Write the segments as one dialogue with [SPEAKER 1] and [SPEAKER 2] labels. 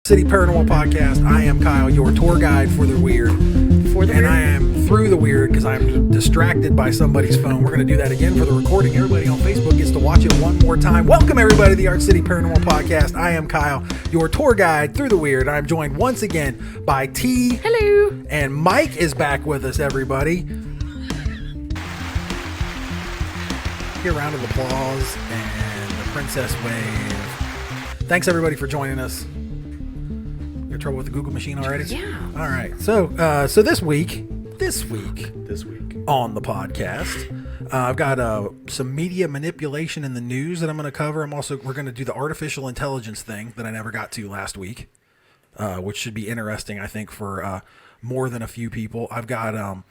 [SPEAKER 1] City Paranormal Podcast. I am Kyle, your tour guide for the weird. And I am through the weird because I'm distracted by somebody's phone. We're going to do that again for the recording. Everybody on Facebook gets to watch it one more time. Welcome everybody to the Arc City Paranormal Podcast. I am Kyle, your tour guide through the weird. I'm joined once again by T.
[SPEAKER 2] Hello.
[SPEAKER 1] And Mike is back with us, everybody. Here, a round of applause and the princess wave. Thanks everybody for joining us. You have trouble with the Google machine already?
[SPEAKER 2] Yeah.
[SPEAKER 1] All right. So this week on the podcast, I've got some media manipulation in the news that I'm going to cover. We're going to do the artificial intelligence thing that I never got to last week, which should be interesting, I think, for more than a few people. I've got I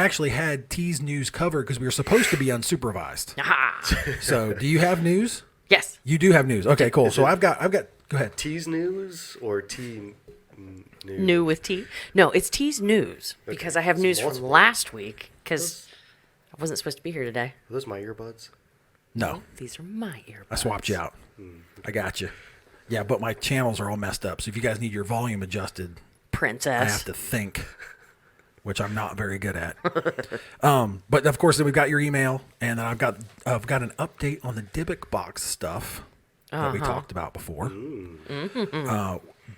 [SPEAKER 1] actually had T's news covered because we were supposed to be unsupervised. So, do you have news?
[SPEAKER 2] Yes.
[SPEAKER 1] You do have news. Okay, cool. So I've got. Go ahead.
[SPEAKER 3] T's news or T news?
[SPEAKER 2] New with T? No, it's T's news because I have news from last week because I wasn't supposed to be here today.
[SPEAKER 3] Are those my earbuds?
[SPEAKER 1] No,
[SPEAKER 2] These are my earbuds.
[SPEAKER 1] I swapped you out. I got you. Yeah, but my channels are all messed up. So if you guys need your volume adjusted,
[SPEAKER 2] Princess.
[SPEAKER 1] I have to think, which I'm not very good at. But of course, then we've got your email, and then I've got an update on the Dybbuk box stuff that we talked about before.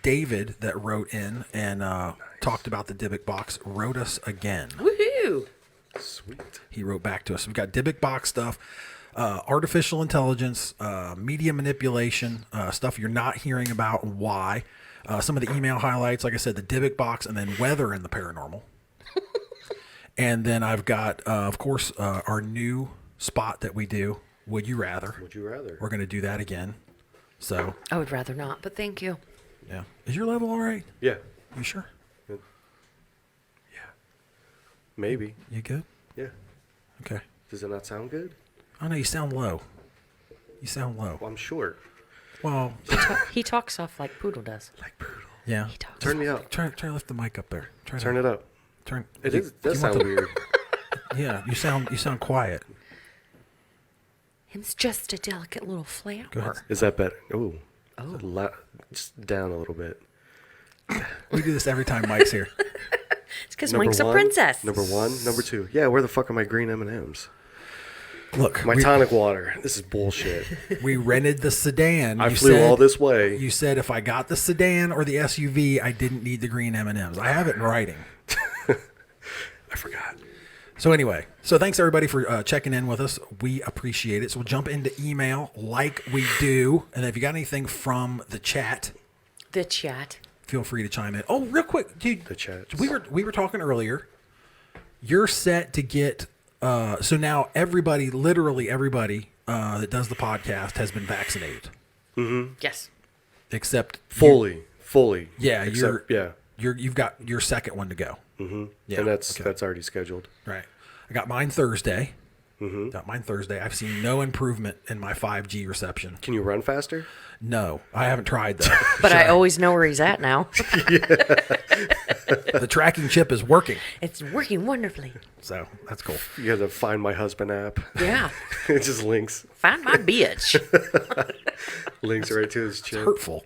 [SPEAKER 1] David, that wrote in and talked about the Dybbuk box, wrote us again.
[SPEAKER 2] Woohoo!
[SPEAKER 3] Sweet.
[SPEAKER 1] He wrote back to us. We've got Dybbuk box stuff, artificial intelligence, media manipulation, stuff you're not hearing about and why. Some of the email highlights, like I said, the Dybbuk box, and then weather in the paranormal. And then I've got, of course, our new spot that we do, Would You Rather.
[SPEAKER 3] Would you rather?
[SPEAKER 1] We're going to do that again. So,
[SPEAKER 2] I would rather not, but thank you.
[SPEAKER 1] yeah. Is your level all right?
[SPEAKER 3] Yeah.
[SPEAKER 1] You sure?
[SPEAKER 3] Yeah. Maybe.
[SPEAKER 1] You good?
[SPEAKER 3] Yeah.
[SPEAKER 1] Okay.
[SPEAKER 3] Does it not sound good?
[SPEAKER 1] I know you sound low. You sound low.
[SPEAKER 3] Well, I'm short.
[SPEAKER 1] Well,
[SPEAKER 2] He talks soft like Poodle does.
[SPEAKER 3] Like brutal.
[SPEAKER 1] yeah.
[SPEAKER 2] He talks
[SPEAKER 3] Turn me up.
[SPEAKER 1] Try to lift the mic up there.
[SPEAKER 3] Turn it up.
[SPEAKER 1] Turn.
[SPEAKER 3] It
[SPEAKER 1] you-
[SPEAKER 3] is. Does
[SPEAKER 1] you want
[SPEAKER 3] sound
[SPEAKER 1] the-
[SPEAKER 3] weird.
[SPEAKER 1] Yeah, you sound quiet.
[SPEAKER 2] Him's just a delicate little flower.
[SPEAKER 1] Go ahead.
[SPEAKER 3] Is that better? Ooh. Just down a little bit.
[SPEAKER 1] We do this every time Mike's here.
[SPEAKER 2] It's because Mike's a princess.
[SPEAKER 3] Number one. Number two. Yeah, where the fuck are my green M&Ms?
[SPEAKER 1] Look,
[SPEAKER 3] My tonic water. This is bullshit.
[SPEAKER 1] we rented the sedan.
[SPEAKER 3] I
[SPEAKER 1] You
[SPEAKER 3] flew
[SPEAKER 1] said-
[SPEAKER 3] all this way.
[SPEAKER 1] You said if I got the sedan or the SUV, I didn't need the green M&Ms. I have it in writing.
[SPEAKER 3] I forgot.
[SPEAKER 1] So anyway, thanks everybody for checking in with us. We appreciate it. So we'll jump into email like we do. And if you got anything from the chat,
[SPEAKER 2] The chat.
[SPEAKER 1] feel free to chime in. Oh, real quick, dude.
[SPEAKER 3] The chat.
[SPEAKER 1] We were talking earlier. You're set to get so now everybody, literally everybody that does the podcast has been vaccinated.
[SPEAKER 2] Yes.
[SPEAKER 1] Except
[SPEAKER 3] Fully.
[SPEAKER 1] Yeah,
[SPEAKER 3] Except,
[SPEAKER 1] you've got your second one to go.
[SPEAKER 3] Mm-hmm.
[SPEAKER 1] Yeah,
[SPEAKER 3] And that's
[SPEAKER 1] okay.
[SPEAKER 3] already scheduled.
[SPEAKER 1] Right. I got mine Thursday. Got mine Thursday. I've seen no improvement in my 5G reception.
[SPEAKER 3] Can you run faster?
[SPEAKER 1] No, I haven't tried though.
[SPEAKER 2] But I always know where he's at now.
[SPEAKER 1] The tracking chip is working,
[SPEAKER 2] It's working wonderfully.
[SPEAKER 1] so that's cool.
[SPEAKER 3] You got the Find My Husband app.
[SPEAKER 2] Yeah.
[SPEAKER 3] It just links
[SPEAKER 2] Find my bitch.
[SPEAKER 3] right to his
[SPEAKER 1] It's
[SPEAKER 3] chip.
[SPEAKER 1] hurtful.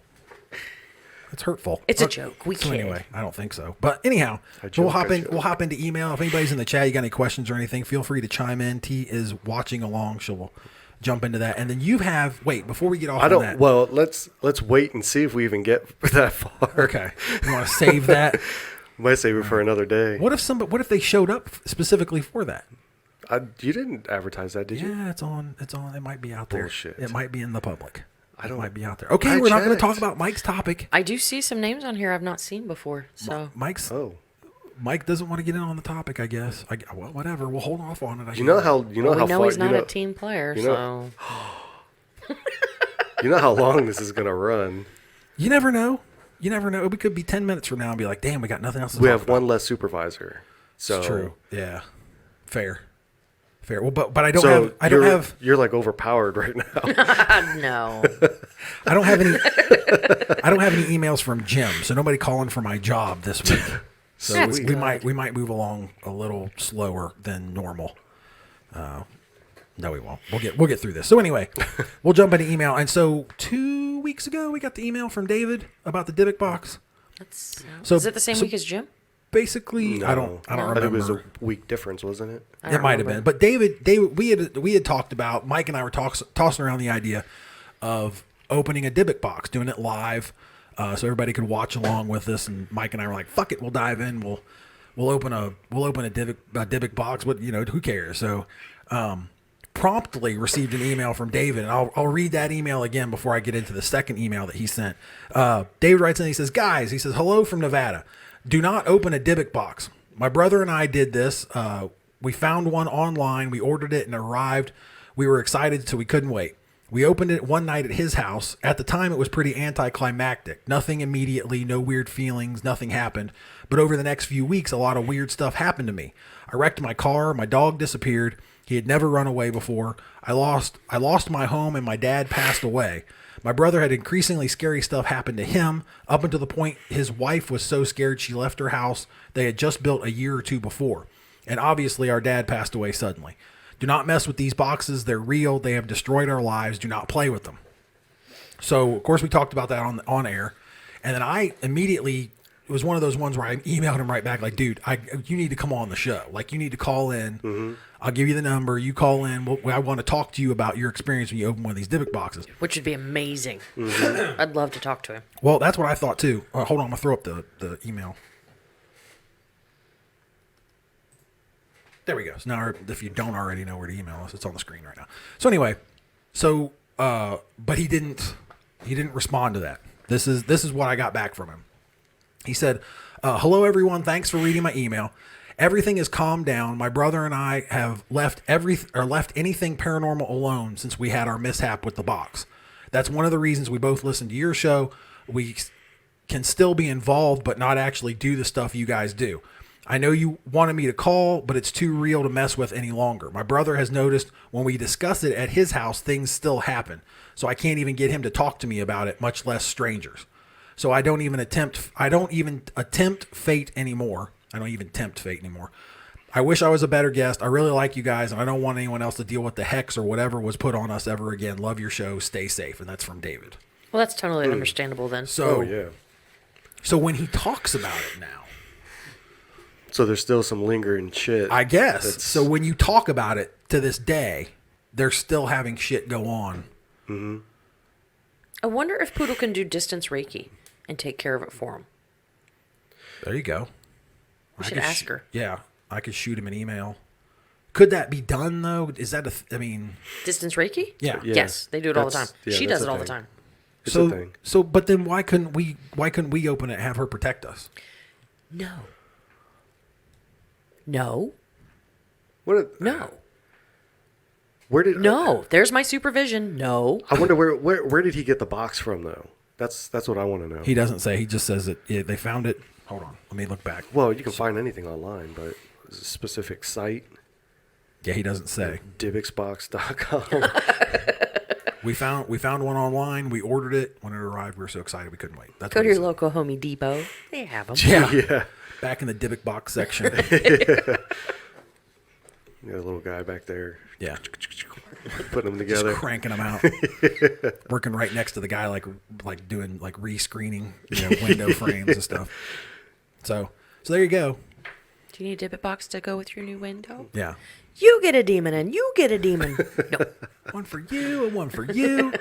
[SPEAKER 1] It's hurtful.
[SPEAKER 2] It's a joke. We
[SPEAKER 1] So
[SPEAKER 2] kid.
[SPEAKER 1] anyway, I don't think so. But anyhow,
[SPEAKER 3] I
[SPEAKER 1] we'll
[SPEAKER 3] joke,
[SPEAKER 1] hop
[SPEAKER 3] I
[SPEAKER 1] in.
[SPEAKER 3] joke.
[SPEAKER 1] We'll hop into email. If anybody's in the chat, you got any questions or anything, feel free to chime in. T is watching along. She'll jump into that. And then you have. Wait, before we get off
[SPEAKER 3] I
[SPEAKER 1] on
[SPEAKER 3] don't.
[SPEAKER 1] that.
[SPEAKER 3] Well, let's wait and see if we even get that far.
[SPEAKER 1] Okay. You want to save that?
[SPEAKER 3] Might save it for another day.
[SPEAKER 1] What if they showed up specifically for that?
[SPEAKER 3] You didn't advertise that, did you?
[SPEAKER 1] Yeah, it's on. It might be out there.
[SPEAKER 3] Bullshit.
[SPEAKER 1] It might be in the public.
[SPEAKER 3] I don't.
[SPEAKER 1] It might be out there. Okay,
[SPEAKER 3] I
[SPEAKER 1] we're not going to
[SPEAKER 3] checked.
[SPEAKER 1] talk about Mike's topic.
[SPEAKER 2] I do see some names on here I've not seen before. So
[SPEAKER 3] Oh,
[SPEAKER 1] Mike doesn't want to get in on the topic, I guess. Well, whatever. We'll hold off on it.
[SPEAKER 3] you know how
[SPEAKER 2] we
[SPEAKER 3] how
[SPEAKER 2] know
[SPEAKER 3] far
[SPEAKER 2] he's not
[SPEAKER 3] you know,
[SPEAKER 2] a team player.
[SPEAKER 3] you know- you know how long this is gonna run.
[SPEAKER 1] You never know. You never know. We could be 10 minutes from now and be like, damn, we got nothing else to
[SPEAKER 3] We
[SPEAKER 1] talk
[SPEAKER 3] have
[SPEAKER 1] about.
[SPEAKER 3] one less supervisor. So
[SPEAKER 1] It's true. Yeah. Fair. Well, but I don't
[SPEAKER 3] So
[SPEAKER 1] have
[SPEAKER 3] you're like overpowered right now.
[SPEAKER 2] no.
[SPEAKER 1] I don't have any emails from Jim, so nobody calling for my job this week. So
[SPEAKER 2] That's
[SPEAKER 1] we
[SPEAKER 2] good.
[SPEAKER 1] might move along a little slower than normal. No, we won't. We'll get through this. So anyway, we'll jump into email. And so 2 weeks ago, we got the email from David about the Dybbuk box. So
[SPEAKER 2] is it the same week as Jim?
[SPEAKER 1] Basically,
[SPEAKER 3] No.
[SPEAKER 1] I don't remember.
[SPEAKER 3] It was a week difference, wasn't it?
[SPEAKER 1] It might have been. But David, we had talked about, Mike and I were tossing around the idea of opening a Dybbuk box, doing it live, so everybody could watch along with us. And Mike and I were like, "Fuck it, we'll dive in. We'll open a Dybbuk box. What, who cares?" So, promptly received an email from David, and I'll read that email again before I get into the second email that he sent. David writes in, he says, "Guys," he says, "hello from Nevada. Do not open a Dybbuk box. My brother and I did this. We found one online. We ordered it and it arrived. We were excited, so we couldn't wait. We opened it one night at his house. At the time, it was pretty anticlimactic. Nothing immediately, no weird feelings, nothing happened. But over the next few weeks, a lot of weird stuff happened to me. I wrecked my car. My dog disappeared. He had never run away before. I lost my home, and my dad passed away. My brother had increasingly scary stuff happen to him, up until the point his wife was so scared she left her house they had just built a year or two before. And obviously our dad passed away suddenly. Do not mess with these boxes. They're real. They have destroyed our lives. Do not play with them." So, of course, we talked about that on air. And then I immediately, it was one of those ones where I emailed him right back, like, "Dude, you need to come on the show. Like, you need to call in. Mm-hmm. I'll give you the number. You call in. I want to talk to you about your experience when you open one of these Dybbuk boxes."
[SPEAKER 2] Which would be amazing. Mm-hmm. I'd love to talk to him.
[SPEAKER 1] Well, that's what I thought, too. Hold on. I'm going to throw up the email. There we go. So now, if you don't already know where to email us, it's on the screen right now. So anyway, but he didn't respond to that. This is what I got back from him. He said, "Hello everyone. Thanks for reading my email. Everything has calmed down. My brother and I have left anything paranormal alone since we had our mishap with the box. That's one of the reasons we both listen to your show. We can still be involved, but not actually do the stuff you guys do. I know you wanted me to call, but it's too real to mess with any longer. My brother has noticed when we discuss it at his house, things still happen. So I can't even get him to talk to me about it, much less strangers. So I don't even tempt fate anymore. I wish I was a better guest. I really like you guys, and I don't want anyone else to deal with the hex or whatever was put on us ever again. Love your show. Stay safe." And that's from David.
[SPEAKER 2] Well, that's totally understandable then.
[SPEAKER 1] So,
[SPEAKER 3] yeah.
[SPEAKER 1] So when he talks about it now,
[SPEAKER 3] So there's still some lingering shit.
[SPEAKER 1] I guess. So when you talk about it to this day, they're still having shit go on.
[SPEAKER 3] Mm-hmm.
[SPEAKER 2] I wonder if Poodle can do distance Reiki and take care of it for him.
[SPEAKER 1] There you go.
[SPEAKER 2] We should ask her.
[SPEAKER 1] Yeah, I could shoot him an email. Could that be done though? Is that
[SPEAKER 2] Distance Reiki?
[SPEAKER 1] Yeah.
[SPEAKER 2] Yes, they do it all the time.
[SPEAKER 3] Yeah,
[SPEAKER 2] She
[SPEAKER 3] that's
[SPEAKER 2] does it
[SPEAKER 3] a
[SPEAKER 2] all the
[SPEAKER 3] thing.
[SPEAKER 2] time.
[SPEAKER 3] It's a thing.
[SPEAKER 1] So, but then why couldn't we open it and have her protect us?
[SPEAKER 2] No.
[SPEAKER 3] What?
[SPEAKER 2] No.
[SPEAKER 3] Where did?
[SPEAKER 2] No. There's my supervision. No.
[SPEAKER 3] I wonder where did he get the box from though? That's what I want to know.
[SPEAKER 1] He doesn't say. He just says that they found it. Hold on. Let me look back.
[SPEAKER 3] Well, you can find anything online, but it's a specific site.
[SPEAKER 1] Yeah, he doesn't say.
[SPEAKER 3] Dibbuxbox.com.
[SPEAKER 1] We found one online. We ordered it. When it arrived, we were so excited we couldn't wait. That's
[SPEAKER 2] Go
[SPEAKER 1] what
[SPEAKER 2] to
[SPEAKER 1] he
[SPEAKER 2] your
[SPEAKER 1] said.
[SPEAKER 2] local Home Depot. They have them.
[SPEAKER 1] Yeah.
[SPEAKER 3] Yeah.
[SPEAKER 1] Back in the Dybbuk box section.
[SPEAKER 3] You got a little guy back there.
[SPEAKER 1] Yeah.
[SPEAKER 3] Putting them
[SPEAKER 1] Just
[SPEAKER 3] together.
[SPEAKER 1] cranking them out. Working right next to the guy, like doing like rescreening, window frames and stuff. So there you go.
[SPEAKER 2] Do you need a Dybbuk box to go with your new window?
[SPEAKER 1] Yeah.
[SPEAKER 2] You get a demon and you get a demon. No.
[SPEAKER 1] One for you and one for you.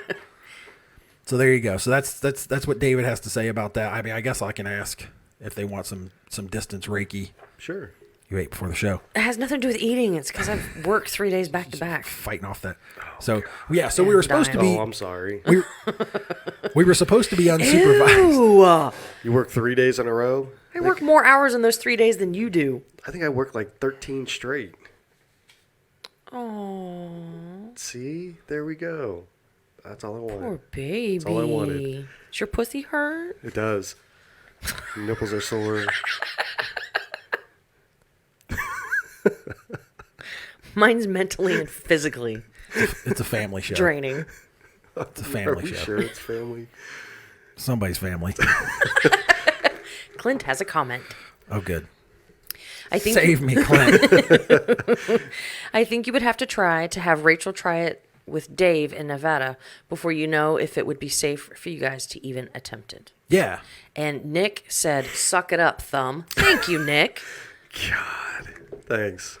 [SPEAKER 1] So there you go. So that's what David has to say about that. I mean, I guess I can ask if they want some distance Reiki.
[SPEAKER 3] Sure.
[SPEAKER 1] You ate before the show.
[SPEAKER 2] It has nothing to do with eating. It's because I've worked 3 days back to back.
[SPEAKER 1] Fighting off that. So yeah. So we were supposed to be.
[SPEAKER 3] Oh, I'm sorry.
[SPEAKER 1] We were supposed to be unsupervised.
[SPEAKER 2] Ew.
[SPEAKER 3] You work 3 days in a row?
[SPEAKER 2] I work more hours in those 3 days than you do.
[SPEAKER 3] I think I worked like 13 straight.
[SPEAKER 2] Oh,
[SPEAKER 3] See? There we go. That's all I wanted.
[SPEAKER 2] poor baby.
[SPEAKER 3] That's all I wanted.
[SPEAKER 2] Does your pussy hurt?
[SPEAKER 3] It does. Nipples are sore.
[SPEAKER 2] Mine's mentally and physically
[SPEAKER 1] It's a family show.
[SPEAKER 2] draining.
[SPEAKER 1] It's a
[SPEAKER 3] Are
[SPEAKER 1] family
[SPEAKER 3] we
[SPEAKER 1] show.
[SPEAKER 3] sure it's family?
[SPEAKER 1] Somebody's family.
[SPEAKER 2] Clint has a comment.
[SPEAKER 1] Oh, good.
[SPEAKER 2] I think
[SPEAKER 1] Save me, Clint.
[SPEAKER 2] I think you would have to have Rachel try it with Dave in Nevada before you know if it would be safe for you guys to even attempt it.
[SPEAKER 1] Yeah.
[SPEAKER 2] And Nick said, "Suck it up, thumb." Thank you, Nick.
[SPEAKER 3] God, thanks.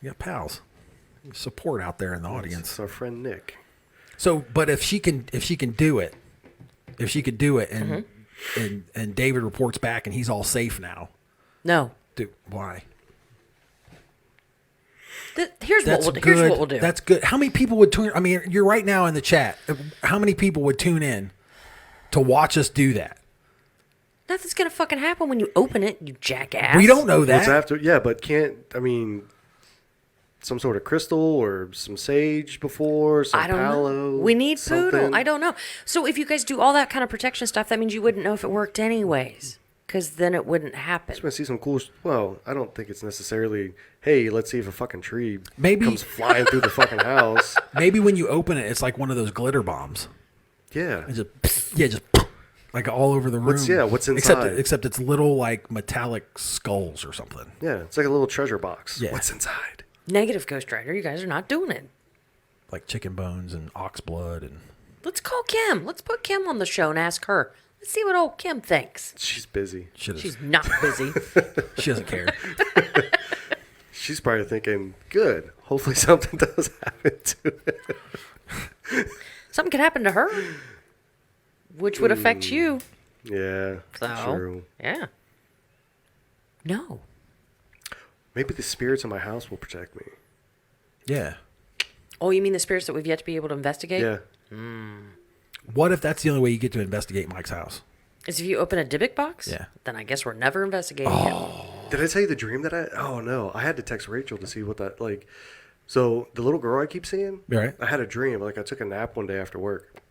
[SPEAKER 1] You got pals. Support out there in the audience.
[SPEAKER 3] It's our friend Nick.
[SPEAKER 1] So, but if she can do it, and and David reports back and he's all safe now.
[SPEAKER 2] No.
[SPEAKER 1] Dude, why?
[SPEAKER 2] Here's what we'll do.
[SPEAKER 1] That's good. How many people would tune? I mean, you're right now in the chat. How many people would tune in to watch us do that?
[SPEAKER 2] Nothing's gonna fucking happen when you open it, you jackass.
[SPEAKER 1] We don't know that.
[SPEAKER 3] What's after? Yeah, but some sort of crystal or some sage before, some
[SPEAKER 2] I don't
[SPEAKER 3] palo.
[SPEAKER 2] know. We need
[SPEAKER 3] something.
[SPEAKER 2] poodle. I don't know. So if you guys do all that kind of protection stuff, that means you wouldn't know if it worked anyways, because then it wouldn't happen.
[SPEAKER 3] I see some cool. Well, I don't think it's necessarily. Hey, let's see if a fucking tree
[SPEAKER 1] Maybe-
[SPEAKER 3] comes flying through the fucking house.
[SPEAKER 1] Maybe when you open it, it's like one of those glitter bombs.
[SPEAKER 3] Yeah.
[SPEAKER 1] It just like all over the room.
[SPEAKER 3] What's inside?
[SPEAKER 1] Except it's little like metallic skulls or something.
[SPEAKER 3] Yeah, it's like a little treasure box.
[SPEAKER 1] Yeah.
[SPEAKER 3] What's inside?
[SPEAKER 2] Negative Ghost Rider. You guys are not doing it.
[SPEAKER 1] Like chicken bones and ox blood and.
[SPEAKER 2] Let's call Kim. Let's put Kim on the show and ask her. Let's see what old Kim thinks.
[SPEAKER 3] She's busy.
[SPEAKER 2] She's not busy.
[SPEAKER 1] She doesn't care.
[SPEAKER 3] She's probably thinking, good. Hopefully something does happen to it.
[SPEAKER 2] Something could happen to her, which would affect you.
[SPEAKER 3] Yeah,
[SPEAKER 2] So,
[SPEAKER 3] true.
[SPEAKER 2] yeah. No.
[SPEAKER 3] Maybe the spirits in my house will protect me.
[SPEAKER 1] Yeah.
[SPEAKER 2] Oh, you mean the spirits that we've yet to be able to investigate?
[SPEAKER 3] Yeah.
[SPEAKER 1] What if that's the only way you get to investigate Mike's house?
[SPEAKER 2] Is if you open a Dybbuk box?
[SPEAKER 1] Yeah.
[SPEAKER 2] Then I guess we're never investigating it.
[SPEAKER 3] Did I tell you the dream that I... Oh, no. I had to text Rachel to see what that... Like, so the little girl I keep seeing...
[SPEAKER 1] Right.
[SPEAKER 3] I had a dream. Like, I took a nap one day after work.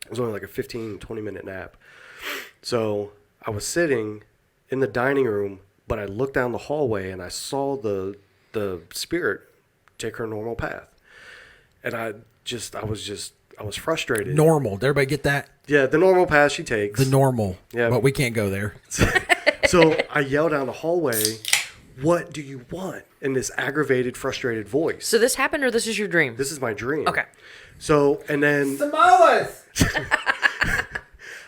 [SPEAKER 3] It was only like a 15, 20-minute nap. So I was sitting in the dining room, but I looked down the hallway and I saw the spirit take her normal path. And I was frustrated.
[SPEAKER 1] Normal. Did everybody get that?
[SPEAKER 3] Yeah, the normal path she takes.
[SPEAKER 1] The normal.
[SPEAKER 3] Yeah.
[SPEAKER 1] But we can't go there.
[SPEAKER 3] So I yell down the hallway, "What do you want?" in this aggravated, frustrated voice.
[SPEAKER 2] So this happened or this is your dream?
[SPEAKER 3] This is my dream.
[SPEAKER 2] Okay.
[SPEAKER 3] So, and then
[SPEAKER 1] Samoas!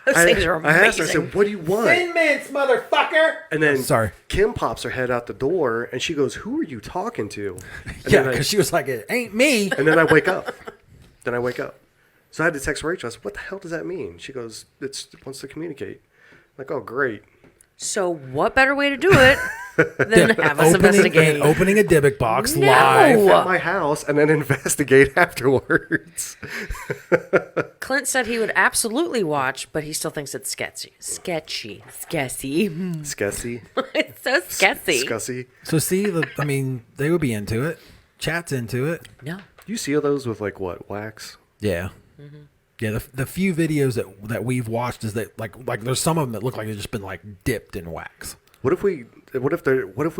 [SPEAKER 2] Those things are
[SPEAKER 3] I
[SPEAKER 2] amazing.
[SPEAKER 3] asked her, I said, "What do you want?"
[SPEAKER 1] Mints, motherfucker!
[SPEAKER 3] And then
[SPEAKER 1] Sorry.
[SPEAKER 3] Kim pops her head out the door and she goes, "Who are you talking to?" And
[SPEAKER 1] Yeah,
[SPEAKER 3] then
[SPEAKER 1] because she was like, it ain't me.
[SPEAKER 3] and then I wake up. So I had to text Rachel. I said, "What the hell does that mean?" She goes, "It wants to communicate." I'm like, "Oh, great."
[SPEAKER 2] So what better way to do it than have us investigate?
[SPEAKER 1] Opening a Dybbuk box
[SPEAKER 2] No.
[SPEAKER 1] live.
[SPEAKER 3] At my house and then investigate afterwards.
[SPEAKER 2] Clint said he would absolutely watch, but he still thinks it's sketchy. Sketchy.
[SPEAKER 3] Skessy.
[SPEAKER 2] It's so sketchy.
[SPEAKER 3] Scussy.
[SPEAKER 1] So see, they would be into it. Chat's into it.
[SPEAKER 2] No.
[SPEAKER 3] You seal those with like what, wax?
[SPEAKER 1] Yeah. Yeah, the few videos that we've watched is that like there's some of them that look like they've just been like dipped in wax.
[SPEAKER 3] What if we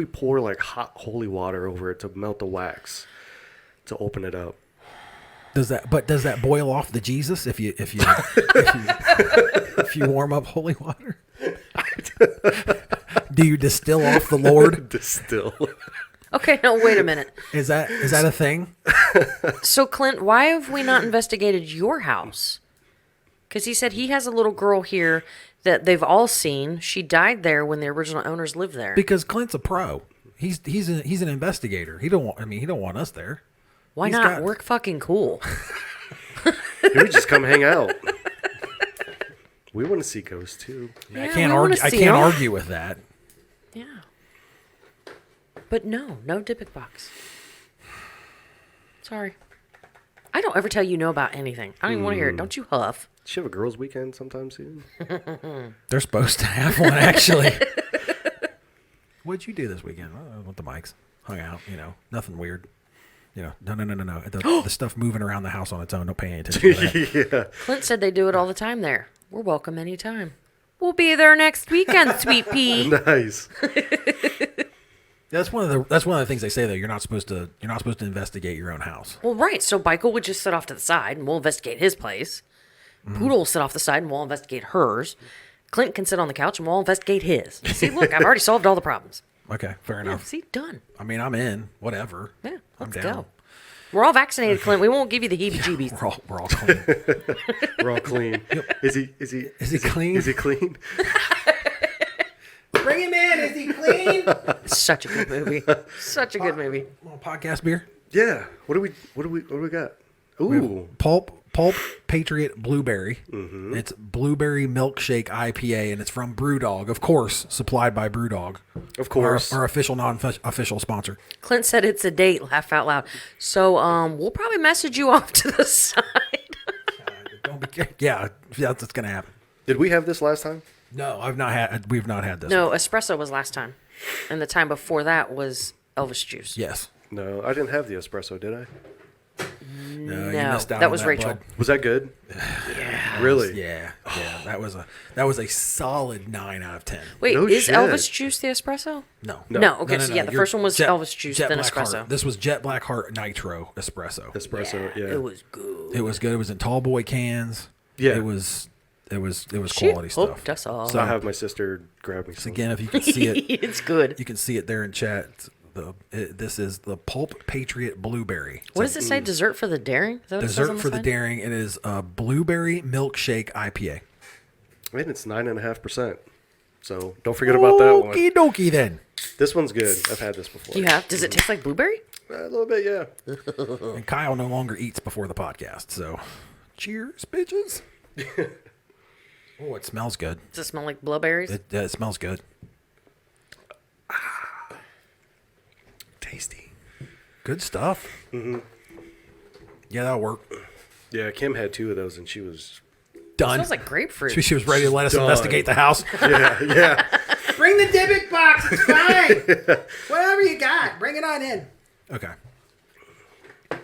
[SPEAKER 3] pour like hot holy water over it to melt the wax to open it up?
[SPEAKER 1] Does that boil off the Jesus if you if you warm up holy water? Do you distill off the Lord?
[SPEAKER 3] Distill.
[SPEAKER 2] Okay, no, wait a minute.
[SPEAKER 1] Is that a thing?
[SPEAKER 2] So, Clint, why have we not investigated your house? Because he said he has a little girl here that they've all seen. She died there when the original owners lived there.
[SPEAKER 1] Because Clint's a pro. He's an investigator. He don't want us there.
[SPEAKER 2] Why
[SPEAKER 1] he's
[SPEAKER 2] not?
[SPEAKER 1] got-
[SPEAKER 2] We're fucking cool.
[SPEAKER 3] Maybe just come hang out. We want to see ghosts too.
[SPEAKER 1] I
[SPEAKER 2] Yeah,
[SPEAKER 1] can't
[SPEAKER 2] we wanna
[SPEAKER 1] argue. I
[SPEAKER 2] see
[SPEAKER 1] can't
[SPEAKER 2] 'em.
[SPEAKER 1] argue with that.
[SPEAKER 2] Yeah. But no Dybbuk box. Sorry. I don't ever tell you no about anything. I don't even want to hear it. Don't you huff.
[SPEAKER 3] Does she have a girls' weekend sometime soon?
[SPEAKER 1] They're supposed to have one actually. What'd you do this weekend? With the mics, hung out. Nothing weird. No. The stuff moving around the house on its own. Don't pay any attention to that.
[SPEAKER 3] Yeah.
[SPEAKER 2] Clint said they do it all the time there. We're welcome anytime. We'll be there next weekend, sweet pea.
[SPEAKER 3] Nice.
[SPEAKER 1] That's one of the things they say though. You're not supposed to investigate your own house.
[SPEAKER 2] Well, right. So Michael would just sit off to the side and we'll investigate his place. Poodle will sit off the side and we'll investigate hers. Clint can sit on the couch and we'll investigate his. See, look, I've already solved all the problems.
[SPEAKER 1] Okay, fair
[SPEAKER 2] Yeah,
[SPEAKER 1] enough.
[SPEAKER 2] see, done.
[SPEAKER 1] I mean, I'm in. Whatever.
[SPEAKER 2] Yeah,
[SPEAKER 1] I'm
[SPEAKER 2] let's
[SPEAKER 1] down.
[SPEAKER 2] go. We're all vaccinated, Clint. We won't give you the heebie-jeebies.
[SPEAKER 1] We're all clean.
[SPEAKER 3] We're all clean. Is he
[SPEAKER 1] clean?
[SPEAKER 3] Is he clean?
[SPEAKER 1] Bring him in. Is he clean?
[SPEAKER 2] Such a good movie. Such a good movie.
[SPEAKER 1] Podcast beer.
[SPEAKER 3] Yeah. What do we got? Ooh.
[SPEAKER 1] Pulp Patriot Blueberry. Mm-hmm. It's blueberry milkshake IPA, and it's from Brewdog, of course, supplied by Brewdog.
[SPEAKER 3] Of course.
[SPEAKER 1] Our official, non-official sponsor.
[SPEAKER 2] Clint said it's a date. Laugh out loud. So we'll probably message you off to the side.
[SPEAKER 1] Don't be. Yeah, that's gonna happen.
[SPEAKER 3] Did we have this last time?
[SPEAKER 1] No, we've not had this.
[SPEAKER 2] No, espresso was last time, and the time before that was Elvis juice.
[SPEAKER 1] Yes.
[SPEAKER 3] No, I didn't have the espresso, did I?
[SPEAKER 1] No, you
[SPEAKER 2] No,
[SPEAKER 1] missed out
[SPEAKER 2] that
[SPEAKER 1] on
[SPEAKER 2] was Rachel.
[SPEAKER 1] bud.
[SPEAKER 3] Was that good?
[SPEAKER 2] Yeah.
[SPEAKER 3] Really?
[SPEAKER 1] Yeah. That was a solid 9 out of 10.
[SPEAKER 2] Wait,
[SPEAKER 3] No
[SPEAKER 2] is
[SPEAKER 3] shit.
[SPEAKER 2] Elvis juice the espresso?
[SPEAKER 1] No.
[SPEAKER 2] No. Okay, so yeah, the
[SPEAKER 1] You're
[SPEAKER 2] first one was Elvis juice, then
[SPEAKER 1] Black
[SPEAKER 2] espresso.
[SPEAKER 1] Heart. This was Jet Black Heart Nitro espresso.
[SPEAKER 3] Espresso, yeah.
[SPEAKER 2] It was good.
[SPEAKER 1] It was good. It was in tall boy cans.
[SPEAKER 3] Yeah.
[SPEAKER 1] It was
[SPEAKER 2] She
[SPEAKER 1] quality stuff.
[SPEAKER 2] hooked us all.
[SPEAKER 1] So
[SPEAKER 3] I'll have my sister grab me
[SPEAKER 1] so
[SPEAKER 3] some.
[SPEAKER 1] again, if you can see it,
[SPEAKER 2] It's good.
[SPEAKER 1] you can see it there in chat. This is the Pulp Patriot Blueberry.
[SPEAKER 2] What does it say? Dessert for the daring? Is that what it says
[SPEAKER 1] Dessert
[SPEAKER 2] on
[SPEAKER 1] for the
[SPEAKER 2] side?
[SPEAKER 1] daring. It is a blueberry milkshake IPA.
[SPEAKER 3] And it's 9.5%. So don't forget about that one.
[SPEAKER 1] Okie dokie then.
[SPEAKER 3] This one's good. I've had this before.
[SPEAKER 2] You have? Does it taste like blueberry?
[SPEAKER 3] A little bit, yeah.
[SPEAKER 1] And Kyle no longer eats before the podcast, so cheers, bitches. Oh, it smells good.
[SPEAKER 2] Does it smell like blueberries?
[SPEAKER 1] It smells good.
[SPEAKER 3] Tasty.
[SPEAKER 1] Good stuff. Mm-hmm. Yeah, that'll work.
[SPEAKER 3] Yeah, Kim had 2 of those and she was...
[SPEAKER 1] Done.
[SPEAKER 2] smells like grapefruit.
[SPEAKER 1] She was ready to let us
[SPEAKER 3] done.
[SPEAKER 1] investigate the house.
[SPEAKER 3] Yeah.
[SPEAKER 1] Bring the Dybbuk box. It's fine. Whatever you got, bring it on in. Okay. What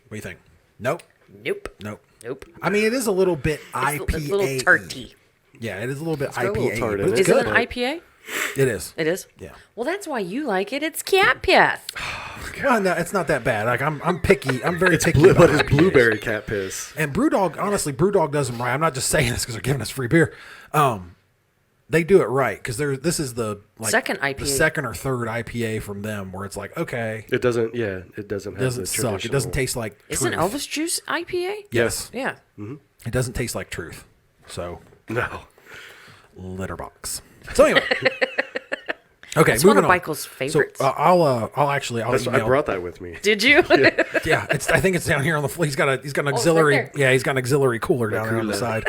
[SPEAKER 1] do you think? Nope.
[SPEAKER 2] Nope.
[SPEAKER 1] Nope.
[SPEAKER 2] Nope.
[SPEAKER 1] I mean, it is a little bit
[SPEAKER 2] It's
[SPEAKER 1] IPA.
[SPEAKER 2] a little tarty.
[SPEAKER 1] Yeah, it is a little bit
[SPEAKER 3] got a little
[SPEAKER 1] IPA.
[SPEAKER 3] tart in
[SPEAKER 1] But
[SPEAKER 3] it.
[SPEAKER 1] it's
[SPEAKER 2] Is
[SPEAKER 1] good.
[SPEAKER 2] it an IPA?
[SPEAKER 1] It is.
[SPEAKER 2] It is?
[SPEAKER 1] Yeah.
[SPEAKER 2] Well, that's why you like it. It's cat piss.
[SPEAKER 1] Well, no, it's not that bad. Like I'm picky. I'm very picky.
[SPEAKER 3] But
[SPEAKER 1] about
[SPEAKER 3] it's
[SPEAKER 1] IPAs.
[SPEAKER 3] blueberry cat piss.
[SPEAKER 1] And Brewdog, honestly, Brewdog does them right. I'm not just saying this because they're giving us free beer. They do it right because this is the
[SPEAKER 2] Second IPA.
[SPEAKER 1] the second or third IPA from them where it's like, okay,
[SPEAKER 3] It doesn't have
[SPEAKER 1] it doesn't
[SPEAKER 3] the
[SPEAKER 1] suck. It
[SPEAKER 3] traditional-
[SPEAKER 1] doesn't taste like
[SPEAKER 2] Isn't
[SPEAKER 1] truth.
[SPEAKER 2] Elvis juice IPA?
[SPEAKER 1] Yes,
[SPEAKER 2] Yeah.
[SPEAKER 1] it doesn't taste like truth. So
[SPEAKER 3] No.
[SPEAKER 1] litterbox. So anyway, okay,
[SPEAKER 2] That's one
[SPEAKER 1] moving
[SPEAKER 2] of
[SPEAKER 1] on.
[SPEAKER 2] Michael's favorites.
[SPEAKER 1] So I'll
[SPEAKER 3] That's I
[SPEAKER 1] email.
[SPEAKER 3] brought that with me.
[SPEAKER 2] Did you?
[SPEAKER 1] Yeah, I think it's down here on the floor. He's got an
[SPEAKER 2] Oh, it's right
[SPEAKER 1] auxiliary.
[SPEAKER 2] there.
[SPEAKER 1] Yeah, he's got an auxiliary cooler down there on the
[SPEAKER 3] cooler.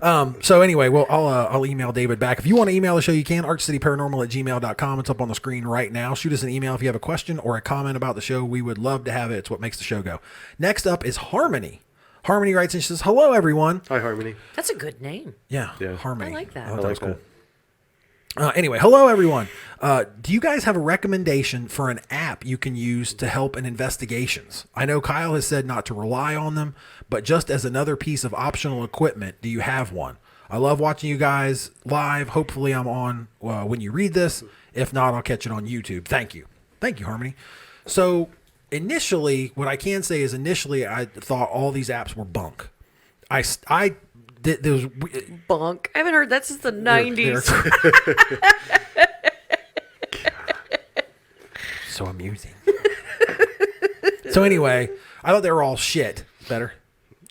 [SPEAKER 1] side. So anyway, well, I'll email David back. If you want to email the show, you can. archcityparanormal@gmail.com. It's up on the screen right now. Shoot us an email if you have a question or a comment about the show. We would love to have it. It's what makes the show go. Next up is Harmony. Harmony writes and she says, "Hello, everyone."
[SPEAKER 3] Hi, Harmony.
[SPEAKER 2] That's a good name.
[SPEAKER 1] Yeah,
[SPEAKER 3] Yeah.
[SPEAKER 1] Harmony.
[SPEAKER 2] I like that.
[SPEAKER 1] thought
[SPEAKER 3] I
[SPEAKER 1] that
[SPEAKER 3] like
[SPEAKER 1] was cool.
[SPEAKER 3] that.
[SPEAKER 1] Anyway, hello everyone. Do you guys have a recommendation for an app you can use to help in investigations? I know Kyle has said not to rely on them, but just as another piece of optional equipment, do you have one? I love watching you guys live. Hopefully I'm on when you read this. If not, I'll catch it on YouTube. Thank you. Thank you, Harmony. So initially, what I can say is initially I thought all these apps were bunk. I did, there was,
[SPEAKER 2] Bunk. I haven't heard that since the 90s.
[SPEAKER 1] So amusing. So anyway, I thought they were all shit. Better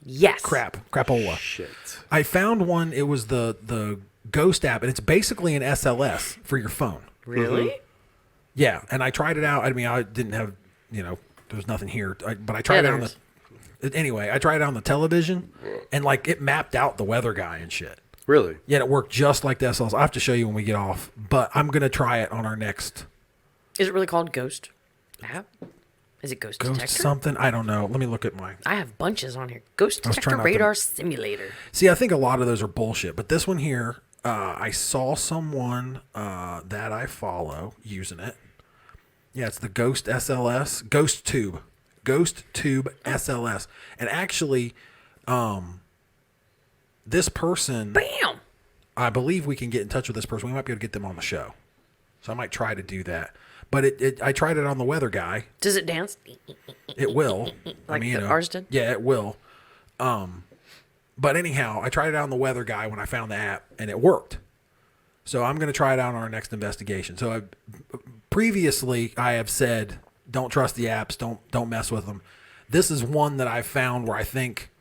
[SPEAKER 2] Yes.
[SPEAKER 1] crapola.
[SPEAKER 3] Shit.
[SPEAKER 1] I found one. It was the Ghost app, and it's basically an SLS for your phone.
[SPEAKER 2] Really?
[SPEAKER 1] Yeah, and I tried it out. I mean, I didn't have, there was nothing here, but I tried it on anyway. I tried it on the television, and like it mapped out the weather guy and shit.
[SPEAKER 3] Really?
[SPEAKER 1] Yeah, it worked just like the SLS. I'll have to show you when we get off, but I'm gonna try it on our next.
[SPEAKER 2] Is it really called Ghost app? Is it Ghost
[SPEAKER 1] Ghost
[SPEAKER 2] Detector?
[SPEAKER 1] something. I don't know. Let me look at my.
[SPEAKER 2] I have bunches on here. Ghost
[SPEAKER 1] was
[SPEAKER 2] Detector
[SPEAKER 1] trying not to-
[SPEAKER 2] Radar Simulator.
[SPEAKER 1] See, I think a lot of those are bullshit, but this one here, I saw someone that I follow using it. Yeah, it's the Ghost SLS, Ghost Tube SLS, and actually, this person,
[SPEAKER 2] Bam!
[SPEAKER 1] I believe we can get in touch with this person. We might be able to get them on the show, so I might try to do that. But I tried it on the weather guy.
[SPEAKER 2] Does it dance?
[SPEAKER 1] It will.
[SPEAKER 2] Like ours did?
[SPEAKER 1] Yeah, it will. But anyhow, I tried it on the weather guy when I found the app, and it worked. So I'm going to try it out on our next investigation. So previously I have said, don't trust the apps. Don't mess with them. This is one that I found where I think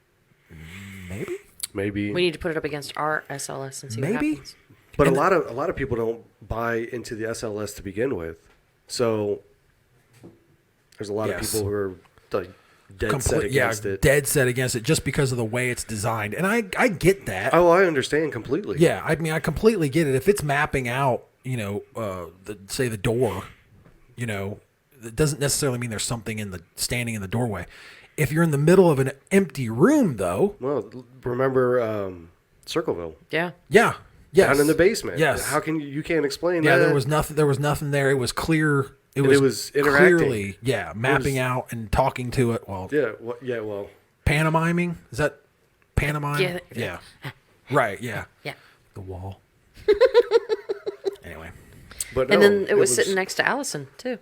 [SPEAKER 1] maybe
[SPEAKER 2] We need to put it up against our SLS and see what
[SPEAKER 1] Maybe.
[SPEAKER 2] happens.
[SPEAKER 3] But a lot of people don't buy into the SLS to begin with. So there's a lot of people who are like dead set against it.
[SPEAKER 1] Dead set against it just because of the way it's designed. And I get that.
[SPEAKER 3] Oh, I understand completely.
[SPEAKER 1] Yeah, I mean, I completely get it. If it's mapping out, say the door, it doesn't necessarily mean there's something standing in the doorway. If you're in the middle of an empty room, though.
[SPEAKER 3] Well, remember Circleville?
[SPEAKER 2] Yeah.
[SPEAKER 1] Yeah. Yes.
[SPEAKER 3] Down in the basement.
[SPEAKER 1] Yes.
[SPEAKER 3] How can you can't explain
[SPEAKER 1] Yeah,
[SPEAKER 3] that?
[SPEAKER 1] there was nothing there. It was clear. It
[SPEAKER 3] was interacting.
[SPEAKER 1] clearly, mapping out and talking to it. Well,
[SPEAKER 3] well.
[SPEAKER 1] pantomiming? Is that pantomime?
[SPEAKER 2] Yeah.
[SPEAKER 1] Yeah. Right, yeah.
[SPEAKER 2] Yeah.
[SPEAKER 1] The wall. Anyway.
[SPEAKER 3] But
[SPEAKER 2] And
[SPEAKER 3] no,
[SPEAKER 2] then it was sitting next to Allison, too.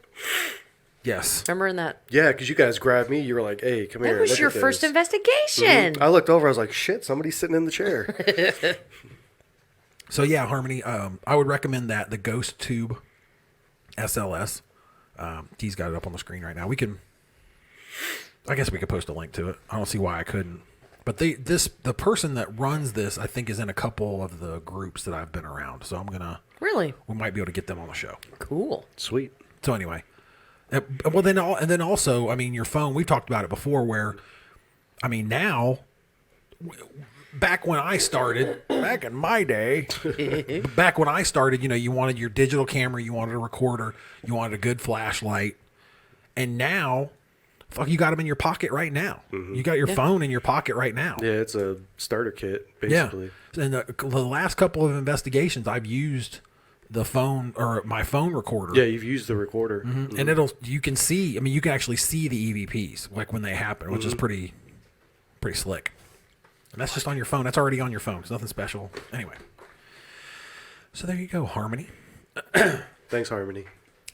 [SPEAKER 1] Yes.
[SPEAKER 2] Remember in that?
[SPEAKER 3] Yeah, because you guys grabbed me. You were like, "Hey, come here."
[SPEAKER 2] That was
[SPEAKER 3] look
[SPEAKER 2] your
[SPEAKER 3] at this."
[SPEAKER 2] first investigation.
[SPEAKER 3] I looked over. I was like, "Shit, somebody's sitting in the chair."
[SPEAKER 1] So yeah, Harmony, I would recommend that, the Ghost Tube SLS. He's got it up on the screen right now. I guess we could post a link to it. I don't see why I couldn't. But the person that runs this, I think, is in a couple of the groups that I've been around. So
[SPEAKER 2] Really?
[SPEAKER 1] we might be able to get them on the show.
[SPEAKER 2] Cool.
[SPEAKER 3] Sweet.
[SPEAKER 1] So anyway, well then also, I mean, your phone. We've talked about it before. Where, I mean, now, back when I started, back in my day, back when I started, you wanted your digital camera, you wanted a recorder, you wanted a good flashlight, and now, fuck, you got them in your pocket right now. You got your phone in your pocket right now.
[SPEAKER 3] Yeah, it's a starter kit, basically.
[SPEAKER 1] Yeah. And the last couple of investigations, I've used the phone or my phone recorder.
[SPEAKER 3] Yeah, you've used the recorder.
[SPEAKER 1] Mm-hmm. And you can see, I mean, you can actually see the EVPs, like when they happen, which is pretty slick. And that's just on your phone. That's already on your phone. It's nothing special. Anyway. So there you go, Harmony.
[SPEAKER 3] Thanks, Harmony.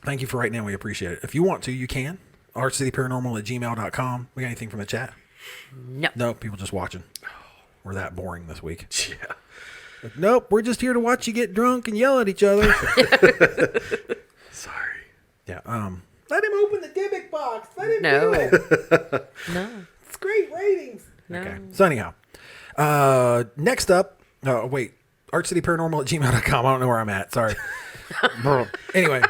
[SPEAKER 1] Thank you for right now. We appreciate it. If you want to, you can. artcityparanormal@gmail.com. We got anything from the chat? No, people just watching. We're that boring this week.
[SPEAKER 3] Yeah.
[SPEAKER 1] Like, nope, we're just here to watch you get drunk and yell at each other.
[SPEAKER 3] Sorry.
[SPEAKER 1] Yeah. Let him open the Dybbuk box. Let him
[SPEAKER 2] No.
[SPEAKER 1] do it.
[SPEAKER 2] No.
[SPEAKER 1] It's great ratings.
[SPEAKER 2] No.
[SPEAKER 1] Okay. So anyhow, next up, artcityparanormal@gmail.com. I don't know where I'm at. Sorry. Anyway,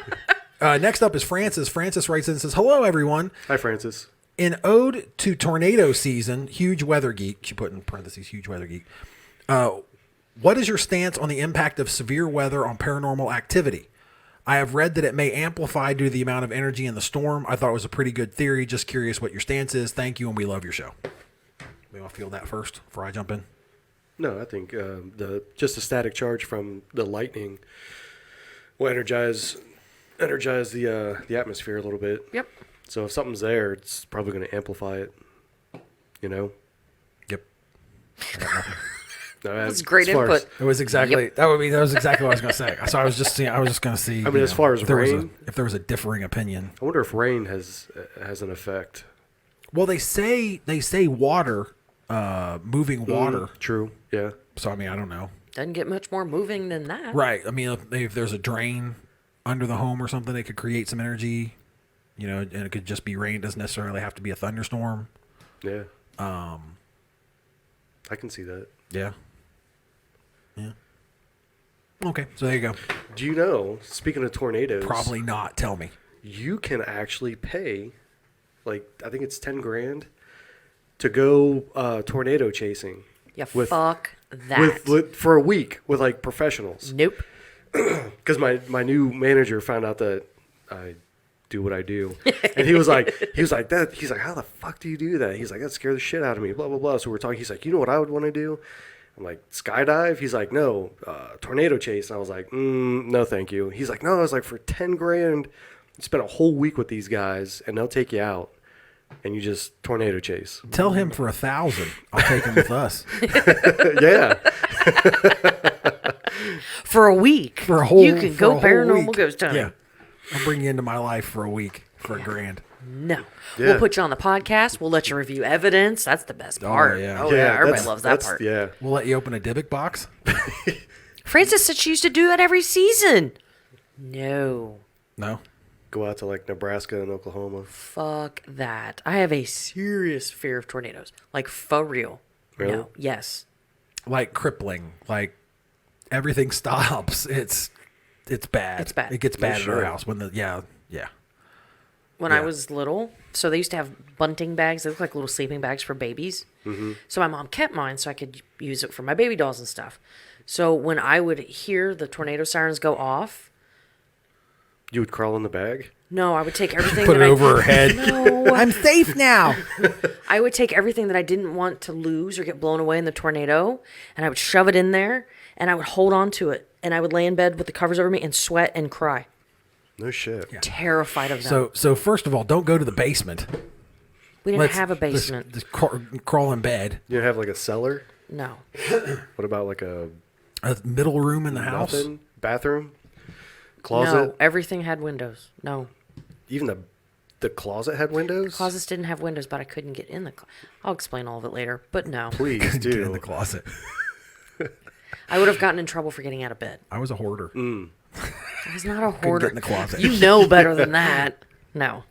[SPEAKER 1] next up is Francis. Francis writes in and says, "Hello, everyone.
[SPEAKER 3] Hi, Francis.
[SPEAKER 1] In ode to tornado season, huge weather geek." She put in parentheses, huge weather geek. What is your stance on the impact of severe weather on paranormal activity? I have read that it may amplify due to the amount of energy in the storm. I thought it was a pretty good theory. Just curious what your stance is. Thank you, and we love your show. We want to feel that first before I jump in.
[SPEAKER 3] No, I think just the static charge from the lightning will energize the atmosphere a little bit.
[SPEAKER 2] Yep.
[SPEAKER 3] So if something's there, it's probably going to amplify it.
[SPEAKER 1] Yep.
[SPEAKER 3] No,
[SPEAKER 2] That's great
[SPEAKER 3] as far
[SPEAKER 2] input.
[SPEAKER 3] as-
[SPEAKER 1] It was exactly that was exactly what I was going to say. So I was just going to see.
[SPEAKER 3] I mean, as far as
[SPEAKER 1] if there
[SPEAKER 3] rain-
[SPEAKER 1] was a differing opinion.
[SPEAKER 3] I wonder if rain has an effect.
[SPEAKER 1] Well, they say water, moving water.
[SPEAKER 3] True. Yeah.
[SPEAKER 1] So I mean, I don't know.
[SPEAKER 2] Doesn't get much more moving than that.
[SPEAKER 1] Right. I mean, if there's a drain under the home or something, it could create some energy. And it could just be rain. It doesn't necessarily have to be a thunderstorm.
[SPEAKER 3] Yeah. I can see that.
[SPEAKER 1] Yeah. Yeah. Okay, so there you go.
[SPEAKER 3] Do you know, speaking of tornadoes,
[SPEAKER 1] Probably not. Tell me.
[SPEAKER 3] you can actually pay, like, I think it's 10 grand to go tornado chasing.
[SPEAKER 2] Yeah,
[SPEAKER 3] With-
[SPEAKER 2] fuck that.
[SPEAKER 3] For a week with like professionals.
[SPEAKER 2] Nope.
[SPEAKER 3] Because my new manager found out that I do what I do, and he was like, how the fuck do you do that? He's like, that scared the shit out of me. Blah blah blah. So we're talking. He's like, you know what I would want to do? I'm like, skydive. He's like, no, tornado chase. And I was like, no, thank you. He's like, no. I was like, for 10 grand, you spend a whole week with these guys, and they'll take you out, and you just tornado chase.
[SPEAKER 1] Tell him for 1,000. I'll take him with us
[SPEAKER 3] Yeah.
[SPEAKER 2] For a week.
[SPEAKER 1] for a whole.
[SPEAKER 2] You can
[SPEAKER 1] for
[SPEAKER 2] go
[SPEAKER 1] a whole
[SPEAKER 2] paranormal
[SPEAKER 1] week.
[SPEAKER 2] ghost hunting.
[SPEAKER 1] Yeah, I'll bring you into my life for a week for $1,000.
[SPEAKER 2] No.
[SPEAKER 3] Yeah.
[SPEAKER 2] We'll put you on the podcast. We'll let you review evidence. That's the best part.
[SPEAKER 1] yeah.
[SPEAKER 2] Oh, yeah. Everybody
[SPEAKER 3] that's-
[SPEAKER 2] loves that
[SPEAKER 3] that's-
[SPEAKER 2] part.
[SPEAKER 3] Yeah.
[SPEAKER 1] We'll let you open a Dybbuk box.
[SPEAKER 2] Frances said she used to do that every season. No.
[SPEAKER 1] No.
[SPEAKER 3] Go out to like Nebraska and Oklahoma.
[SPEAKER 2] Fuck that. I have a serious fear of tornadoes. Like, for real.
[SPEAKER 3] Really?
[SPEAKER 2] No. Yes.
[SPEAKER 1] Like crippling. Like everything stops. It's bad.
[SPEAKER 2] It's bad.
[SPEAKER 1] It gets bad at our
[SPEAKER 3] Sure.
[SPEAKER 1] house when yeah.
[SPEAKER 2] When I
[SPEAKER 1] Yeah.
[SPEAKER 2] was little, so they used to have bunting bags. They look like little sleeping bags for babies. Mm-hmm. So my mom kept mine so I could use it for my baby dolls and stuff. So when I would hear the tornado sirens go off,
[SPEAKER 3] You would crawl in the bag?
[SPEAKER 2] no, I would take everything
[SPEAKER 1] Put
[SPEAKER 2] that
[SPEAKER 1] it over her head.
[SPEAKER 2] No,
[SPEAKER 1] I'm safe now.
[SPEAKER 2] I would take everything that I didn't want to lose or get blown away in the tornado, and I would shove it in there, and I would hold on to it, and I would lay in bed with the covers over me and sweat and cry,
[SPEAKER 3] No shit.
[SPEAKER 2] terrified of them.
[SPEAKER 1] So first of all, don't go to the basement.
[SPEAKER 2] we didn't have a basement.
[SPEAKER 1] Just crawl in bed.
[SPEAKER 3] You have like a cellar?
[SPEAKER 2] No.
[SPEAKER 3] What about like a
[SPEAKER 1] A middle room in the house.
[SPEAKER 3] nothing? Bathroom? Closet?
[SPEAKER 2] No, everything had windows. No.
[SPEAKER 3] Even the closet had windows?
[SPEAKER 2] Closets didn't have windows, but I couldn't get in the I'll explain all of it later, but no.
[SPEAKER 3] Please
[SPEAKER 1] Get in
[SPEAKER 3] do.
[SPEAKER 1] the closet.
[SPEAKER 2] I would have gotten in trouble for getting out of bed.
[SPEAKER 1] I was a hoarder.
[SPEAKER 2] I was not a
[SPEAKER 1] Couldn't
[SPEAKER 2] hoarder.
[SPEAKER 1] get in the closet.
[SPEAKER 2] You know better than that. No.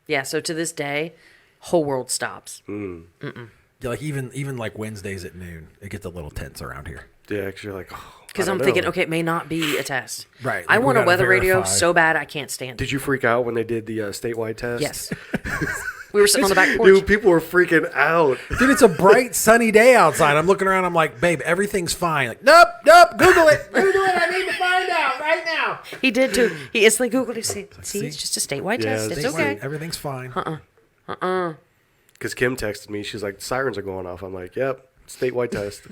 [SPEAKER 2] Yeah, so to this day, whole world stops.
[SPEAKER 1] Yeah, like even like Wednesdays at noon, it gets a little tense around here.
[SPEAKER 3] Yeah, because you're like, oh,
[SPEAKER 2] Because
[SPEAKER 3] I
[SPEAKER 2] I'm
[SPEAKER 3] don't
[SPEAKER 2] thinking,
[SPEAKER 3] know.
[SPEAKER 2] okay, it may not be a test.
[SPEAKER 1] Right,
[SPEAKER 2] I
[SPEAKER 1] like, we
[SPEAKER 2] want a
[SPEAKER 1] gotta
[SPEAKER 2] weather radio
[SPEAKER 1] verify.
[SPEAKER 2] so bad I can't stand it.
[SPEAKER 3] Did you freak out when they did the statewide test?
[SPEAKER 2] Yes. We were sitting on the back porch.
[SPEAKER 3] Dude, people were freaking out.
[SPEAKER 1] Dude, it's a bright, sunny day outside. I'm looking around. I'm like, babe, everything's fine. Like, nope. Google it. Google it. I need to find out right now.
[SPEAKER 2] He did too. He instantly Googled it. See, it's just a statewide
[SPEAKER 3] Yeah,
[SPEAKER 2] test. It's
[SPEAKER 3] it's
[SPEAKER 2] okay.
[SPEAKER 1] Everything's fine.
[SPEAKER 3] Because Kim texted me. She's like, sirens are going off. I'm like, yep, statewide test.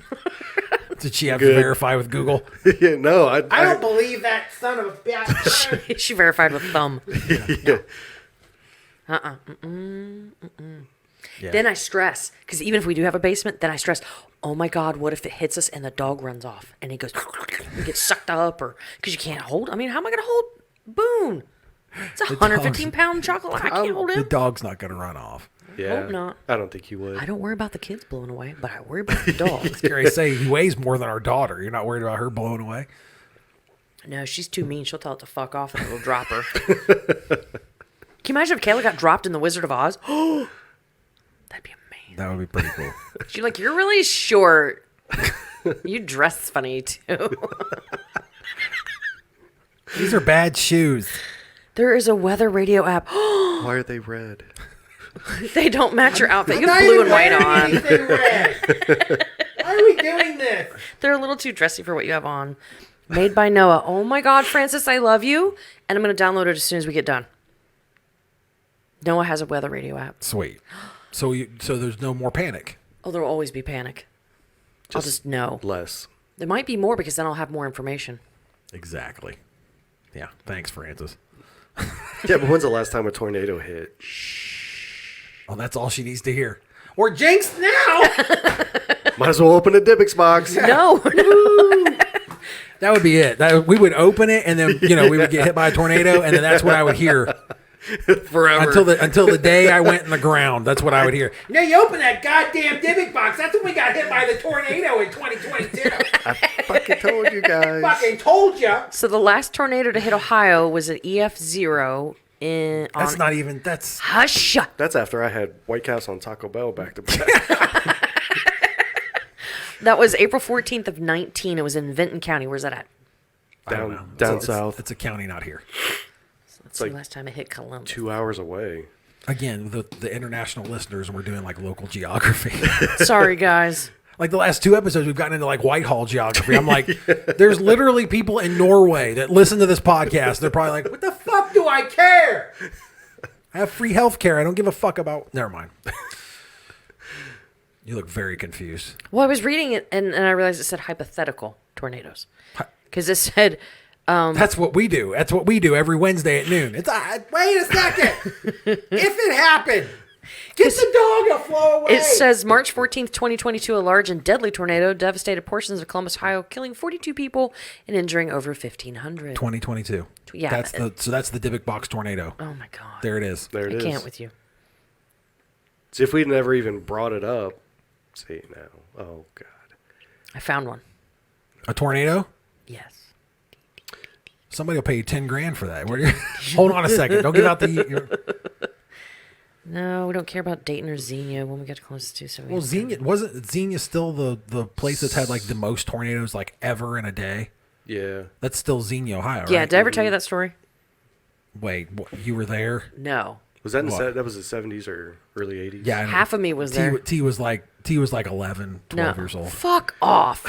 [SPEAKER 1] Did she have
[SPEAKER 3] Good.
[SPEAKER 1] to verify with Google?
[SPEAKER 3] Yeah, no, I
[SPEAKER 1] don't believe that son of a bitch.
[SPEAKER 2] She verified with thumb.
[SPEAKER 3] yeah.
[SPEAKER 1] Yeah.
[SPEAKER 2] Then I stress, because even if we do have a basement, then I stress, oh my God, what if it hits us and the dog runs off and he goes, and gets sucked up, or because you can't hold. I mean, how am I going to hold Boone? It's a 115-pound chocolate. I can't hold
[SPEAKER 1] the
[SPEAKER 2] him.
[SPEAKER 1] dog's not going to run off.
[SPEAKER 3] Yeah.
[SPEAKER 2] Hope not.
[SPEAKER 3] I don't think he would.
[SPEAKER 2] I don't worry about the kids blowing away, but I worry about the dog.
[SPEAKER 1] Scary to say, he weighs more than our daughter. You're not worried about her blowing away?
[SPEAKER 2] No, she's too mean. She'll tell it to fuck off and it'll drop her. Can you imagine if Kayla got dropped in The Wizard of Oz? That'd be amazing.
[SPEAKER 1] That would be pretty cool.
[SPEAKER 2] She's like, you're really short. You dress funny too.
[SPEAKER 1] These are bad shoes.
[SPEAKER 2] There is a weather radio app.
[SPEAKER 3] Why are they red?
[SPEAKER 2] They don't match your outfit. You have blue and white on.
[SPEAKER 1] Why are we doing this?
[SPEAKER 2] They're a little too dressy for what you have on. Made by Noah. Oh my God, Francis, I love you. And I'm going to download it as soon as we get done. Noah has a weather radio app.
[SPEAKER 1] Sweet. So there's no more panic.
[SPEAKER 2] Oh, there will always be panic. I'll just know.
[SPEAKER 3] Less.
[SPEAKER 2] There might be more because then I'll have more information.
[SPEAKER 1] Exactly. Yeah. Thanks, Francis.
[SPEAKER 3] Yeah, but when's the last time a tornado hit?
[SPEAKER 1] Oh, that's all she needs to hear. We're jinxed now.
[SPEAKER 3] Might as well open a Dibbix box.
[SPEAKER 2] No.
[SPEAKER 1] That would be it. We would open it, and then we would get hit by a tornado, and then that's what I would hear
[SPEAKER 3] Forever.
[SPEAKER 1] until the day I went in the ground. That's what I would hear.
[SPEAKER 4] No, you open that goddamn Dibbik box. That's when we got hit by the tornado in 2022.
[SPEAKER 3] I fucking told you guys.
[SPEAKER 4] Fucking told ya.
[SPEAKER 2] So the last tornado to hit Ohio was an EF0
[SPEAKER 1] That's not even. That's
[SPEAKER 2] Hush.
[SPEAKER 3] That's after I had White Castle and Taco Bell back to back.
[SPEAKER 2] That was April 14th of 19. It was in Vinton County. Where's that at?
[SPEAKER 1] I don't know.
[SPEAKER 3] down
[SPEAKER 1] It's-
[SPEAKER 3] south.
[SPEAKER 1] It's a county, not here.
[SPEAKER 2] Let's see
[SPEAKER 3] like
[SPEAKER 2] the last time it hit Columbus.
[SPEAKER 3] 2 hours away.
[SPEAKER 1] Again, the international listeners, we're doing like local geography.
[SPEAKER 2] Sorry, guys.
[SPEAKER 1] Like the last 2 episodes, we've gotten into like Whitehall geography. I'm like, there's literally people in Norway that listen to this podcast. They're probably like,
[SPEAKER 4] What the fuck do I care?
[SPEAKER 1] I have free health care. I don't give a fuck about. Never mind. You look very confused.
[SPEAKER 2] Well, I was reading it and I realized it said hypothetical tornadoes. Because it said,
[SPEAKER 1] That's what we do. That's what we do every Wednesday at noon. It's
[SPEAKER 4] Wait a second. If it happened, get the dog to flow away.
[SPEAKER 2] it says March 14th, 2022, a large and deadly tornado devastated portions of Columbus, Ohio, killing 42 people and injuring over 1,500. 2022. Yeah.
[SPEAKER 1] That's the Dybbuk box tornado.
[SPEAKER 2] Oh my God.
[SPEAKER 1] There it is.
[SPEAKER 3] There it
[SPEAKER 2] I
[SPEAKER 3] is.
[SPEAKER 2] can't with you.
[SPEAKER 3] See, if we'd never even brought it up. See, now. Oh, God.
[SPEAKER 2] I found one.
[SPEAKER 1] A tornado?
[SPEAKER 2] Yes.
[SPEAKER 1] Somebody will pay you 10 grand for that. Hold on a second. Don't give out the.
[SPEAKER 2] No, we don't care about Dayton or Xenia when we get close to. So
[SPEAKER 1] Well, Xenia wasn't Xenia still the place that's had like the most tornadoes like ever in a day?
[SPEAKER 3] Yeah.
[SPEAKER 1] That's still Xenia, Ohio, right?
[SPEAKER 2] Yeah, did I ever tell you that story?
[SPEAKER 1] Wait, you were there?
[SPEAKER 2] No.
[SPEAKER 3] Was that in
[SPEAKER 1] What?
[SPEAKER 3] that was the 70s or early 80s?
[SPEAKER 1] Yeah. I know.
[SPEAKER 2] Half of me was there.
[SPEAKER 1] T was like 11, 12 years old.
[SPEAKER 2] Fuck off.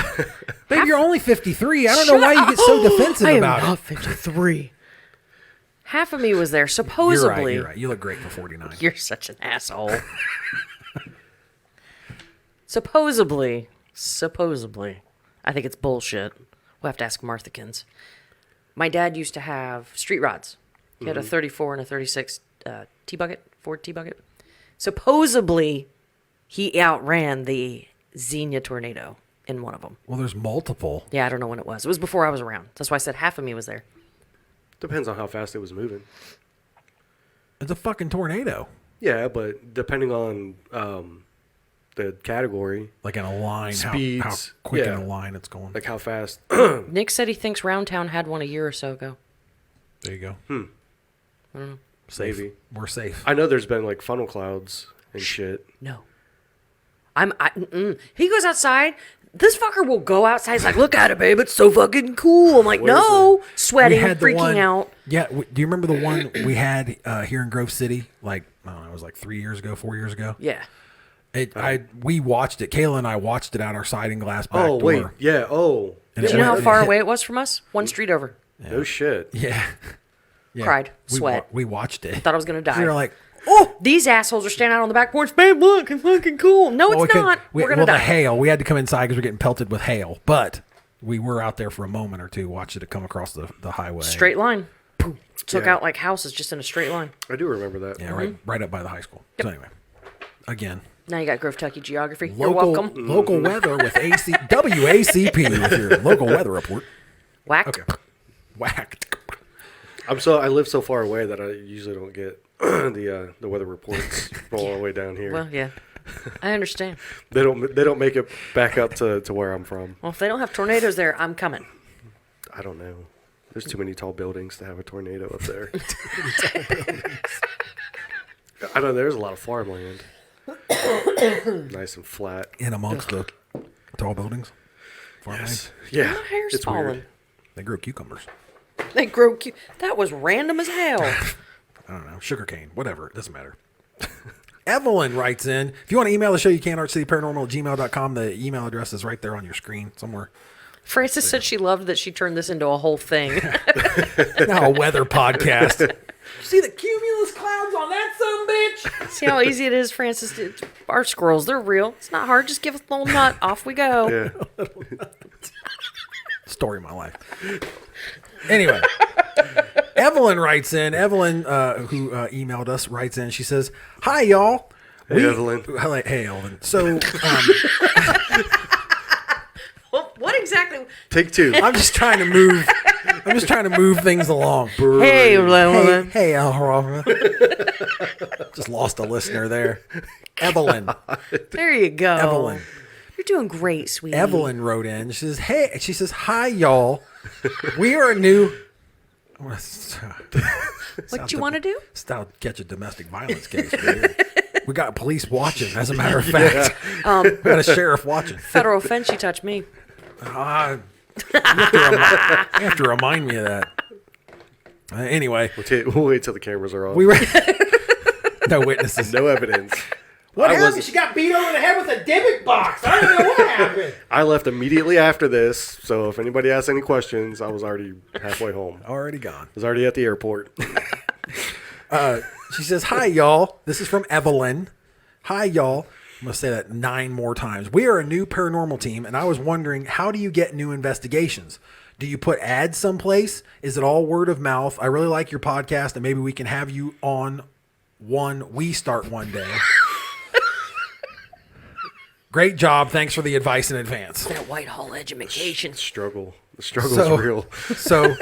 [SPEAKER 1] Babe, you're only 53. I don't know why you get so defensive
[SPEAKER 2] I am
[SPEAKER 1] about
[SPEAKER 2] not
[SPEAKER 1] it.
[SPEAKER 2] 53. Half of me was there, supposedly.
[SPEAKER 1] You're right. You look great for 49.
[SPEAKER 2] You're such an asshole. supposedly, I think it's bullshit. We'll have to ask Marthakins. My dad used to have street rods. He had a 34 and a 36 T-bucket, Ford T-bucket. Supposedly, he outran the Xenia tornado in one of them.
[SPEAKER 1] Well, there's multiple.
[SPEAKER 2] Yeah, I don't know when it was. It was before I was around. That's why I said half of me was there.
[SPEAKER 3] Depends on how fast it was moving.
[SPEAKER 1] It's a fucking tornado.
[SPEAKER 3] Yeah, but depending on the category,
[SPEAKER 1] Like in a line,
[SPEAKER 3] Speeds,
[SPEAKER 1] how quick
[SPEAKER 3] yeah.
[SPEAKER 1] in a line it's going.
[SPEAKER 3] like how fast.
[SPEAKER 2] Nick said he thinks Roundtown had one a year or so ago.
[SPEAKER 1] There you go. Safe.
[SPEAKER 3] Maybe.
[SPEAKER 1] We're safe.
[SPEAKER 3] I know there's been like funnel clouds and shit.
[SPEAKER 2] No. He goes outside. This fucker will go outside. He's like, look at it, babe. It's so fucking cool. I'm like,
[SPEAKER 3] What is
[SPEAKER 2] no. Sweating,
[SPEAKER 1] We had the
[SPEAKER 2] freaking
[SPEAKER 1] one-
[SPEAKER 2] out.
[SPEAKER 1] Yeah. Do you remember the one we had here in Grove City? Like, I don't know, it was like 4 years ago.
[SPEAKER 2] Yeah.
[SPEAKER 1] We watched it. Kayla and I watched it out our siding glass back
[SPEAKER 3] Oh
[SPEAKER 1] door.
[SPEAKER 3] wait, yeah. Oh,
[SPEAKER 1] And
[SPEAKER 2] Do
[SPEAKER 1] it
[SPEAKER 2] you know how
[SPEAKER 1] went-
[SPEAKER 2] far
[SPEAKER 1] it hit-
[SPEAKER 2] away it was from us? One street over.
[SPEAKER 3] no shit.
[SPEAKER 1] Yeah. Yeah.
[SPEAKER 2] Cried.
[SPEAKER 1] We
[SPEAKER 2] Sweat.
[SPEAKER 1] we watched it.
[SPEAKER 2] Thought I was going to die.
[SPEAKER 1] We were like, oh.
[SPEAKER 2] These assholes are standing out on the back porch. Babe, look. It's fucking cool. No,
[SPEAKER 1] Well,
[SPEAKER 2] it's not. We're going to
[SPEAKER 1] the
[SPEAKER 2] die.
[SPEAKER 1] hail. We had to come inside because we're getting pelted with hail. But we were out there for a moment or two, watching it come across the highway.
[SPEAKER 2] Straight line. Boom. Took
[SPEAKER 3] Yeah.
[SPEAKER 2] out like houses just in a straight line.
[SPEAKER 3] I do remember that.
[SPEAKER 1] Yeah,
[SPEAKER 2] Mm-hmm.
[SPEAKER 1] right up by the high school. So anyway, again,
[SPEAKER 2] Now you got Grove Tucky geography. You're
[SPEAKER 1] local
[SPEAKER 2] welcome.
[SPEAKER 1] local weather with WACP with your local weather report.
[SPEAKER 2] Whacked.
[SPEAKER 1] Okay, whacked.
[SPEAKER 3] I live so far away that I usually don't get the weather reports from all the way down here.
[SPEAKER 2] Well, yeah. I understand.
[SPEAKER 3] They don't make it back up to where I'm from.
[SPEAKER 2] Well, if they don't have tornadoes there, I'm coming.
[SPEAKER 3] I don't know. There's too many tall buildings to have a tornado up there. I know there's a lot of farmland. Nice and flat.
[SPEAKER 1] In amongst the tall buildings. Farmland.
[SPEAKER 3] Yes. Yeah.
[SPEAKER 2] My hair's
[SPEAKER 3] it's
[SPEAKER 2] falling.
[SPEAKER 3] weird.
[SPEAKER 1] They grow cucumbers.
[SPEAKER 2] They grow cute. That was random as hell.
[SPEAKER 1] I don't know, sugarcane, whatever. It doesn't matter. Evelyn writes in, if you want to email the show, you can, artcityparanormal@gmail.com. The email address is right there on your screen somewhere.
[SPEAKER 2] Frances said she loved that she turned this into a whole thing.
[SPEAKER 1] Now a weather podcast. See the cumulus clouds on that son bitch?
[SPEAKER 2] See how easy it is, Frances? Our squirrels, they're real. It's not hard. Just give us a little nut. Off we go.
[SPEAKER 3] Yeah.
[SPEAKER 1] Story of my life. Anyway, Evelyn writes in. Evelyn, who emailed us, writes in. She says, "Hi, y'all."
[SPEAKER 3] Hey, Evelyn.
[SPEAKER 1] Hey, Evelyn. So
[SPEAKER 2] Well, what exactly?
[SPEAKER 3] Take two.
[SPEAKER 1] I'm just trying to move. I'm just trying to move things along.
[SPEAKER 2] Hey, Evelyn.
[SPEAKER 1] Hey, Evelyn. Just lost a listener there. Evelyn.
[SPEAKER 2] There you go.
[SPEAKER 1] Evelyn.
[SPEAKER 2] You're doing great, sweetie.
[SPEAKER 1] Evelyn wrote in. She says, "Hey," she says, "Hi, y'all. We are a new."
[SPEAKER 2] What you want to do?
[SPEAKER 1] Style catch a domestic violence case. Right here. We got police watching. As a matter of fact, we got a sheriff watching.
[SPEAKER 2] Federal offense, you touch me.
[SPEAKER 1] You have to remind me of that. Anyway,
[SPEAKER 3] We'll wait till the cameras are off.
[SPEAKER 1] we were no witnesses.
[SPEAKER 3] No evidence.
[SPEAKER 4] What
[SPEAKER 3] I
[SPEAKER 4] happened?
[SPEAKER 3] was-
[SPEAKER 4] She got beat over the head with a Dybbuk box. I don't know what happened.
[SPEAKER 3] I left immediately after this, so if anybody asks any questions, I was already halfway home. I
[SPEAKER 1] Already gone.
[SPEAKER 3] was already at the airport.
[SPEAKER 1] She says, "Hi, y'all. This is from Evelyn. Hi, y'all. I'm going to say that 9 more times. We are a new paranormal team, and I was wondering, how do you get new investigations? Do you put ads someplace? Is it all word of mouth? I really like your podcast, and maybe we can have you on one. We start one day." Great job. Thanks for the advice in advance.
[SPEAKER 2] That Whitehall education.
[SPEAKER 3] Struggle. The struggle's
[SPEAKER 1] So-
[SPEAKER 3] real.
[SPEAKER 1] So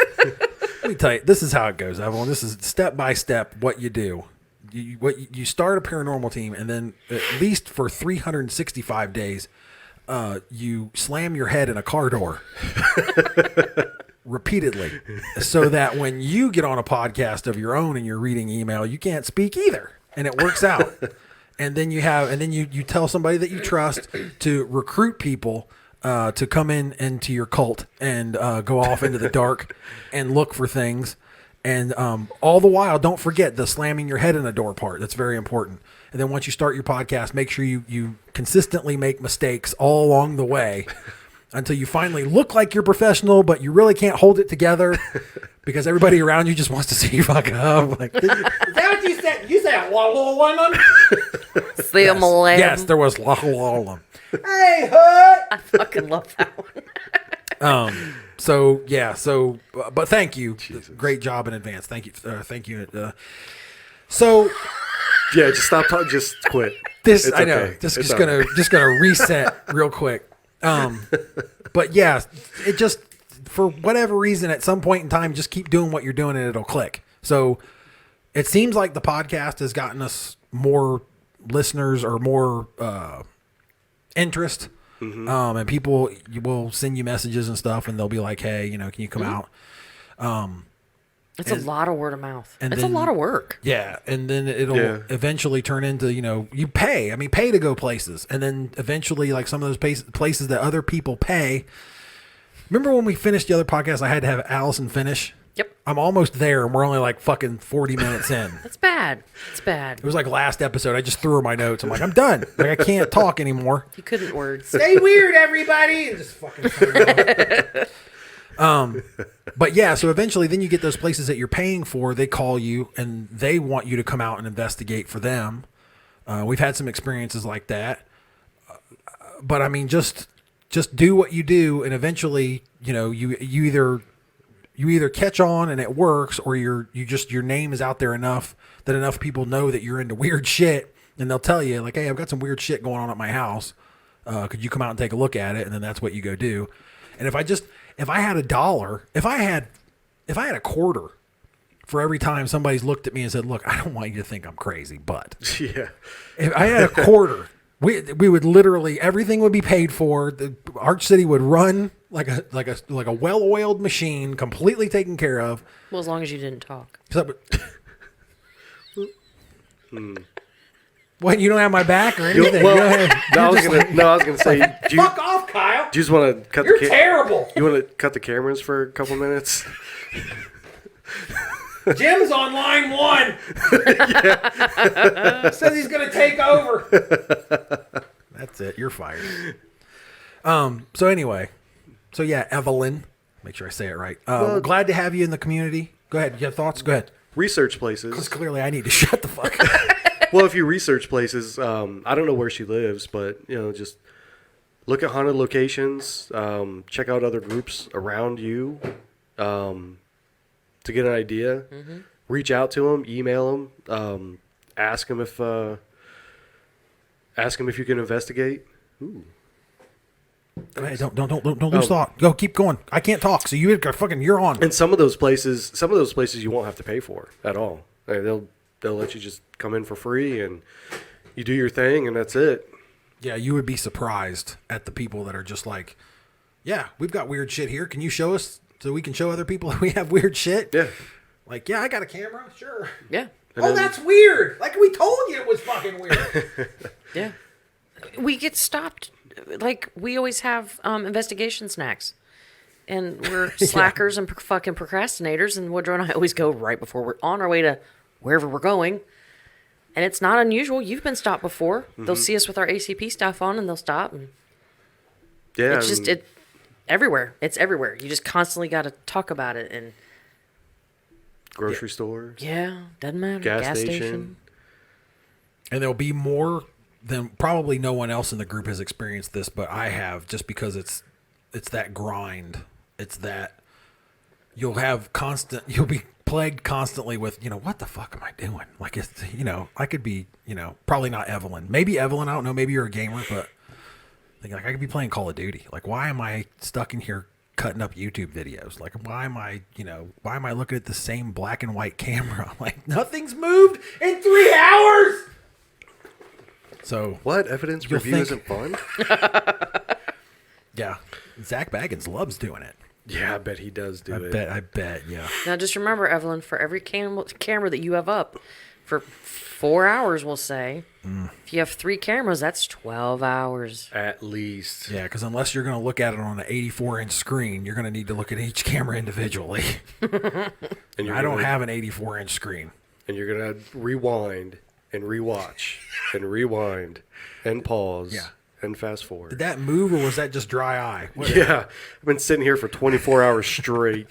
[SPEAKER 1] let me tell you, this is how it goes, Evelyn. This is step by step what you do. You start a paranormal team, and then at least for 365 days, you slam your head in a car door repeatedly, so that when you get on a podcast of your own and you're reading email, you can't speak either, and it works out. And then you tell somebody that you trust to recruit people to come into your cult and go off into the dark and look for things. And all the while, don't forget the slamming your head in a door part. That's very important. And then once you start your podcast, make sure you consistently make mistakes all along the way until you finally look like you're professional, but you really can't hold it together because everybody around you just wants to see you fuck up. Like,
[SPEAKER 4] Is that what you said? You said Wallow.
[SPEAKER 1] yes, there was Wallow.
[SPEAKER 4] Hey, Hood.
[SPEAKER 2] I fucking love that one.
[SPEAKER 1] But thank you. Jesus. Great job in advance. Thank you. So.
[SPEAKER 3] Yeah, just stop talking. Just quit.
[SPEAKER 1] This I know. Okay. Just gonna reset real quick. But yeah, it just for whatever reason at some point in time, just keep doing what you're doing and it'll click. So it seems like the podcast has gotten us more listeners or more interest. Mm-hmm. And people will send you messages and stuff, and they'll be like, "Hey, can you come out?"
[SPEAKER 2] It's a lot of word of mouth. It's a lot of work.
[SPEAKER 1] Yeah, and then it'll eventually turn into, you pay. I mean, pay to go places. And then eventually, like some of those places that other people pay. Remember when we finished the other podcast, I had to have Allison finish?
[SPEAKER 2] Yep.
[SPEAKER 1] I'm almost there, and we're only like fucking 40 minutes in.
[SPEAKER 2] That's bad. It's bad.
[SPEAKER 1] It was like last episode. I just threw her my notes. I'm like, I'm done. Like, I can't talk anymore.
[SPEAKER 2] You couldn't words.
[SPEAKER 4] Stay weird, everybody. And just fucking
[SPEAKER 1] but yeah, so eventually then you get those places that you're paying for, they call you and they want you to come out and investigate for them. We've had some experiences like that. But I mean, just do what you do, and eventually, you either catch on and it works, or your name is out there enough that enough people know that you're into weird shit, and they'll tell you like, "Hey, I've got some weird shit going on at my house. Could you come out and take a look at it?" And then that's what you go do. And if I had $1, if I had a quarter for every time somebody's looked at me and said, "Look, I don't want you to think I'm crazy, but
[SPEAKER 3] yeah,
[SPEAKER 1] if I had a quarter, we would literally, everything would be paid for. The Arch City would run like a well-oiled machine, completely taken care of."
[SPEAKER 2] Well, as long as you didn't talk.
[SPEAKER 1] What, you don't have my back or anything?
[SPEAKER 3] Well, I was gonna say,
[SPEAKER 4] fuck off, Kyle.
[SPEAKER 3] Do you just want to cut?
[SPEAKER 4] You're terrible.
[SPEAKER 3] You want to cut the cameras for a couple minutes?
[SPEAKER 4] Jim's on line 1. Says he's gonna take over.
[SPEAKER 1] That's it. You're fired. So anyway, yeah, Evelyn. Make sure I say it right. Glad to have you in the community. Go ahead. You have thoughts? Go ahead.
[SPEAKER 3] Research places.
[SPEAKER 1] Because clearly I need to shut the fuck up.
[SPEAKER 3] Well, if you research places, I don't know where she lives, but just look at haunted locations. Check out other groups around you to get an idea. Mm-hmm. Reach out to them, email them, ask them if you can investigate. Ooh.
[SPEAKER 1] Hey, don't lose thought. Go, keep going. I can't talk, so you're on.
[SPEAKER 3] And some of those places you won't have to pay for at all. They'll let you just come in for free and you do your thing and that's it.
[SPEAKER 1] Yeah, you would be surprised at the people that are just like, "Yeah, we've got weird shit here. Can you show us so we can show other people that we have weird shit?"
[SPEAKER 3] Yeah.
[SPEAKER 1] Like, "Yeah, I got a camera. Sure."
[SPEAKER 2] Yeah.
[SPEAKER 4] That's weird. Like we told you it was fucking weird.
[SPEAKER 2] Yeah. We get stopped. Like, we always have investigation snacks. And we're slackers and fucking procrastinators. And Woodrow and I always go right before we're on our way to wherever we're going. And it's not unusual. You've been stopped before. Mm-hmm. They'll see us with our ACP stuff on and they'll stop. And
[SPEAKER 3] yeah.
[SPEAKER 2] It's just everywhere. It's everywhere. You just constantly got to talk about it. And
[SPEAKER 3] grocery store.
[SPEAKER 2] Yeah. Doesn't matter.
[SPEAKER 3] Gas station.
[SPEAKER 1] And there'll be more than probably no one else in the group has experienced this, but I have, just because it's that grind. It's that you'll be plagued constantly with, what the fuck am I doing? Like, it's, I could be, probably not Evelyn. Maybe Evelyn, I don't know. Maybe you're a gamer, but I could be playing Call of Duty. Like, why am I stuck in here cutting up YouTube videos? Like, why am I looking at the same black and white camera? Like, nothing's moved in 3 hours. So
[SPEAKER 3] what? Evidence review isn't fun?
[SPEAKER 1] Yeah. Zach Baggins loves doing it.
[SPEAKER 3] Yeah, I bet he does do it.
[SPEAKER 1] I bet, yeah.
[SPEAKER 2] Now just remember, Evelyn, for every camera that you have up for 4 hours, we'll say, if you have 3 cameras, that's 12 hours.
[SPEAKER 3] At least.
[SPEAKER 1] Yeah, because unless you're going to look at it on an 84-inch screen, you're going to need to look at each camera individually.
[SPEAKER 3] And
[SPEAKER 1] I don't have an 84-inch screen.
[SPEAKER 3] And you're going to rewind and rewatch and rewind and pause and fast forward.
[SPEAKER 1] Did that move, or was that just dry eye? What?
[SPEAKER 3] Yeah. I've been sitting here for 24 hours straight.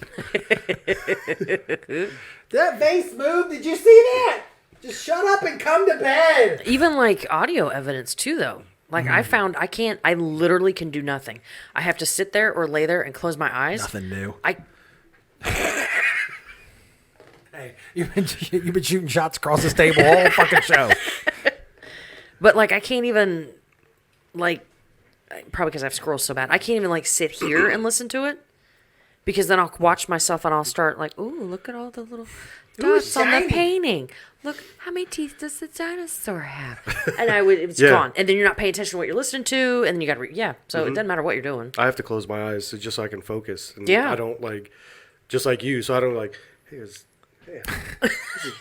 [SPEAKER 4] That vase moved. Did you see that? Just shut up and come to bed.
[SPEAKER 2] Even like audio evidence too, though. Like I literally can do nothing. I have to sit there or lay there and close my eyes.
[SPEAKER 1] Nothing new. Hey, you've been shooting shots across this table all fucking show.
[SPEAKER 2] But like I can't even like, probably because I've scrolled so bad, I can't even like sit here and listen to it, because then I'll watch myself and I'll start like, ooh, look at all the little dots on the painting. Look, how many teeth does the dinosaur have? And it's gone. And then you're not paying attention to what you're listening to, and then you got to so it doesn't matter what you're doing.
[SPEAKER 3] I have to close my eyes just so I can focus. And
[SPEAKER 2] Yeah.
[SPEAKER 3] I don't like, just like you, so I don't like, this is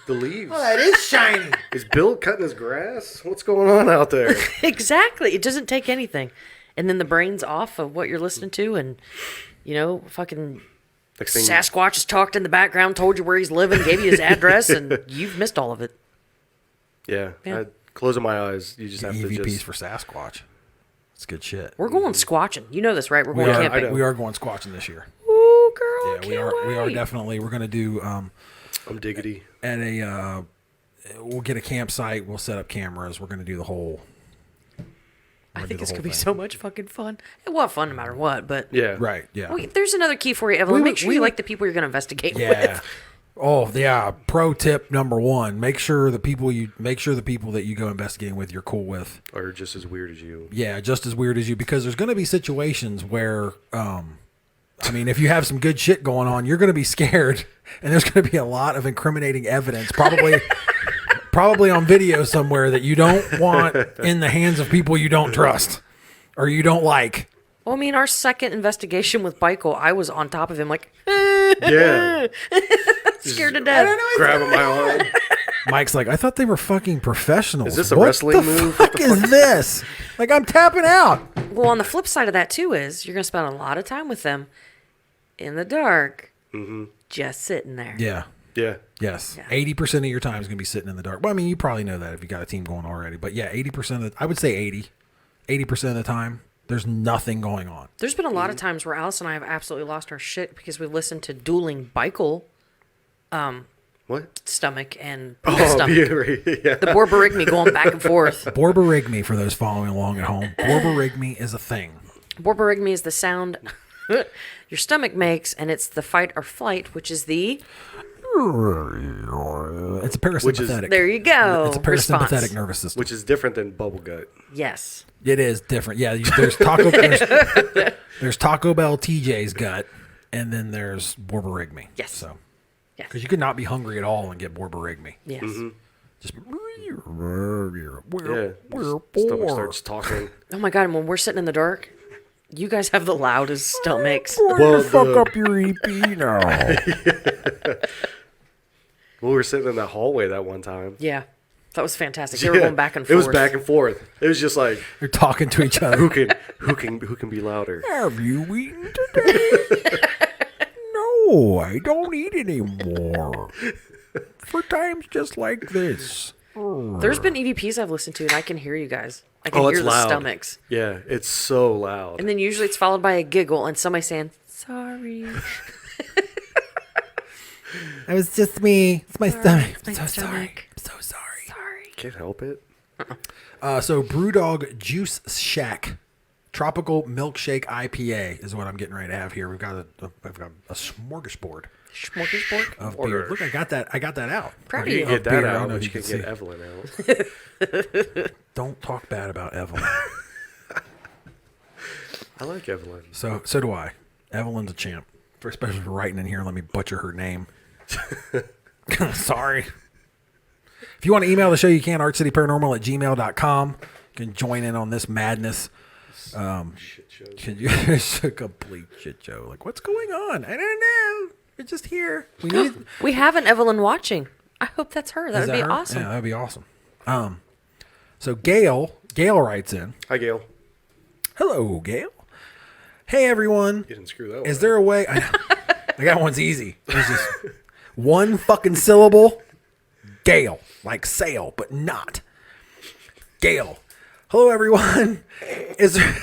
[SPEAKER 3] the leaves.
[SPEAKER 4] Oh, that is shiny.
[SPEAKER 3] Is Bill cutting his grass? What's going on out there?
[SPEAKER 2] Exactly. It doesn't take anything. And then the brain's off of what you're listening to, and fucking
[SPEAKER 3] Next thing,
[SPEAKER 2] Sasquatch has talked in the background, told you where he's living, gave you his address, and you've missed all of it.
[SPEAKER 3] yeah.
[SPEAKER 2] Yeah.
[SPEAKER 3] Closing my eyes, you just have to
[SPEAKER 1] EVPs
[SPEAKER 3] just.
[SPEAKER 1] for Sasquatch. That's good shit.
[SPEAKER 2] We're going squatching. You know this, right? We're going
[SPEAKER 3] are, I
[SPEAKER 2] camping.
[SPEAKER 3] know.
[SPEAKER 1] We are going squatching this year.
[SPEAKER 2] Ooh, girl,
[SPEAKER 1] Yeah, we are.
[SPEAKER 2] can't
[SPEAKER 1] We are
[SPEAKER 2] wait.
[SPEAKER 1] definitely. We're going to do
[SPEAKER 3] I'm diggity.
[SPEAKER 1] at a. We'll get a campsite. We'll set up cameras. We're going to do the whole.
[SPEAKER 2] I think it's going to be so much fucking fun. It was fun no matter what, but
[SPEAKER 3] Yeah.
[SPEAKER 1] Right. Yeah.
[SPEAKER 2] Wait, there's another key for you, Evelyn.
[SPEAKER 1] We
[SPEAKER 2] Make
[SPEAKER 1] would-
[SPEAKER 2] sure
[SPEAKER 1] we
[SPEAKER 2] you
[SPEAKER 1] would-
[SPEAKER 2] like the people you're going to investigate
[SPEAKER 1] Yeah.
[SPEAKER 2] with.
[SPEAKER 1] Oh yeah. Pro tip number 1: make sure the people that you go investigating with you're cool with.
[SPEAKER 3] Or just as weird as you.
[SPEAKER 1] Yeah, just as weird as you, because there's going to be situations where, if you have some good shit going on, you're going to be scared, and there's going to be a lot of incriminating evidence, probably on video somewhere, that you don't want in the hands of people you don't trust or you don't like.
[SPEAKER 2] Well, I mean, our second investigation with Michael, I was on top of him like,
[SPEAKER 3] Yeah.
[SPEAKER 2] scared to death.
[SPEAKER 3] Grabbing my arm.
[SPEAKER 1] Mike's like, I thought they were fucking professionals.
[SPEAKER 3] Is this a
[SPEAKER 1] What
[SPEAKER 3] wrestling
[SPEAKER 1] the
[SPEAKER 3] move?
[SPEAKER 1] fuck is this? Like, I'm tapping out.
[SPEAKER 2] Well, on the flip side of that, too, is you're going to spend a lot of time with them in the dark, just sitting there.
[SPEAKER 1] Yeah.
[SPEAKER 3] Yeah.
[SPEAKER 1] Yes. 80% of your time is going to be sitting in the dark. Well, I mean, you probably know that if you got a team going already. But yeah, 80% I would say 80% of the time, there's nothing going on.
[SPEAKER 2] There's been a lot of times where Alice and I have absolutely lost our shit because we listened to dueling Michael
[SPEAKER 3] What?
[SPEAKER 2] stomach and
[SPEAKER 3] Oh,
[SPEAKER 2] stomach.
[SPEAKER 3] yeah.
[SPEAKER 2] The borborygmi going back and forth.
[SPEAKER 1] Borborygmi, for those following along at home, borborygmi is a thing.
[SPEAKER 2] Borborygmi is the sound your stomach makes, and it's the fight or flight, which is the...
[SPEAKER 1] It's a parasympathetic.
[SPEAKER 2] There you go.
[SPEAKER 1] It's a
[SPEAKER 2] response.
[SPEAKER 1] parasympathetic nervous system.
[SPEAKER 3] Which is different than bubble gut.
[SPEAKER 2] Yes.
[SPEAKER 1] It is different. Yeah, there's Taco Bell TJ's gut, and then there's borborygmi.
[SPEAKER 2] Yes.
[SPEAKER 1] So,
[SPEAKER 2] Yes.
[SPEAKER 1] because you could not be hungry at all and get borborygmi.
[SPEAKER 2] Yes.
[SPEAKER 1] Just
[SPEAKER 3] Yeah. Stomach starts talking.
[SPEAKER 2] Oh my God, and when we're sitting in the dark, you guys have the loudest stomachs.
[SPEAKER 3] Well,
[SPEAKER 1] fuck up your EP now.
[SPEAKER 3] We were sitting in that hallway that one time.
[SPEAKER 2] Yeah. That was fantastic. They were going back and forth.
[SPEAKER 3] It was back and forth. It was just like,
[SPEAKER 1] They're talking to each other.
[SPEAKER 3] who can be louder?
[SPEAKER 1] Have you eaten today? No, I don't eat anymore. For times just like this.
[SPEAKER 2] There's been EVPs I've listened to, and I can hear you guys. I can
[SPEAKER 3] Oh,
[SPEAKER 2] hear
[SPEAKER 3] it's
[SPEAKER 2] the
[SPEAKER 3] loud.
[SPEAKER 2] stomachs.
[SPEAKER 3] Yeah, it's so loud.
[SPEAKER 2] And then usually it's followed by a giggle and somebody saying, sorry.
[SPEAKER 1] It was just me. It's my stomach.
[SPEAKER 2] It's my
[SPEAKER 1] I'm so
[SPEAKER 2] stomach.
[SPEAKER 1] sorry. I'm so sorry.
[SPEAKER 2] Sorry.
[SPEAKER 3] Can't help it.
[SPEAKER 1] So Brewdog Juice Shack Tropical Milkshake IPA is what I'm getting ready to have here. I've got a smorgasbord
[SPEAKER 2] Smorgasbord?
[SPEAKER 1] of
[SPEAKER 3] Order.
[SPEAKER 1] beer. Look, I got that out.
[SPEAKER 2] Proud
[SPEAKER 1] Or
[SPEAKER 2] of you.
[SPEAKER 3] You can
[SPEAKER 1] of
[SPEAKER 3] get that
[SPEAKER 1] beer. I don't
[SPEAKER 3] out,
[SPEAKER 1] know
[SPEAKER 3] but
[SPEAKER 1] if
[SPEAKER 3] you
[SPEAKER 1] you
[SPEAKER 3] can
[SPEAKER 1] can
[SPEAKER 3] get
[SPEAKER 1] see.
[SPEAKER 3] Evelyn out.
[SPEAKER 1] Don't talk bad about Evelyn.
[SPEAKER 3] I like Evelyn.
[SPEAKER 1] So do I. Evelyn's a champ. Especially for writing in here. Let me butcher her name. Sorry. If you want to email the show, you can. artcityparanormal@gmail.com. You can join in on this madness.
[SPEAKER 3] Shit shows.
[SPEAKER 1] It's a complete shit show. Like, what's going on? I don't know. We're just here. We need.
[SPEAKER 2] We have an Evelyn watching. I hope that's her. That
[SPEAKER 1] Is
[SPEAKER 2] would be
[SPEAKER 1] her?
[SPEAKER 2] awesome.
[SPEAKER 1] Yeah, that'd be awesome. So Gail writes in.
[SPEAKER 3] Hi, Gail.
[SPEAKER 1] Hello, Gail. Hey, everyone.
[SPEAKER 3] You didn't screw that one.
[SPEAKER 1] Is there a way? I know. That one's easy. It's just one fucking syllable. Gail, like sail, but not. Gail. Hello, everyone. Is there?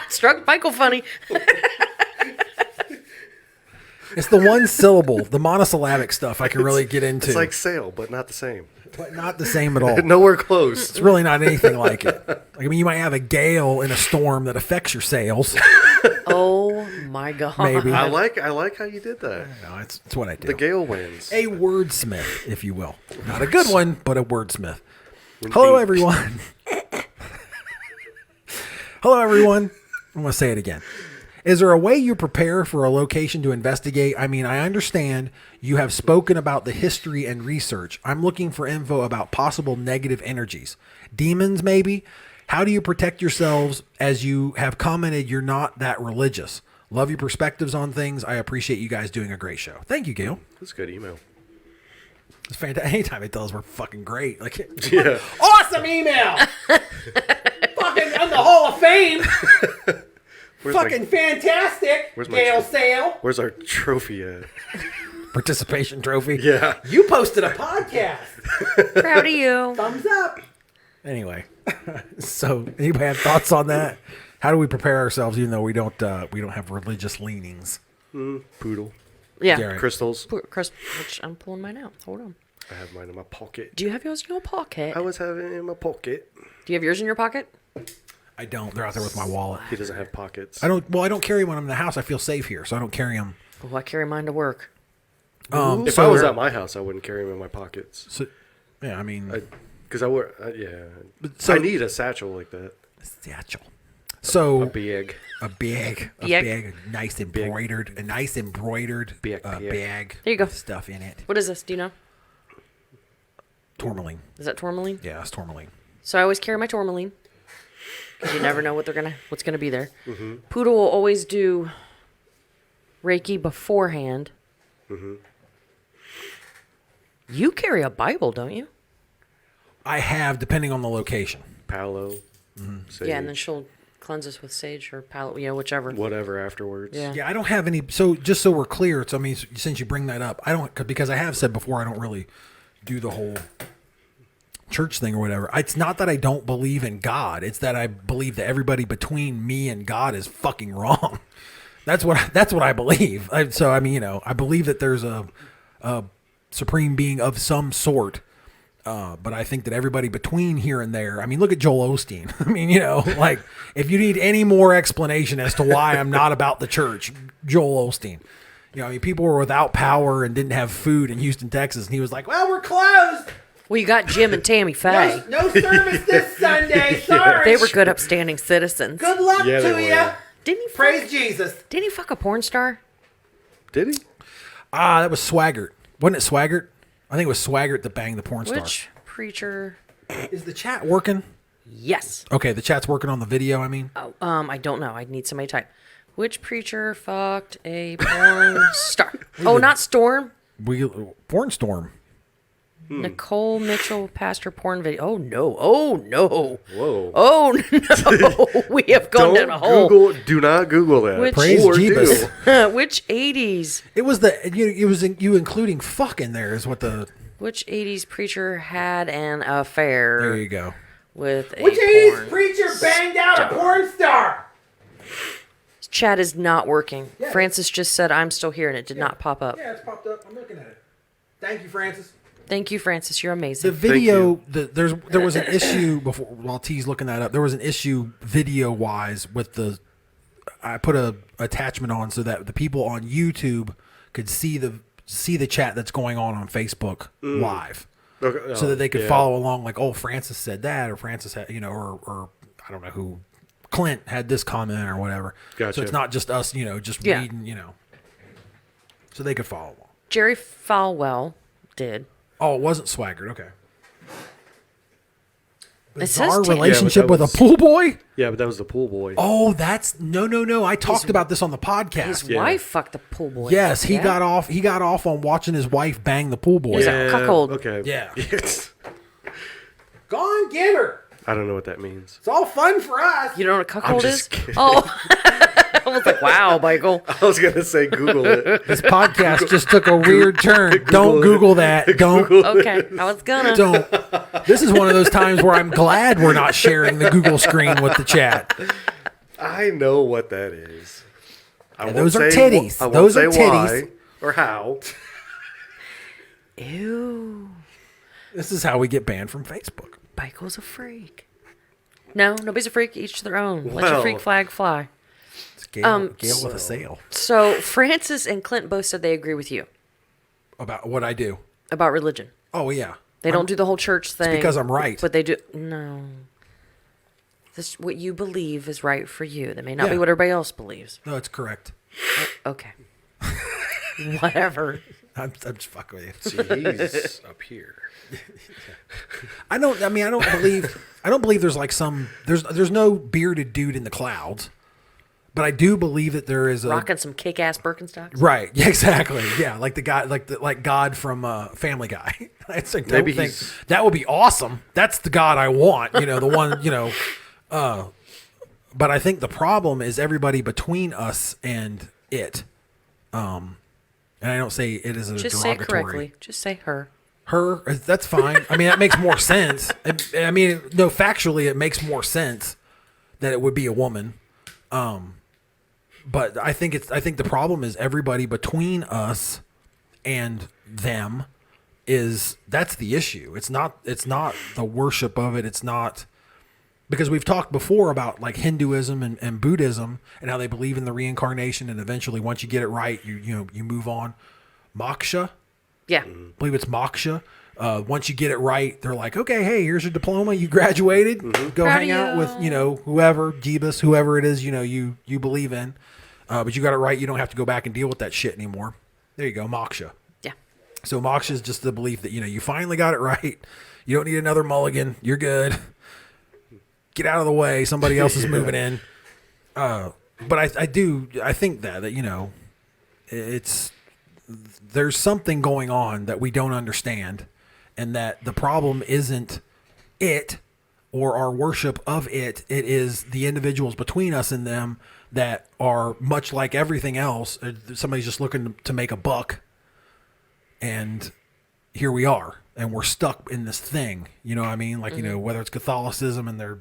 [SPEAKER 2] Struck Michael funny.
[SPEAKER 1] It's the one syllable, the monosyllabic stuff I can really get into.
[SPEAKER 3] It's like sail, but not the same.
[SPEAKER 1] But not the same at all.
[SPEAKER 3] Nowhere close.
[SPEAKER 1] It's really not anything like it. Like, I mean, you might have a gale in a storm that affects your sails.
[SPEAKER 2] Oh my god.
[SPEAKER 1] Maybe.
[SPEAKER 3] I like how you did that.
[SPEAKER 1] No, it's what I do.
[SPEAKER 3] The Gale wins.
[SPEAKER 1] A wordsmith, if you will. Not a good one, but a wordsmith. Hello, everyone. Hello, everyone. I'm going to say it again. Is there a way you prepare for a location to investigate? I mean, I understand you have spoken about the history and research. I'm looking for info about possible negative energies. Demons, maybe? How do you protect yourselves? As you have commented, you're not that religious. Love your perspectives on things. I appreciate you guys doing a great show. Thank you, Gail.
[SPEAKER 3] That's a good email.
[SPEAKER 1] It's fantastic. Anytime they tell us we're fucking great. Like,
[SPEAKER 3] Yeah.
[SPEAKER 4] Awesome email. Fucking on the Hall of Fame.
[SPEAKER 3] Where's
[SPEAKER 4] Fucking fantastic.
[SPEAKER 3] Where's my
[SPEAKER 4] Gale
[SPEAKER 3] tr-
[SPEAKER 4] Sale.
[SPEAKER 3] Where's our trophy at?
[SPEAKER 1] participation trophy.
[SPEAKER 3] Yeah.
[SPEAKER 4] You posted a podcast.
[SPEAKER 2] Proud of you.
[SPEAKER 4] Thumbs up.
[SPEAKER 1] Anyway, so anybody have thoughts on that? How do we prepare ourselves, even though we don't have religious leanings?
[SPEAKER 3] Poodle.
[SPEAKER 2] Yeah.
[SPEAKER 1] Derek.
[SPEAKER 3] Crystals.
[SPEAKER 2] Chris, which I'm pulling mine out. Hold on.
[SPEAKER 3] I have mine in my pocket.
[SPEAKER 2] Do you have yours in your pocket?
[SPEAKER 3] I was having it in my pocket.
[SPEAKER 2] Do you have yours in your pocket?
[SPEAKER 1] I don't. They're out there with my wallet.
[SPEAKER 3] He doesn't have pockets.
[SPEAKER 1] I don't carry them when I'm in the house. I feel safe here, so I don't carry them.
[SPEAKER 2] Oh, I carry mine to work.
[SPEAKER 3] If
[SPEAKER 1] so
[SPEAKER 3] I was
[SPEAKER 1] there-
[SPEAKER 3] at my house, I wouldn't carry them in my pockets.
[SPEAKER 1] So, yeah, I mean,
[SPEAKER 3] Because I wear, yeah.
[SPEAKER 1] so-
[SPEAKER 3] I need a satchel like that.
[SPEAKER 1] satchel. So
[SPEAKER 3] A bag.
[SPEAKER 1] a bag, nice embroidered,
[SPEAKER 3] Bag.
[SPEAKER 1] bag.
[SPEAKER 2] There you go.
[SPEAKER 1] with stuff in it.
[SPEAKER 2] What is this? Do you know?
[SPEAKER 1] Tourmaline.
[SPEAKER 2] Is that tourmaline?
[SPEAKER 1] Yeah, it's tourmaline.
[SPEAKER 2] So I always carry my tourmaline because you never know what's gonna be there. Mm-hmm. Poodle will always do Reiki beforehand. Mm-hmm. You carry a Bible, don't you?
[SPEAKER 1] I have, depending on the location.
[SPEAKER 3] Palo. Sage,
[SPEAKER 2] Yeah, and then she'll cleanse us with sage or whichever.
[SPEAKER 3] whatever afterwards.
[SPEAKER 2] Yeah.
[SPEAKER 1] Yeah, I don't have any. So just so we're clear, I mean, since you bring that up, I don't, because I have said before, I don't really do the whole church thing or whatever. It's not that I don't believe in God. It's that I believe that everybody between me and God is fucking wrong. That's what I believe. So I mean, I believe that there's a supreme being of some sort. But I think that everybody between here and there, I mean, look at Joel Osteen. I mean, like, if you need any more explanation as to why I'm not about the church, Joel Osteen. I mean, people were without power and didn't have food in Houston, Texas, and he was like,
[SPEAKER 4] Well, we're closed.
[SPEAKER 2] Well, you got Jim and Tammy Faye.
[SPEAKER 4] No service this Sunday. Sorry.
[SPEAKER 2] They were good, upstanding citizens.
[SPEAKER 4] Good luck
[SPEAKER 3] Yeah, they
[SPEAKER 4] to
[SPEAKER 3] were.
[SPEAKER 4] you.
[SPEAKER 2] Didn't he?
[SPEAKER 4] Praise Jesus.
[SPEAKER 2] Didn't he fuck a porn star?
[SPEAKER 3] Did he?
[SPEAKER 1] that was Swaggart. Wasn't it Swaggart? I think it was Swaggart that banged the porn star.
[SPEAKER 2] Which preacher?
[SPEAKER 1] Is the chat working?
[SPEAKER 2] Yes.
[SPEAKER 1] Okay, the chat's working on the video, I mean.
[SPEAKER 2] Oh, I don't know. I need somebody to type. Which preacher fucked a porn star? Oh, not Storm.
[SPEAKER 1] Porn storm.
[SPEAKER 2] Nicole Mitchell, pastor porn video. Oh no! Oh no!
[SPEAKER 3] Whoa.
[SPEAKER 2] Oh no! We have gone down a hole.
[SPEAKER 3] Do not Google that.
[SPEAKER 2] Which-
[SPEAKER 1] Praise
[SPEAKER 3] Or do.
[SPEAKER 1] Jeebus.
[SPEAKER 2] Which 80s?
[SPEAKER 1] It was you including fuck in there is what the.
[SPEAKER 2] Which 80s preacher had an affair
[SPEAKER 1] There you go.
[SPEAKER 2] with a
[SPEAKER 4] Which
[SPEAKER 2] porn?
[SPEAKER 4] 80s preacher banged out a porn star?
[SPEAKER 2] Chat is not working.
[SPEAKER 4] Yeah.
[SPEAKER 2] Francis just said I'm still here, and it did not pop up.
[SPEAKER 4] Yeah, it's popped up. I'm looking at it. Thank you, Francis.
[SPEAKER 2] Thank you, Francis. You're
[SPEAKER 1] The
[SPEAKER 2] amazing.
[SPEAKER 1] video, there was an issue before. While T's looking that up, there was an issue video wise with I put a attachment on so that the people on YouTube could see the chat that's going on Facebook live,
[SPEAKER 3] Okay,
[SPEAKER 1] so that they could
[SPEAKER 3] yeah.
[SPEAKER 1] follow along. Like, oh, Francis said that, or Francis had, or I don't know who, Clint had this comment or whatever.
[SPEAKER 3] Gotcha.
[SPEAKER 1] So it's not just us, just
[SPEAKER 2] Yeah.
[SPEAKER 1] reading, so they could follow along.
[SPEAKER 2] Jerry Falwell did.
[SPEAKER 1] Oh, it wasn't Swaggart. Okay. bizarre
[SPEAKER 2] Tim.
[SPEAKER 1] relationship
[SPEAKER 3] Yeah, but
[SPEAKER 1] with
[SPEAKER 3] that
[SPEAKER 1] a pool boy?
[SPEAKER 3] Yeah, but that was the pool boy.
[SPEAKER 1] Oh, that's no. I talked about this on the podcast.
[SPEAKER 2] His wife fucked the pool boy.
[SPEAKER 1] Yes, he
[SPEAKER 2] Yeah?
[SPEAKER 1] got off. He got off on watching his wife bang the pool boy.
[SPEAKER 2] Was it cuckold?
[SPEAKER 3] Okay.
[SPEAKER 1] Yeah.
[SPEAKER 4] Go on, get her.
[SPEAKER 3] I don't know what that means.
[SPEAKER 4] It's all fun for us.
[SPEAKER 2] You don't know what cuckold is?
[SPEAKER 3] just kidding.
[SPEAKER 2] Oh. I was like, wow, Michael.
[SPEAKER 3] I was gonna say Google it.
[SPEAKER 1] This podcast just took a weird turn. Don't Google that. Don't.
[SPEAKER 2] Okay, I was gonna.
[SPEAKER 1] Don't. This is one of those times where I'm glad we're not sharing the Google screen with the chat.
[SPEAKER 3] I know what that is. I won't
[SPEAKER 1] those are
[SPEAKER 3] say
[SPEAKER 1] titties.
[SPEAKER 3] I won't
[SPEAKER 1] Those
[SPEAKER 3] say
[SPEAKER 1] are titties.
[SPEAKER 3] why or how.
[SPEAKER 2] Ew.
[SPEAKER 1] This is how we get banned from Facebook.
[SPEAKER 2] Michael's a freak. No, nobody's a freak. Each to their own. Let your
[SPEAKER 3] Well.
[SPEAKER 2] freak flag fly.
[SPEAKER 1] It's Gail with a sail.
[SPEAKER 2] So Francis and Clint both said they agree with you
[SPEAKER 1] About what I do.
[SPEAKER 2] about religion.
[SPEAKER 1] Oh, yeah.
[SPEAKER 2] They don't do the whole church thing.
[SPEAKER 1] because I'm right.
[SPEAKER 2] But they do. No. This what you believe is right for you. That may not be
[SPEAKER 1] Yeah.
[SPEAKER 2] what everybody else believes.
[SPEAKER 1] No, it's correct.
[SPEAKER 2] Okay. Whatever.
[SPEAKER 1] I'm just fucking with you.
[SPEAKER 3] See, he's up here.
[SPEAKER 1] I don't believe there's like there's no bearded dude in the clouds. But I do believe that there is a
[SPEAKER 2] Rocking some kick-ass Birkenstocks.
[SPEAKER 1] right. Yeah, exactly. Yeah, like the guy, like God from Family Guy. I think
[SPEAKER 3] Maybe
[SPEAKER 1] think
[SPEAKER 3] he's-
[SPEAKER 1] that would be awesome. That's the God I want. You know, the one. You know, but I think the problem is everybody between us and it. And I don't say it as a
[SPEAKER 2] Just say it
[SPEAKER 1] derogatory.
[SPEAKER 2] correctly. Just say her.
[SPEAKER 1] Her, that's fine. I mean, that makes more sense. I mean, no, factually, it makes more sense that it would be a woman. But I think the problem is everybody between us and them that's the issue. It's not the worship of it. It's not, because we've talked before about like Hinduism and Buddhism and how they believe in the reincarnation, and eventually once you get it right, you move on. Moksha.
[SPEAKER 2] Yeah.
[SPEAKER 1] I believe it's moksha. Once you get it right, they're like, okay, hey, here's your diploma. You graduated. Go
[SPEAKER 2] Proud
[SPEAKER 1] hang
[SPEAKER 2] of
[SPEAKER 1] out with,
[SPEAKER 2] you.
[SPEAKER 1] whoever, Jeebus, whoever it is, you believe in. But you got it right. You don't have to go back and deal with that shit anymore. There you go, moksha.
[SPEAKER 2] Yeah.
[SPEAKER 1] So moksha is just the belief that, you finally got it right. You don't need another mulligan. You're good. Get out of the way. Somebody else is moving in. But I think that, there's something going on that we don't understand, and that the problem isn't it or our worship of it. It is the individuals between us and them that are much like everything else. Somebody's just looking to make a buck, and here we are, and we're stuck in this thing. You know what I mean? Like, whether it's Catholicism and they're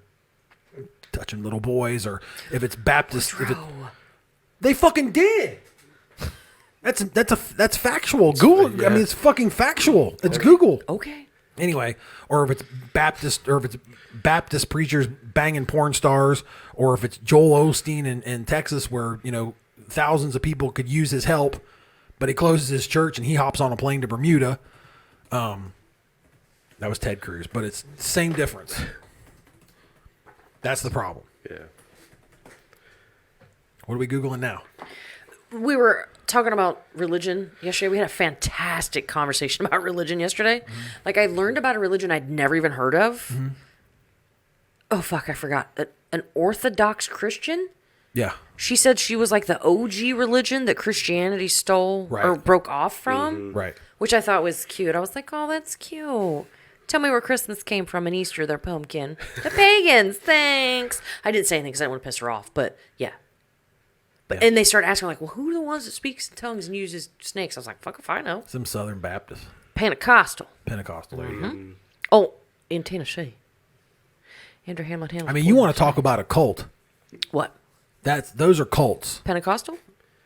[SPEAKER 1] touching little boys, or if it's Baptist, they fucking did. That's factual. Google. I mean, it's fucking factual. It's Google.
[SPEAKER 2] Okay.
[SPEAKER 1] Anyway, or if it's Baptist preachers banging porn stars, or if it's Joel Osteen in Texas, where thousands of people could use his help, but he closes his church and he hops on a plane to Bermuda. That was Ted Cruz, but it's the same difference. That's the problem.
[SPEAKER 3] Yeah.
[SPEAKER 1] What are we Googling now?
[SPEAKER 2] We were talking about religion yesterday. We had a fantastic conversation about religion yesterday.
[SPEAKER 1] Mm-hmm.
[SPEAKER 2] Like, I learned about a religion I'd never even heard of.
[SPEAKER 1] Mm-hmm.
[SPEAKER 2] Oh, fuck, I forgot. An Orthodox Christian?
[SPEAKER 1] Yeah.
[SPEAKER 2] She said she was like the OG religion that Christianity stole or
[SPEAKER 1] Right.
[SPEAKER 2] broke off from.
[SPEAKER 1] Right.
[SPEAKER 2] Which I thought was cute. I was like, oh, that's cute. Tell me where Christmas came from and Easter, their pumpkin. The pagans, thanks. I didn't say anything because I didn't want to piss her off, but yeah. And they started asking, like, well, who are the ones that speaks in tongues and uses snakes? I was like, fuck if I know.
[SPEAKER 1] Some Southern Baptist,
[SPEAKER 2] Pentecostal.
[SPEAKER 1] Pentecostal.
[SPEAKER 2] Oh, in Tennessee. Andrew Hamlin.
[SPEAKER 1] I mean, you want to talk about a cult?
[SPEAKER 2] What?
[SPEAKER 1] Those are cults.
[SPEAKER 2] Pentecostal?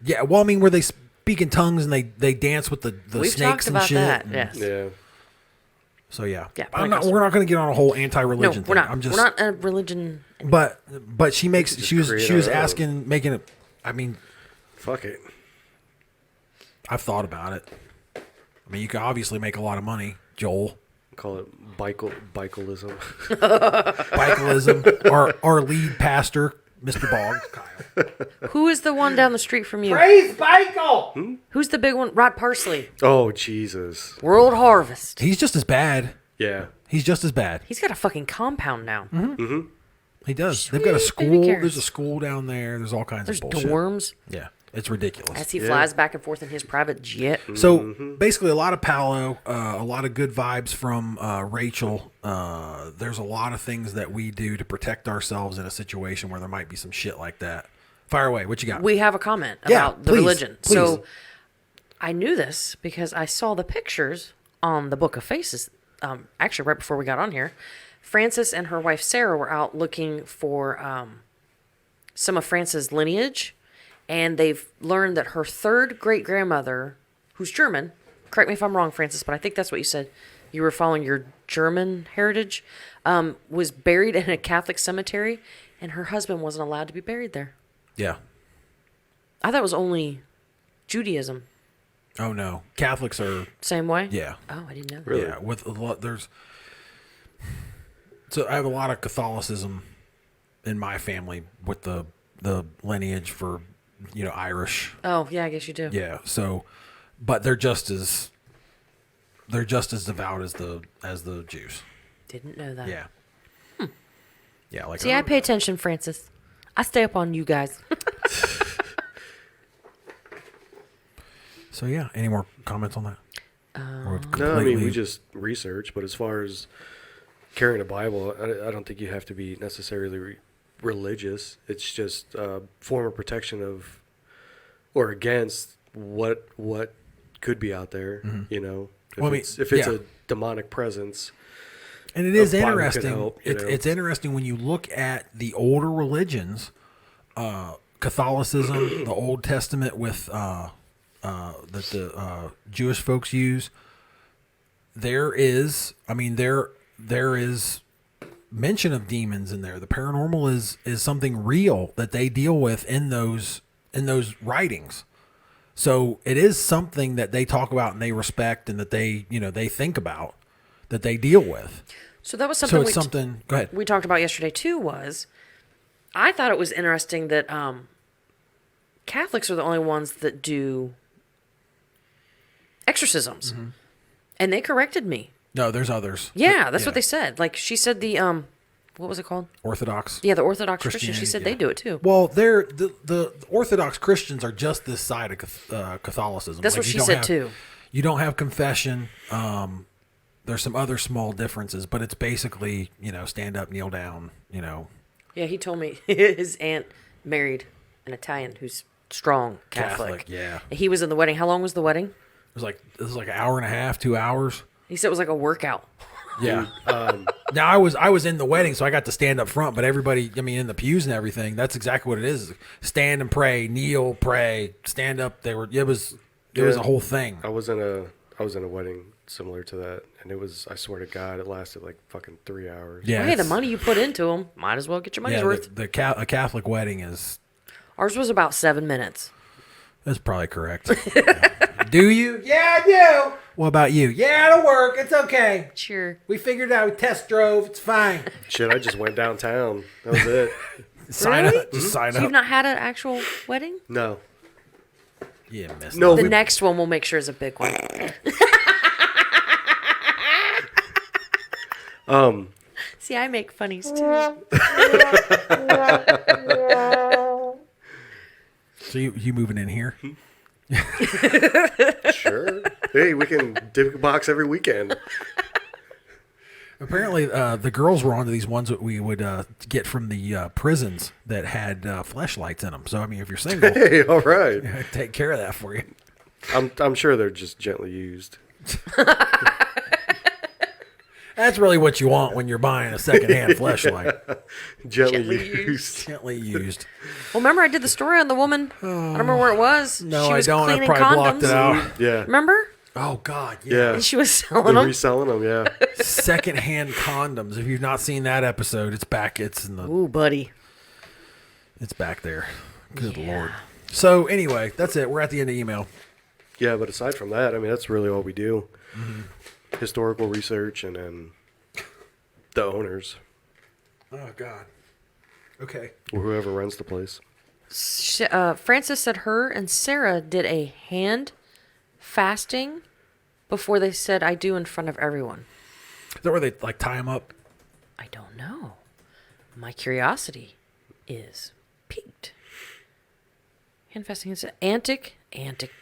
[SPEAKER 1] Yeah. Well, I mean, where they speak in tongues and they dance with the
[SPEAKER 2] We've
[SPEAKER 1] snakes
[SPEAKER 2] talked
[SPEAKER 1] and
[SPEAKER 2] about
[SPEAKER 1] shit.
[SPEAKER 2] that,
[SPEAKER 1] and-
[SPEAKER 2] yes.
[SPEAKER 3] Yeah.
[SPEAKER 1] So yeah.
[SPEAKER 2] Yeah,
[SPEAKER 1] we're
[SPEAKER 2] Pentecostal.
[SPEAKER 1] not going to get on a whole
[SPEAKER 2] No,
[SPEAKER 1] anti-religion
[SPEAKER 2] we're
[SPEAKER 1] thing.
[SPEAKER 2] not.
[SPEAKER 1] I'm just.
[SPEAKER 2] We're not a religion.
[SPEAKER 1] But she makes.
[SPEAKER 3] just
[SPEAKER 1] She was
[SPEAKER 3] create our own.
[SPEAKER 1] asking, making it. I mean,
[SPEAKER 3] Fuck it.
[SPEAKER 1] I've thought about it. I mean, you can obviously make a lot of money, Joel.
[SPEAKER 3] Call it bicyclism.
[SPEAKER 1] Bicyclism. our lead pastor, Mr. Boggs, Kyle.
[SPEAKER 2] Who is the one down the street from you?
[SPEAKER 4] Praise Michael.
[SPEAKER 2] Who's the big one? Rod Parsley.
[SPEAKER 3] Oh, Jesus.
[SPEAKER 2] World Harvest.
[SPEAKER 1] He's just as bad.
[SPEAKER 3] Yeah.
[SPEAKER 1] He's just as bad.
[SPEAKER 2] He's got a fucking compound now.
[SPEAKER 1] He does.
[SPEAKER 2] Sweet
[SPEAKER 1] They've got a
[SPEAKER 2] baby
[SPEAKER 1] school.
[SPEAKER 2] carrots.
[SPEAKER 1] There's a school down there. There's all kinds
[SPEAKER 2] There's
[SPEAKER 1] of bullshit.
[SPEAKER 2] dorms
[SPEAKER 1] Yeah, it's ridiculous.
[SPEAKER 2] as he flies back and forth in his private jet.
[SPEAKER 1] So basically, a lot of Palo, a lot of good vibes from Rachel. There's a lot of things that we do to protect ourselves in a situation where there might be some shit like that. Fire away. What you got?
[SPEAKER 2] We have a comment
[SPEAKER 1] Yeah,
[SPEAKER 2] about the
[SPEAKER 1] please,
[SPEAKER 2] religion.
[SPEAKER 1] please.
[SPEAKER 2] So I knew this because I saw the pictures on the Book of Faces. Actually, right before we got on here, Frances and her wife Sarah were out looking for some of Frances' lineage, and they've learned that her third great grandmother, who's German, correct me if I'm wrong, Frances, but I think that's what you said. You were following your German heritage, was buried in a Catholic cemetery, and her husband wasn't allowed to be buried there.
[SPEAKER 1] Yeah.
[SPEAKER 2] I thought it was only Judaism.
[SPEAKER 1] Oh no, Catholics are.
[SPEAKER 2] Same way?
[SPEAKER 1] Yeah.
[SPEAKER 2] Oh, I didn't know that.
[SPEAKER 3] Really?
[SPEAKER 1] Yeah. With a lot, there's. So I have a lot of Catholicism in my family with the lineage for, Irish.
[SPEAKER 2] Oh, yeah, I guess you do.
[SPEAKER 1] Yeah. So, but they're just as devout as the Jews.
[SPEAKER 2] Didn't know that.
[SPEAKER 1] Yeah. Yeah. Like.
[SPEAKER 2] See, I pay attention, Francis. I stay up on you guys.
[SPEAKER 1] So yeah. Any more comments on that? Or we've
[SPEAKER 3] No, I mean, we
[SPEAKER 1] completely-
[SPEAKER 3] just research, but as far as carrying a Bible, I don't think you have to be necessarily religious. It's just a form of protection of, or against what could be out there, you know? If
[SPEAKER 1] Well, I mean,
[SPEAKER 3] it's a
[SPEAKER 1] yeah.
[SPEAKER 3] demonic presence.
[SPEAKER 1] And it is
[SPEAKER 3] Bible could
[SPEAKER 1] interesting.
[SPEAKER 3] help, you know.
[SPEAKER 1] It's interesting when you look at the older religions, Catholicism, the Old Testament with that the Jewish folks use. There is mention of demons in there. The paranormal is something real that they deal with in those writings. So it is something that they talk about and they respect and that they think about, that they deal with.
[SPEAKER 2] So that was
[SPEAKER 1] So
[SPEAKER 2] something
[SPEAKER 1] it's something. Go ahead.
[SPEAKER 2] we talked about yesterday, too, was I thought it was interesting that Catholics are the only ones that do exorcisms. And they corrected me.
[SPEAKER 1] No, there's others.
[SPEAKER 2] Yeah, that's what they said. Like, she said the, what was it called?
[SPEAKER 1] Orthodox.
[SPEAKER 2] Yeah, the Orthodox Christians. She
[SPEAKER 1] Christianity,
[SPEAKER 2] said
[SPEAKER 1] yeah.
[SPEAKER 2] they do it, too.
[SPEAKER 1] Well, the Orthodox Christians are just this side of Catholicism.
[SPEAKER 2] That's
[SPEAKER 1] Like,
[SPEAKER 2] what
[SPEAKER 1] you
[SPEAKER 2] she
[SPEAKER 1] don't
[SPEAKER 2] said,
[SPEAKER 1] have-
[SPEAKER 2] too.
[SPEAKER 1] You don't have confession. There's some other small differences, but it's basically, stand up, kneel down,
[SPEAKER 2] Yeah, he told me his aunt married an Italian who's strong Catholic.
[SPEAKER 1] yeah.
[SPEAKER 2] He was in the wedding. How long was the wedding?
[SPEAKER 1] It was like an hour and a half, 2 hours.
[SPEAKER 2] He said it was like a workout.
[SPEAKER 1] Yeah. Now I was in the wedding, so I got to stand up front, but everybody, in the pews and everything, that's exactly what it is. Stand and pray, kneel, pray, stand up. It was a whole thing.
[SPEAKER 3] I was in a wedding similar to that, and I swear to God, it lasted like fucking 3 hours.
[SPEAKER 1] Yeah.
[SPEAKER 2] Well, hey, the
[SPEAKER 1] it's-
[SPEAKER 2] money you put into them, might as well get your money's
[SPEAKER 1] Yeah,
[SPEAKER 2] worth.
[SPEAKER 1] a Catholic wedding is
[SPEAKER 2] Ours was about 7 minutes.
[SPEAKER 1] that's probably correct. Do you? Yeah, I do. What about you? Yeah, it'll work. It's okay.
[SPEAKER 2] Sure.
[SPEAKER 1] We figured it out. We test drove. It's fine.
[SPEAKER 3] Shit, I just went downtown. That was it.
[SPEAKER 1] Sign
[SPEAKER 2] Really?
[SPEAKER 1] up. Just sign
[SPEAKER 2] So you've
[SPEAKER 1] up.
[SPEAKER 2] not had an actual wedding?
[SPEAKER 3] No.
[SPEAKER 1] Yeah, missed
[SPEAKER 3] No,
[SPEAKER 2] The
[SPEAKER 3] we,
[SPEAKER 2] next one we'll make sure is a big one. See, I make funnies too.
[SPEAKER 1] So you moving in here?
[SPEAKER 3] sure. Hey, we can dip a box every weekend.
[SPEAKER 1] Apparently, the girls were onto these ones that we would get from the prisons that had fleshlights in them. So, if you're single,
[SPEAKER 3] Hey, all right.
[SPEAKER 1] I'd take care of that for you.
[SPEAKER 3] I'm sure they're just gently used.
[SPEAKER 1] That's really what you want when you're buying a secondhand fleshlight.
[SPEAKER 3] Gently used.
[SPEAKER 1] Gently used.
[SPEAKER 2] Well, remember I did the story on the woman? I don't remember where it was.
[SPEAKER 1] No,
[SPEAKER 2] she
[SPEAKER 1] I
[SPEAKER 2] was
[SPEAKER 1] don't. I
[SPEAKER 2] cleaning
[SPEAKER 1] probably
[SPEAKER 2] condoms.
[SPEAKER 1] blocked it out.
[SPEAKER 3] Yeah.
[SPEAKER 2] Remember?
[SPEAKER 1] Oh, God. Yeah.
[SPEAKER 3] Yeah.
[SPEAKER 2] And she was selling
[SPEAKER 3] They're
[SPEAKER 2] them.
[SPEAKER 3] reselling them, yeah.
[SPEAKER 1] Secondhand condoms. If you've not seen that episode, it's back. It's
[SPEAKER 2] Ooh, buddy.
[SPEAKER 1] back there. Good Lord. So, anyway, that's it. We're at the end of email.
[SPEAKER 3] Yeah, but aside from that, that's really all we do. Historical research and then the owners
[SPEAKER 1] Oh, God. Okay.
[SPEAKER 3] or whoever runs the place.
[SPEAKER 2] Frances said her and Sarah did a hand fasting before they said I do in front of everyone.
[SPEAKER 1] Is that where they like tie them up?
[SPEAKER 2] I don't know. My curiosity is piqued. Infesting is antic,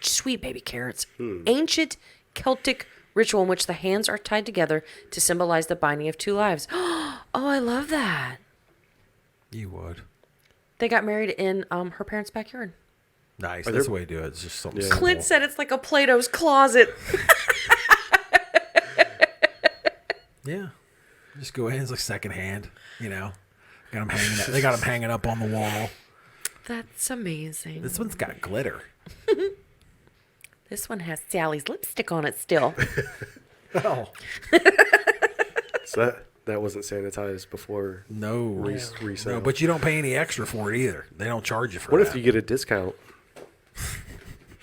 [SPEAKER 2] sweet baby carrots. Ancient Celtic ritual in which the hands are tied together to symbolize the binding of two lives. Oh, I love that.
[SPEAKER 1] You would.
[SPEAKER 2] They got married in her parents' backyard.
[SPEAKER 1] Nice. That's the way to do it. It's just something simple.
[SPEAKER 2] Clint said it's like a Plato's closet.
[SPEAKER 1] Yeah. Just go in. It's like secondhand, you know. Got 'em hanging. They got them hanging up on the wall.
[SPEAKER 2] That's amazing.
[SPEAKER 1] This one's got glitter.
[SPEAKER 2] This one has Sally's lipstick on it still.
[SPEAKER 1] Oh.
[SPEAKER 3] So that wasn't sanitized before.
[SPEAKER 1] No.
[SPEAKER 3] Resale.
[SPEAKER 1] No, but you don't pay any extra for it either. They don't charge you for
[SPEAKER 3] What
[SPEAKER 1] that.
[SPEAKER 3] if you get a discount?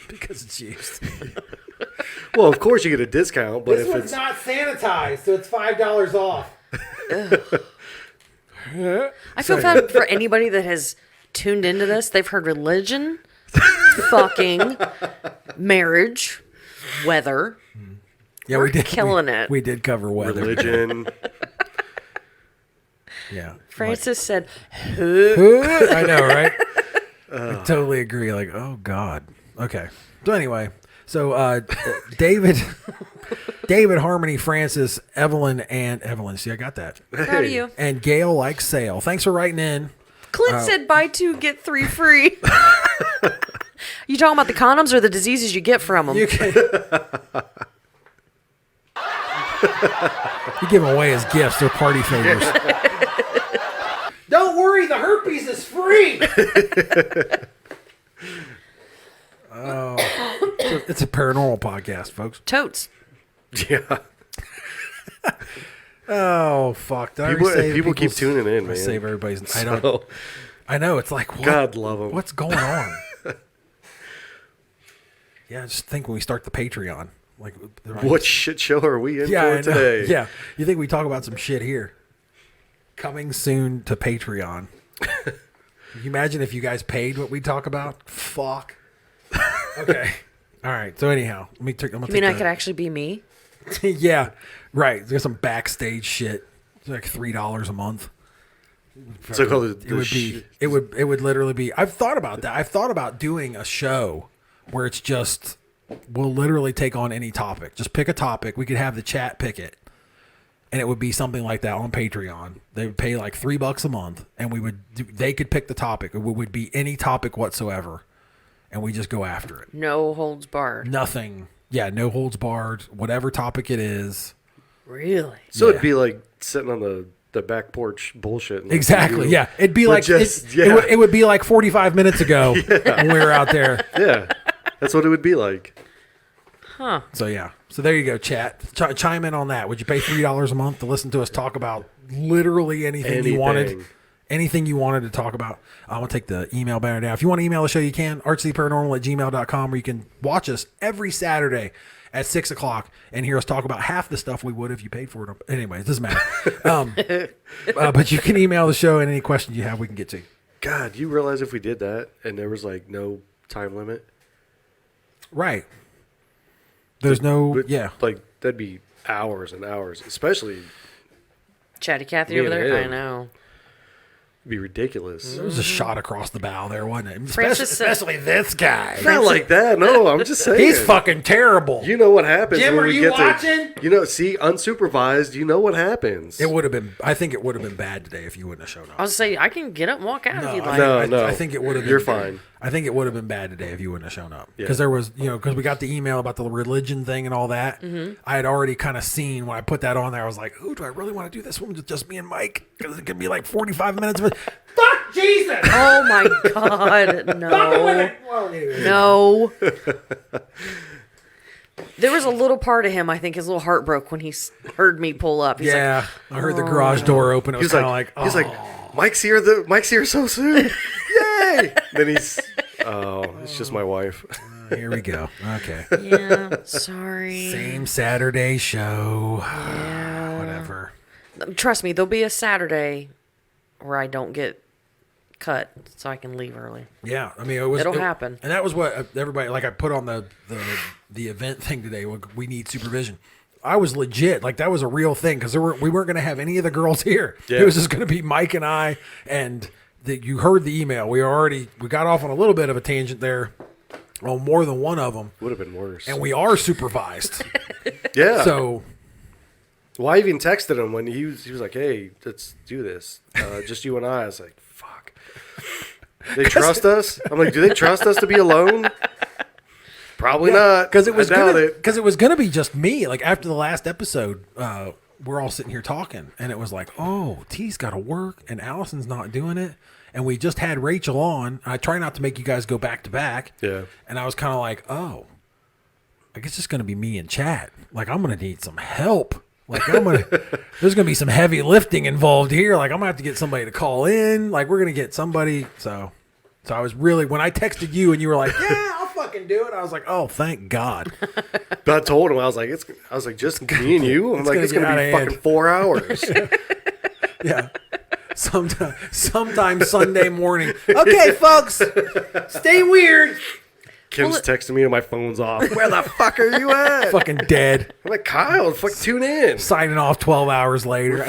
[SPEAKER 1] Because it's used.
[SPEAKER 3] Well, of course you get a discount, but
[SPEAKER 4] This
[SPEAKER 3] if
[SPEAKER 4] one's
[SPEAKER 3] it's
[SPEAKER 4] not sanitized, so it's $5 off.
[SPEAKER 2] I feel bad for anybody that has tuned into this. They've heard religion, fucking, marriage, weather.
[SPEAKER 1] Yeah,
[SPEAKER 2] We're
[SPEAKER 1] we did.
[SPEAKER 2] killing it.
[SPEAKER 1] We did cover weather.
[SPEAKER 3] religion,
[SPEAKER 1] Yeah.
[SPEAKER 2] Francis said,
[SPEAKER 1] I know, right? I totally agree. Like, oh God. Okay. So anyway, David, Harmony, Francis, Evelyn. See, I got that.
[SPEAKER 2] proud of you.
[SPEAKER 1] And Gail likes Sale. Thanks for writing in.
[SPEAKER 2] Clint said, buy 2, get 3 free. You talking about the condoms or the diseases you get from them?
[SPEAKER 1] You can. You give them away as gifts. They're party favors.
[SPEAKER 4] Don't worry, the herpes is free.
[SPEAKER 1] It's a paranormal podcast, folks.
[SPEAKER 2] Totes.
[SPEAKER 3] yeah.
[SPEAKER 1] Oh fuck! Did I already say
[SPEAKER 3] People keep
[SPEAKER 1] people's-
[SPEAKER 3] tuning in,
[SPEAKER 1] I
[SPEAKER 3] man.
[SPEAKER 1] save everybody's.
[SPEAKER 3] So,
[SPEAKER 1] I know. It's like what?
[SPEAKER 3] God love 'em.
[SPEAKER 1] What's going on? Yeah, just think when we start the Patreon, like
[SPEAKER 3] what shit show are we in
[SPEAKER 1] I
[SPEAKER 3] for
[SPEAKER 1] know.
[SPEAKER 3] today?
[SPEAKER 1] Yeah, you think we talk about some shit here? Coming soon to Patreon. Can you imagine if you guys paid what we talk about? Fuck. Okay. All right. So anyhow, let me take. I'm gonna
[SPEAKER 2] You mean I
[SPEAKER 1] take
[SPEAKER 2] could actually be me?
[SPEAKER 1] yeah, right. There's some backstage shit. It's like $3 a month.
[SPEAKER 3] So
[SPEAKER 1] It would literally be. I've thought about that. I've thought about doing a show where it's just we'll literally take on any topic. Just pick a topic. We could have the chat pick it, and it would be something like that on Patreon. They would pay like $3 a month, and they could pick the topic. It would be any topic whatsoever, and we just go after it.
[SPEAKER 2] No holds barred.
[SPEAKER 1] Nothing. Yeah, no holds barred. Whatever topic it is.
[SPEAKER 2] Really?
[SPEAKER 3] So
[SPEAKER 1] Yeah.
[SPEAKER 3] it'd be like sitting on the back porch bullshit.
[SPEAKER 1] Exactly. Yeah, it'd be like
[SPEAKER 3] just-
[SPEAKER 1] it would be like 45 minutes ago when we were out there.
[SPEAKER 3] Yeah, that's what it would be like.
[SPEAKER 2] Huh.
[SPEAKER 1] So yeah. So there you go, chat. Chime in on that. Would you pay $3 a month to listen to us talk about literally anything you wanted? Anything you wanted to talk about. I'm going to take the email banner down. If you want to email the show, you can. archtheparanormal@gmail.com, where you can watch us every Saturday at 6 o'clock and hear us talk about half the stuff we would if you paid for it. Anyway, it doesn't matter. But you can email the show, and any questions you have, we can get to.
[SPEAKER 3] God, you realize if we did that and there was like no time limit?
[SPEAKER 1] Right. There's no,
[SPEAKER 3] But,
[SPEAKER 1] yeah.
[SPEAKER 3] like that'd be hours and hours, especially
[SPEAKER 2] Chatty Cathy
[SPEAKER 3] Me
[SPEAKER 2] over
[SPEAKER 3] and
[SPEAKER 2] there? I
[SPEAKER 3] him.
[SPEAKER 2] know.
[SPEAKER 3] it'd be ridiculous.
[SPEAKER 1] It was a shot across the bow there, wasn't it?
[SPEAKER 2] Francis said-
[SPEAKER 1] Especially this guy.
[SPEAKER 3] Not like that. No, I'm just saying.
[SPEAKER 1] He's fucking terrible.
[SPEAKER 3] You know what happens
[SPEAKER 4] Jim,
[SPEAKER 3] when
[SPEAKER 4] are
[SPEAKER 3] we
[SPEAKER 4] you
[SPEAKER 3] get
[SPEAKER 4] watching?
[SPEAKER 3] to, see, unsupervised. You know what happens.
[SPEAKER 1] It would have been. I think it would have been bad today if you wouldn't have shown up.
[SPEAKER 2] I was say I can get up and walk out if you'd like.
[SPEAKER 3] No.
[SPEAKER 1] I think it would have.
[SPEAKER 3] You're fine.
[SPEAKER 1] I think it would have been bad today if you wouldn't have shown up.
[SPEAKER 3] Yeah.
[SPEAKER 1] Because there was, because we got the email about the religion thing and all that. Mm-hmm. I had already kind of seen when I put that on there. I was like, "Ooh, do I really want to do this one with just me and Mike? Because it could be like 45 minutes of it."
[SPEAKER 4] Fuck Jesus!
[SPEAKER 2] Oh my God, no.
[SPEAKER 4] Well, anyway.
[SPEAKER 2] No. There was a little part of him, I think his little heart broke when he heard me pull up. He's
[SPEAKER 1] Yeah, I heard the garage door open. It was
[SPEAKER 3] He's
[SPEAKER 1] kind of
[SPEAKER 3] like,
[SPEAKER 1] like,
[SPEAKER 3] he's like, Mike's here so soon. Yay! Then he's, it's just my wife.
[SPEAKER 1] here we go. Okay,
[SPEAKER 2] yeah, sorry.
[SPEAKER 1] same Saturday show.
[SPEAKER 2] Yeah.
[SPEAKER 1] Whatever.
[SPEAKER 2] Trust me, there'll be a Saturday where I don't get cut so I can leave early.
[SPEAKER 1] Yeah, I mean, it'll
[SPEAKER 2] happen.
[SPEAKER 1] and that was what everybody like. I put on the event thing today. We need supervision. I was legit. Like, that was a real thing because we weren't going to have any of the girls here.
[SPEAKER 3] Yeah.
[SPEAKER 1] It was just going to be Mike and I. And you heard the email. We got off on a little bit of a tangent there on more than one of them.
[SPEAKER 3] Would have been worse.
[SPEAKER 1] And we are supervised.
[SPEAKER 3] Yeah.
[SPEAKER 1] So,
[SPEAKER 3] well, I even texted him when he was like, "Hey, let's do this. Just you and I." I was like, "Fuck." They trust us? I'm like, do they trust us to be alone? Probably not.
[SPEAKER 1] because it was
[SPEAKER 3] I doubt
[SPEAKER 1] gonna be just me. Like, after the last episode, we're all sitting here talking, and it was like, oh, T's got to work, and Allison's not doing it, and we just had Rachel on. I try not to make you guys go back to back.
[SPEAKER 3] Yeah.
[SPEAKER 1] And I was kind of like, oh, I guess it's gonna be me and chat. Like, I'm gonna need some help. Like, there's gonna be some heavy lifting involved here. Like, I'm gonna have to get somebody to call in. Like, we're gonna get somebody. So I was really, when I texted you and you were like, yeah, I'll fucking do it. I was like, oh, thank God.
[SPEAKER 3] But I told him, I was like, just me and you. I'm like, it's gonna be fucking 4 hours.
[SPEAKER 1] Yeah. Sometime Sunday morning. Okay, folks, stay weird.
[SPEAKER 3] Kim's texting me and my phone's off. Where the fuck are you at?
[SPEAKER 1] Fucking dead.
[SPEAKER 3] I'm like, Kyle, fuck, tune in.
[SPEAKER 1] Signing off 12 hours later.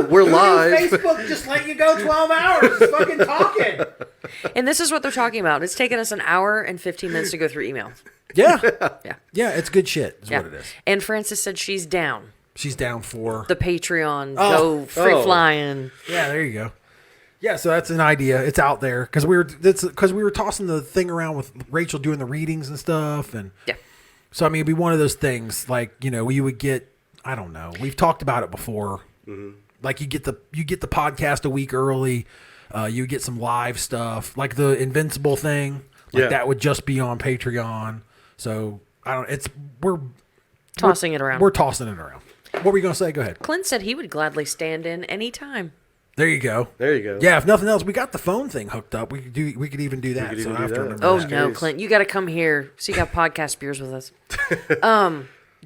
[SPEAKER 3] We're live.
[SPEAKER 4] Facebook just let you go 12 hours. It's fucking talking.
[SPEAKER 2] And this is what they're talking about. It's taken us an hour and 15 minutes to go through email.
[SPEAKER 1] Yeah.
[SPEAKER 2] Yeah.
[SPEAKER 1] Yeah, it's good shit is
[SPEAKER 2] Yeah.
[SPEAKER 1] what it is.
[SPEAKER 2] And Frances said she's down.
[SPEAKER 1] She's down for
[SPEAKER 2] The Patreon,
[SPEAKER 1] Oh.
[SPEAKER 2] go free
[SPEAKER 3] Oh.
[SPEAKER 2] flying.
[SPEAKER 1] Yeah, there you go. Yeah, so that's an idea. It's out there because we were tossing the thing around with Rachel doing the readings and stuff, and
[SPEAKER 2] Yeah.
[SPEAKER 1] so I mean, it'd be one of those things like, you know, you would get, I don't know, we've talked about it before. Like, you get the podcast a week early, you get some live stuff like the Invincible thing, like
[SPEAKER 3] Yeah.
[SPEAKER 1] that would just be on Patreon. So we're
[SPEAKER 2] Tossing it around.
[SPEAKER 1] We're tossing it around. What were you gonna say? Go ahead.
[SPEAKER 2] Clint said he would gladly stand in any time.
[SPEAKER 1] There you go.
[SPEAKER 3] There you go.
[SPEAKER 1] Yeah, if nothing else, we got the phone thing hooked up. We could even do that.
[SPEAKER 3] could
[SPEAKER 1] So
[SPEAKER 3] even
[SPEAKER 1] I have
[SPEAKER 3] do
[SPEAKER 1] to
[SPEAKER 3] that.
[SPEAKER 1] remember
[SPEAKER 2] Oh
[SPEAKER 1] that.
[SPEAKER 2] no,
[SPEAKER 3] Nice.
[SPEAKER 2] Clint, you got to come here so you got podcast beers with us.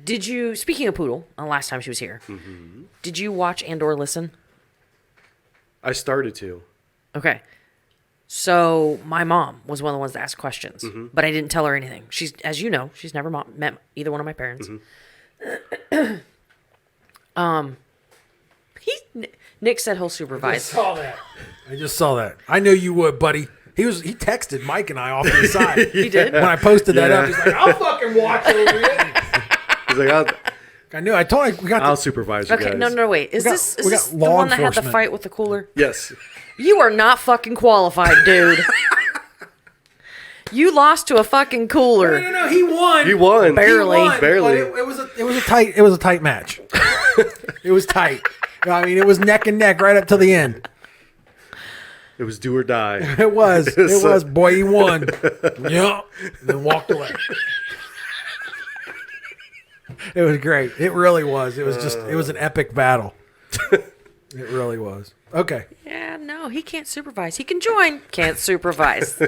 [SPEAKER 2] Did you? Speaking of Poodle, last time she was here, did you watch and/or listen?
[SPEAKER 3] I started to.
[SPEAKER 2] Okay, so my mom was one of the ones that asked questions, but I didn't tell her anything. She's, as you know, she's never met either one of my parents. Nick said he'll supervise.
[SPEAKER 4] Saw that.
[SPEAKER 1] I just saw that. I knew you would, buddy. He texted Mike and I off to the side.
[SPEAKER 2] He did.
[SPEAKER 1] When I posted that
[SPEAKER 3] Yeah.
[SPEAKER 1] up, he's like,
[SPEAKER 4] I'll fucking watch over it.
[SPEAKER 3] He's like,
[SPEAKER 1] I knew. I told him we got
[SPEAKER 3] I'll
[SPEAKER 1] the,
[SPEAKER 3] supervise you
[SPEAKER 2] Okay,
[SPEAKER 3] guys.
[SPEAKER 2] no, wait. Is
[SPEAKER 1] We got-
[SPEAKER 2] this
[SPEAKER 1] we
[SPEAKER 2] this
[SPEAKER 1] got
[SPEAKER 2] the
[SPEAKER 1] law
[SPEAKER 2] one that had the
[SPEAKER 1] enforcement.
[SPEAKER 2] fight with the cooler?
[SPEAKER 3] Yes.
[SPEAKER 2] You are not fucking qualified, dude. You lost to a fucking cooler.
[SPEAKER 1] No, he won.
[SPEAKER 3] He won.
[SPEAKER 2] Barely.
[SPEAKER 1] He won,
[SPEAKER 3] Barely.
[SPEAKER 1] but it was a tight match. It was tight. I mean, it was neck and neck right up to the end.
[SPEAKER 3] It was do or die.
[SPEAKER 1] It was. It
[SPEAKER 3] So-
[SPEAKER 1] was. Boy, he won. Yeah. Then walked away. It was great. It really was. It was it was an epic battle. It really was. Okay.
[SPEAKER 2] Yeah, no, he can't supervise. He can join, can't supervise.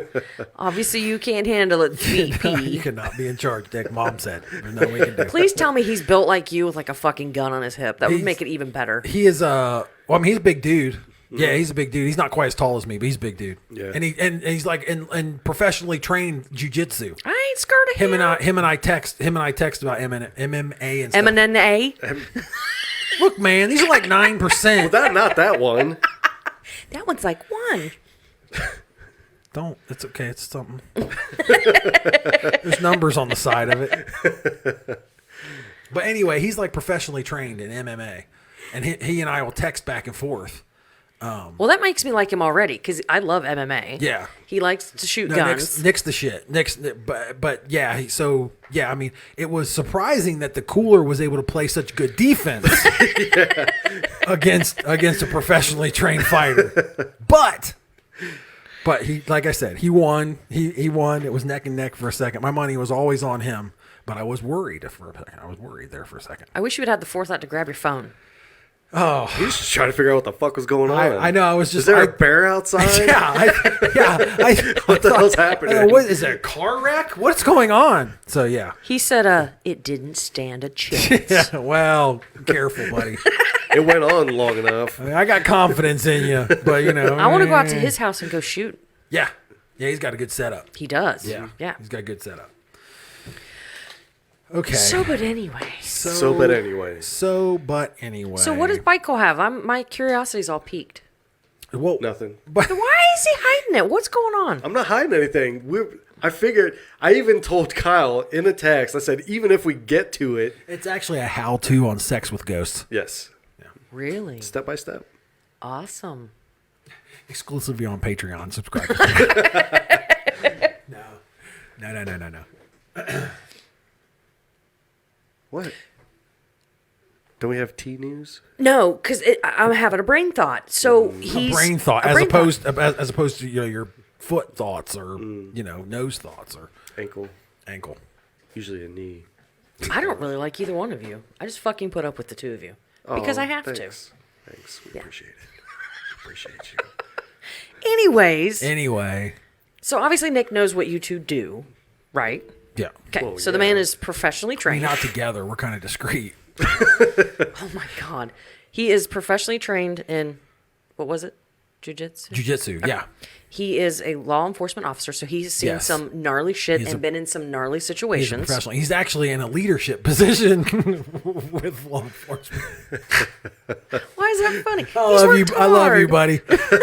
[SPEAKER 2] Obviously, you can't handle it,
[SPEAKER 1] You
[SPEAKER 2] VP.
[SPEAKER 1] cannot be in charge, Dick. Mom said. There's nothing we can do.
[SPEAKER 2] Please tell me he's built like you with like a fucking gun on his hip. That would
[SPEAKER 1] He's-
[SPEAKER 2] make it even better.
[SPEAKER 1] He is well, I mean, he's a big dude. Yeah, he's a big dude. He's not quite as tall as me, but he's a big dude.
[SPEAKER 3] Yeah.
[SPEAKER 1] And he's like in professionally trained jujitsu.
[SPEAKER 2] I ain't scared of him.
[SPEAKER 1] Him and I text about MMA and stuff.
[SPEAKER 2] M&A.
[SPEAKER 1] Look, man, these are like 9%.
[SPEAKER 3] Not that one.
[SPEAKER 2] That one's like one.
[SPEAKER 1] Don't. It's okay. It's something. There's numbers on the side of it. But anyway, he's like professionally trained in MMA, and he and I will text back and forth.
[SPEAKER 2] Well, that makes me like him already because I love MMA.
[SPEAKER 1] Yeah.
[SPEAKER 2] He likes to shoot
[SPEAKER 1] No,
[SPEAKER 2] guns.
[SPEAKER 1] Nick's the shit. But yeah. I mean, it was surprising that the cooler was able to play such good defense against a professionally trained fighter. But he, like I said, he won. He won. It was neck and neck for a second. My money was always on him, but I was worried for a second. I was worried there for a second.
[SPEAKER 2] I wish you would have the forethought to grab your phone.
[SPEAKER 3] He was just trying to figure out what the fuck was going on.
[SPEAKER 1] I know. I was just.
[SPEAKER 3] Is there a bear outside?
[SPEAKER 1] What
[SPEAKER 3] the hell's happening?
[SPEAKER 1] What is there a car wreck? What's going on? So yeah.
[SPEAKER 2] He said, it didn't stand a chance.
[SPEAKER 1] Yeah. Well, careful, buddy.
[SPEAKER 3] It went on long enough.
[SPEAKER 1] I mean, I got confidence in you, but you know.
[SPEAKER 2] I want to go out to his house and go shoot.
[SPEAKER 1] Yeah. Yeah. He's got a good setup.
[SPEAKER 2] He does.
[SPEAKER 1] Yeah.
[SPEAKER 2] Yeah.
[SPEAKER 1] He's got a good setup. Okay.
[SPEAKER 2] But anyway.
[SPEAKER 3] But anyway.
[SPEAKER 1] But anyway.
[SPEAKER 2] So what does Michael have? My curiosity's all piqued.
[SPEAKER 1] Well,
[SPEAKER 3] Nothing.
[SPEAKER 1] But
[SPEAKER 2] Why is he hiding it? What's going on?
[SPEAKER 3] I'm not hiding anything. I figured, I even told Kyle in a text, I said, even if we get to it.
[SPEAKER 1] it's actually a how-to on sex with ghosts.
[SPEAKER 3] Yes.
[SPEAKER 2] Really?
[SPEAKER 3] Step by step.
[SPEAKER 2] Awesome.
[SPEAKER 1] Exclusively on Patreon. Subscribe. No.
[SPEAKER 3] What? Don't we have tea news?
[SPEAKER 2] No, because I'm having a brain thought. So he's
[SPEAKER 1] A brain thought,
[SPEAKER 2] a
[SPEAKER 1] as
[SPEAKER 2] brain
[SPEAKER 1] opposed to your foot thoughts or nose thoughts or
[SPEAKER 3] Ankle.
[SPEAKER 1] ankle.
[SPEAKER 3] Usually a knee.
[SPEAKER 2] I don't really like either one of you. I just fucking put up with the two of you because I have
[SPEAKER 3] Thanks. We appreciate it. Appreciate you.
[SPEAKER 2] to. Anyways,
[SPEAKER 1] Anyway,
[SPEAKER 2] so obviously Nick knows what you two do, right?
[SPEAKER 1] yeah.
[SPEAKER 2] Okay,
[SPEAKER 3] Well,
[SPEAKER 2] so the
[SPEAKER 3] yeah.
[SPEAKER 2] man is professionally
[SPEAKER 1] I mean,
[SPEAKER 2] trained.
[SPEAKER 1] not together. We're kind of discreet.
[SPEAKER 2] Oh my god, he is professionally trained in what was it? Jiu-jitsu.
[SPEAKER 1] Jiu-jitsu, yeah.
[SPEAKER 2] He is a law enforcement officer, so he's seen
[SPEAKER 1] Yes.
[SPEAKER 2] some gnarly shit
[SPEAKER 1] He's
[SPEAKER 2] and
[SPEAKER 1] a-
[SPEAKER 2] been in some gnarly
[SPEAKER 1] He's a
[SPEAKER 2] situations.
[SPEAKER 1] professional. He's actually in a leadership position with law enforcement.
[SPEAKER 2] Why is that funny?
[SPEAKER 1] I
[SPEAKER 2] He's
[SPEAKER 1] love you.
[SPEAKER 2] worked
[SPEAKER 1] I love you,
[SPEAKER 2] hard.
[SPEAKER 1] buddy.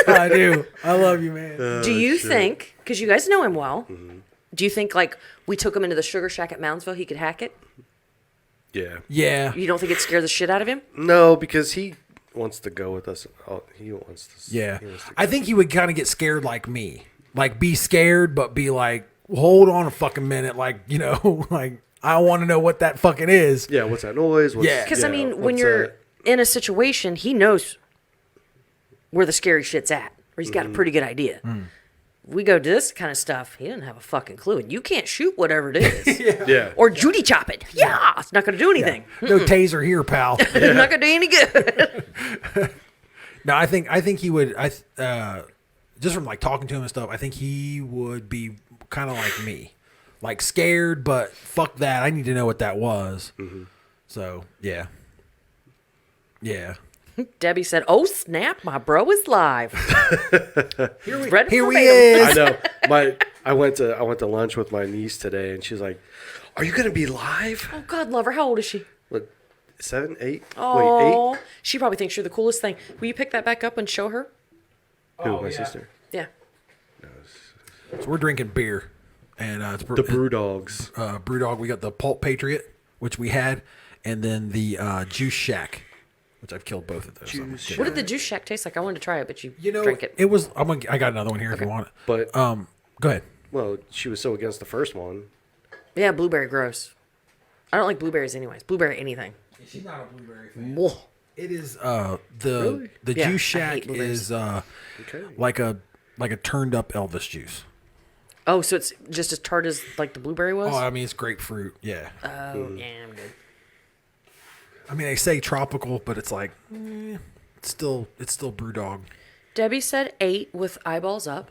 [SPEAKER 1] I do. I love you, man.
[SPEAKER 2] Do you think, because you guys know him well,
[SPEAKER 1] Mm-hmm.
[SPEAKER 2] do you think like we took him into the Sugar Shack at Moundsville, he could hack it?
[SPEAKER 3] Yeah.
[SPEAKER 1] Yeah.
[SPEAKER 2] You don't think it scared the shit out of him?
[SPEAKER 3] No, because he wants to go with us. Oh, he wants to.
[SPEAKER 1] Yeah.
[SPEAKER 3] He wants to
[SPEAKER 1] I think he would kind of get scared like me. Like, be scared, but be like, hold on a fucking minute. Like, like, I want to know what that fucking is.
[SPEAKER 3] Yeah, what's that noise?
[SPEAKER 1] Yeah.
[SPEAKER 2] Because I mean, when
[SPEAKER 3] what's
[SPEAKER 2] you're
[SPEAKER 3] that?
[SPEAKER 2] in a situation, he knows where the scary shit's at, or he's got a pretty good idea. We go to this kind of stuff, he doesn't have a fucking clue, and you can't shoot whatever it is,
[SPEAKER 3] Yeah.
[SPEAKER 2] or Judy chop it. Yeah, it's not going to do anything.
[SPEAKER 1] No taser here, pal.
[SPEAKER 2] It's not going to do any good.
[SPEAKER 1] No, I think he would. Just from like talking to him and stuff, I think he would be kind of like me, like scared, but fuck that. I need to know what that was. So yeah.
[SPEAKER 2] Debbie said, "Oh snap, my bro is live."
[SPEAKER 1] Here he
[SPEAKER 2] verbatim.
[SPEAKER 1] is.
[SPEAKER 3] I know. I went to lunch with my niece today, and she's like, "Are you gonna be live?"
[SPEAKER 2] Oh God, love her. How old is she?
[SPEAKER 3] What, 7, 8?
[SPEAKER 2] Oh,
[SPEAKER 3] Wait,
[SPEAKER 2] she probably thinks you're the coolest thing. Will you pick that back up and show her?
[SPEAKER 3] 8? Who? My sister.
[SPEAKER 2] Yeah.
[SPEAKER 1] So we're drinking beer, and it's
[SPEAKER 3] The Brew Dogs.
[SPEAKER 1] Brewdog. We got the Pulp Patriot, which we had, and then the Juice Shack, which I've killed both of those.
[SPEAKER 3] Juice
[SPEAKER 2] What did the juice shack taste like? I wanted to try it, but you,
[SPEAKER 1] You know,
[SPEAKER 2] drink it.
[SPEAKER 1] it was. I got another one here if you want it.
[SPEAKER 3] But
[SPEAKER 1] Go ahead.
[SPEAKER 3] well, she was so against the first one.
[SPEAKER 2] Yeah, blueberry gross. I don't like blueberries anyways. Blueberry anything.
[SPEAKER 1] She's not a blueberry fan.
[SPEAKER 2] Whoa.
[SPEAKER 1] It is
[SPEAKER 3] Really?
[SPEAKER 1] the
[SPEAKER 2] Yeah,
[SPEAKER 1] Juice
[SPEAKER 2] I
[SPEAKER 1] Shack
[SPEAKER 2] hate blueberries.
[SPEAKER 1] is
[SPEAKER 3] Okay.
[SPEAKER 1] like a turned up Elvis juice.
[SPEAKER 2] Oh, so it's just as tart as like the blueberry was?
[SPEAKER 1] Oh, I mean it's grapefruit. Yeah.
[SPEAKER 2] Oh, yeah, I'm good.
[SPEAKER 1] I mean they say tropical, but it's like it's still Brewdog.
[SPEAKER 2] Debbie said 8 with eyeballs up.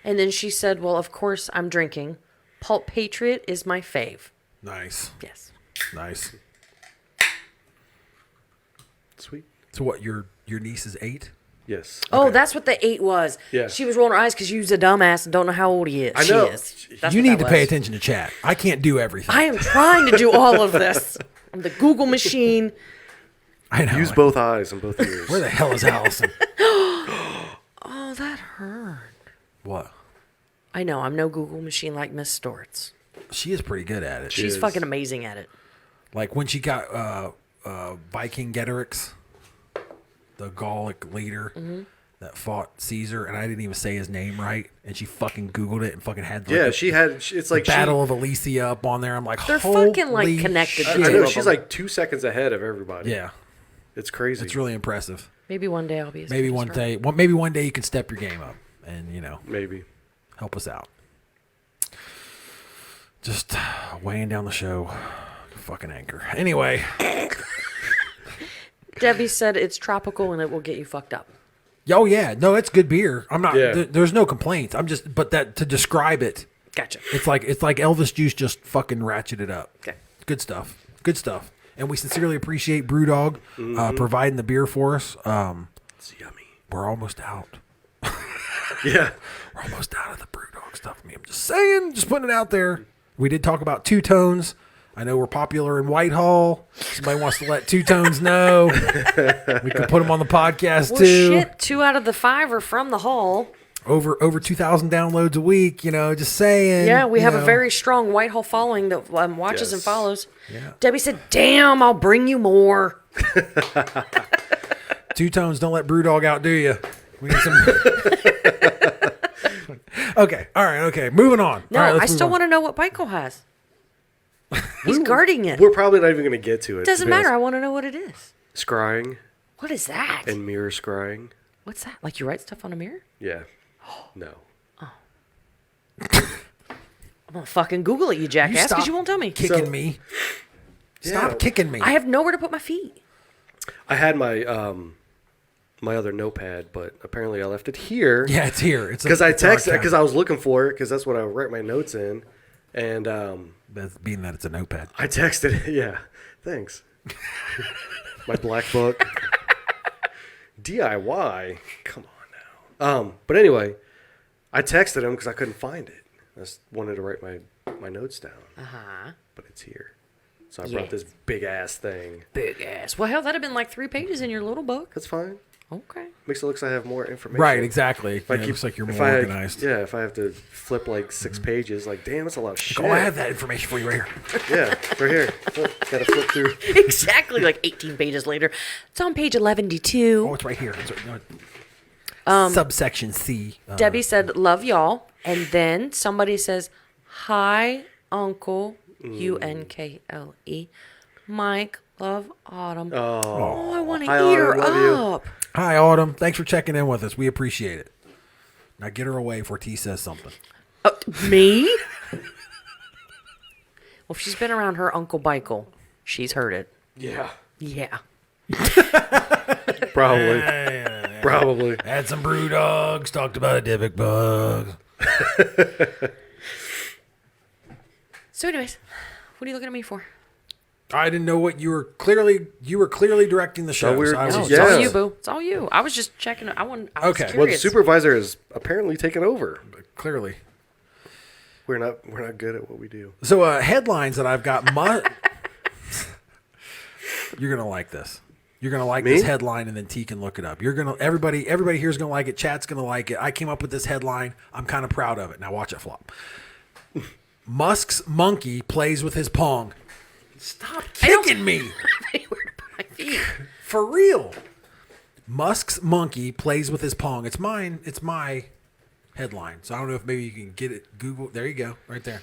[SPEAKER 2] And then she said, well, of course I'm drinking. Pulp Patriot is my fave.
[SPEAKER 1] Nice.
[SPEAKER 2] Yes.
[SPEAKER 1] Nice.
[SPEAKER 3] Sweet.
[SPEAKER 1] So what? Your niece is 8?
[SPEAKER 3] Yes.
[SPEAKER 2] Oh, that's what the 8 was.
[SPEAKER 3] Yeah.
[SPEAKER 2] She was rolling her eyes because you's a dumbass and don't know how old he is.
[SPEAKER 3] I know.
[SPEAKER 2] She is. That's
[SPEAKER 1] You
[SPEAKER 2] what
[SPEAKER 1] need
[SPEAKER 2] that
[SPEAKER 1] to pay
[SPEAKER 2] was.
[SPEAKER 1] attention to chat. I can't do everything.
[SPEAKER 2] I am trying to do all of this. I'm the Google machine.
[SPEAKER 1] I know.
[SPEAKER 3] Use both eyes and both ears.
[SPEAKER 1] Where the hell is Allison?
[SPEAKER 2] Oh, that hurt.
[SPEAKER 1] What?
[SPEAKER 2] I know. I'm no Google machine like Miss Storts.
[SPEAKER 1] She is pretty good at it.
[SPEAKER 2] She's
[SPEAKER 3] is.
[SPEAKER 2] fucking amazing at it.
[SPEAKER 1] Like when she got Viking Getorix, the Gallic leader that fought Caesar, and I didn't even say his name right, and she fucking Googled it and fucking had like,
[SPEAKER 3] Yeah,
[SPEAKER 1] the
[SPEAKER 3] she had. It's like
[SPEAKER 1] Battle of Elysia up on there. I'm like,
[SPEAKER 2] They're
[SPEAKER 1] holy
[SPEAKER 2] fucking, like, connected
[SPEAKER 3] I
[SPEAKER 1] shit.
[SPEAKER 3] know
[SPEAKER 2] of
[SPEAKER 3] she's
[SPEAKER 2] them.
[SPEAKER 3] like 2 seconds ahead of everybody.
[SPEAKER 1] Yeah,
[SPEAKER 3] It's crazy.
[SPEAKER 1] it's really impressive.
[SPEAKER 2] Maybe one day I'll be as
[SPEAKER 1] Maybe
[SPEAKER 2] good as
[SPEAKER 1] one
[SPEAKER 2] her.
[SPEAKER 1] day, maybe one day you can step your game up and
[SPEAKER 3] Maybe.
[SPEAKER 1] help us out. Just weighing down the show, fucking anchor. Anyway,
[SPEAKER 2] Debbie said it's tropical and it will get you fucked up.
[SPEAKER 1] oh yeah, no, it's good beer. I'm not.
[SPEAKER 3] Yeah.
[SPEAKER 1] There's no complaints. I'm just, but that to describe it,
[SPEAKER 2] Gotcha.
[SPEAKER 1] it's like Elvis juice just fucking ratcheted up.
[SPEAKER 2] Okay.
[SPEAKER 1] Good stuff. Good stuff. And we sincerely appreciate Brewdog providing the beer for us.
[SPEAKER 3] It's yummy.
[SPEAKER 1] We're almost out.
[SPEAKER 3] Yeah.
[SPEAKER 1] We're almost out of the Brewdog stuff. I mean, I'm just saying, just putting it out there. We did talk about two tones. I know we're popular in Whitehall. Somebody wants to let Two Tones know. We can put them on the podcast
[SPEAKER 2] Well,
[SPEAKER 1] too.
[SPEAKER 2] shit, 2 out of the 5 are from the hall.
[SPEAKER 1] Over 2,000 downloads a week. Just saying.
[SPEAKER 2] Yeah, we have a
[SPEAKER 1] know.
[SPEAKER 2] very strong Whitehall following that watches and
[SPEAKER 3] Yes.
[SPEAKER 2] follows.
[SPEAKER 1] Yeah.
[SPEAKER 2] Debbie said, "Damn, I'll bring you more."
[SPEAKER 1] Two Tones, don't let Brewdog outdo you. We need some. Okay. All right. Okay. Moving on.
[SPEAKER 2] No,
[SPEAKER 1] All right,
[SPEAKER 2] I
[SPEAKER 1] let's move
[SPEAKER 2] still
[SPEAKER 1] on.
[SPEAKER 2] want to know what Michael has. He's guarding it.
[SPEAKER 3] We're probably not even going to get to it.
[SPEAKER 2] Doesn't
[SPEAKER 3] to be
[SPEAKER 2] matter. I
[SPEAKER 3] honest.
[SPEAKER 2] want to know what it is.
[SPEAKER 3] Scrying
[SPEAKER 2] What is that?
[SPEAKER 3] and mirror scrying.
[SPEAKER 2] What's that? Like you write stuff on a mirror?
[SPEAKER 3] Yeah. No.
[SPEAKER 2] I'm gonna fucking Google it, you jackass,
[SPEAKER 1] stop
[SPEAKER 2] because you won't tell me.
[SPEAKER 1] Kicking
[SPEAKER 3] So-
[SPEAKER 1] me. Stop
[SPEAKER 3] Yeah.
[SPEAKER 1] kicking me.
[SPEAKER 2] I have nowhere to put my feet.
[SPEAKER 3] I had my my other notepad, but apparently I left it here.
[SPEAKER 1] Yeah, it's here. It's
[SPEAKER 3] Because I
[SPEAKER 1] it's our
[SPEAKER 3] texted,
[SPEAKER 1] account.
[SPEAKER 3] because I was looking for it, because that's what I write my notes in. And
[SPEAKER 1] That's being that it's a notepad.
[SPEAKER 3] I texted, yeah, thanks. My black book. DIY. Come on now. But anyway, I texted him because I couldn't find it. I just wanted to write my notes down.
[SPEAKER 2] Uh-huh.
[SPEAKER 3] But it's here. So I
[SPEAKER 2] Yes.
[SPEAKER 3] brought this big ass thing.
[SPEAKER 2] Big ass. Well, hell, that'd have been like 3 pages in your little book.
[SPEAKER 3] That's fine.
[SPEAKER 2] Okay.
[SPEAKER 3] Makes it look like I have more information.
[SPEAKER 1] Right, exactly.
[SPEAKER 3] If I
[SPEAKER 1] Yeah, it
[SPEAKER 3] keep-
[SPEAKER 1] looks like you're
[SPEAKER 3] if
[SPEAKER 1] more
[SPEAKER 3] I-
[SPEAKER 1] organized.
[SPEAKER 3] Yeah, if I have to flip like 6 pages, like, damn, that's a lot of shit.
[SPEAKER 1] Oh, I have that information for you right here.
[SPEAKER 3] Yeah, right here. Gotta flip through.
[SPEAKER 2] Exactly. Like 18 pages later. It's on page 11-2.
[SPEAKER 1] Oh, it's right here. No, subsection C.
[SPEAKER 2] Debbie said, "Love y'all," and then somebody says, "Hi, Uncle UNKLE, Mike, love Autumn." Oh, I want to
[SPEAKER 3] Hi,
[SPEAKER 2] eat her
[SPEAKER 3] Autumn, love you.
[SPEAKER 2] up.
[SPEAKER 1] Hi, Autumn. Thanks for checking in with us. We appreciate it. Now get her away before T says something.
[SPEAKER 2] Me? Well, if she's been around her Uncle Michael, she's heard it.
[SPEAKER 3] Yeah.
[SPEAKER 2] Yeah.
[SPEAKER 3] Probably. Probably.
[SPEAKER 1] Had some brew dogs. Talked about a Dybbuk bug.
[SPEAKER 2] So, anyways, what are you looking at me for?
[SPEAKER 1] I didn't know what you were clearly directing the show.
[SPEAKER 3] we're-
[SPEAKER 1] So I was
[SPEAKER 2] No,
[SPEAKER 1] just-
[SPEAKER 2] it's all
[SPEAKER 3] Yeah.
[SPEAKER 2] you, boo. It's all you. I was just checking. I was
[SPEAKER 1] Okay.
[SPEAKER 2] curious.
[SPEAKER 3] Well, the supervisor is apparently taken over.
[SPEAKER 1] clearly.
[SPEAKER 3] We're not good at what we do.
[SPEAKER 1] So headlines that I've got. You're gonna like this. You're gonna like
[SPEAKER 3] Me?
[SPEAKER 1] this headline, and then T can look it up. You're gonna everybody here's gonna like it. Chat's gonna like it. I came up with this headline. I'm kind of proud of it. Now watch it flop. Musk's monkey plays with his pong. Stop kicking me.
[SPEAKER 2] Anywhere to put my feet.
[SPEAKER 1] For real. Musk's monkey plays with his pong. It's mine. It's my headline. So I don't know if maybe you can get it. Google. There you go. Right there.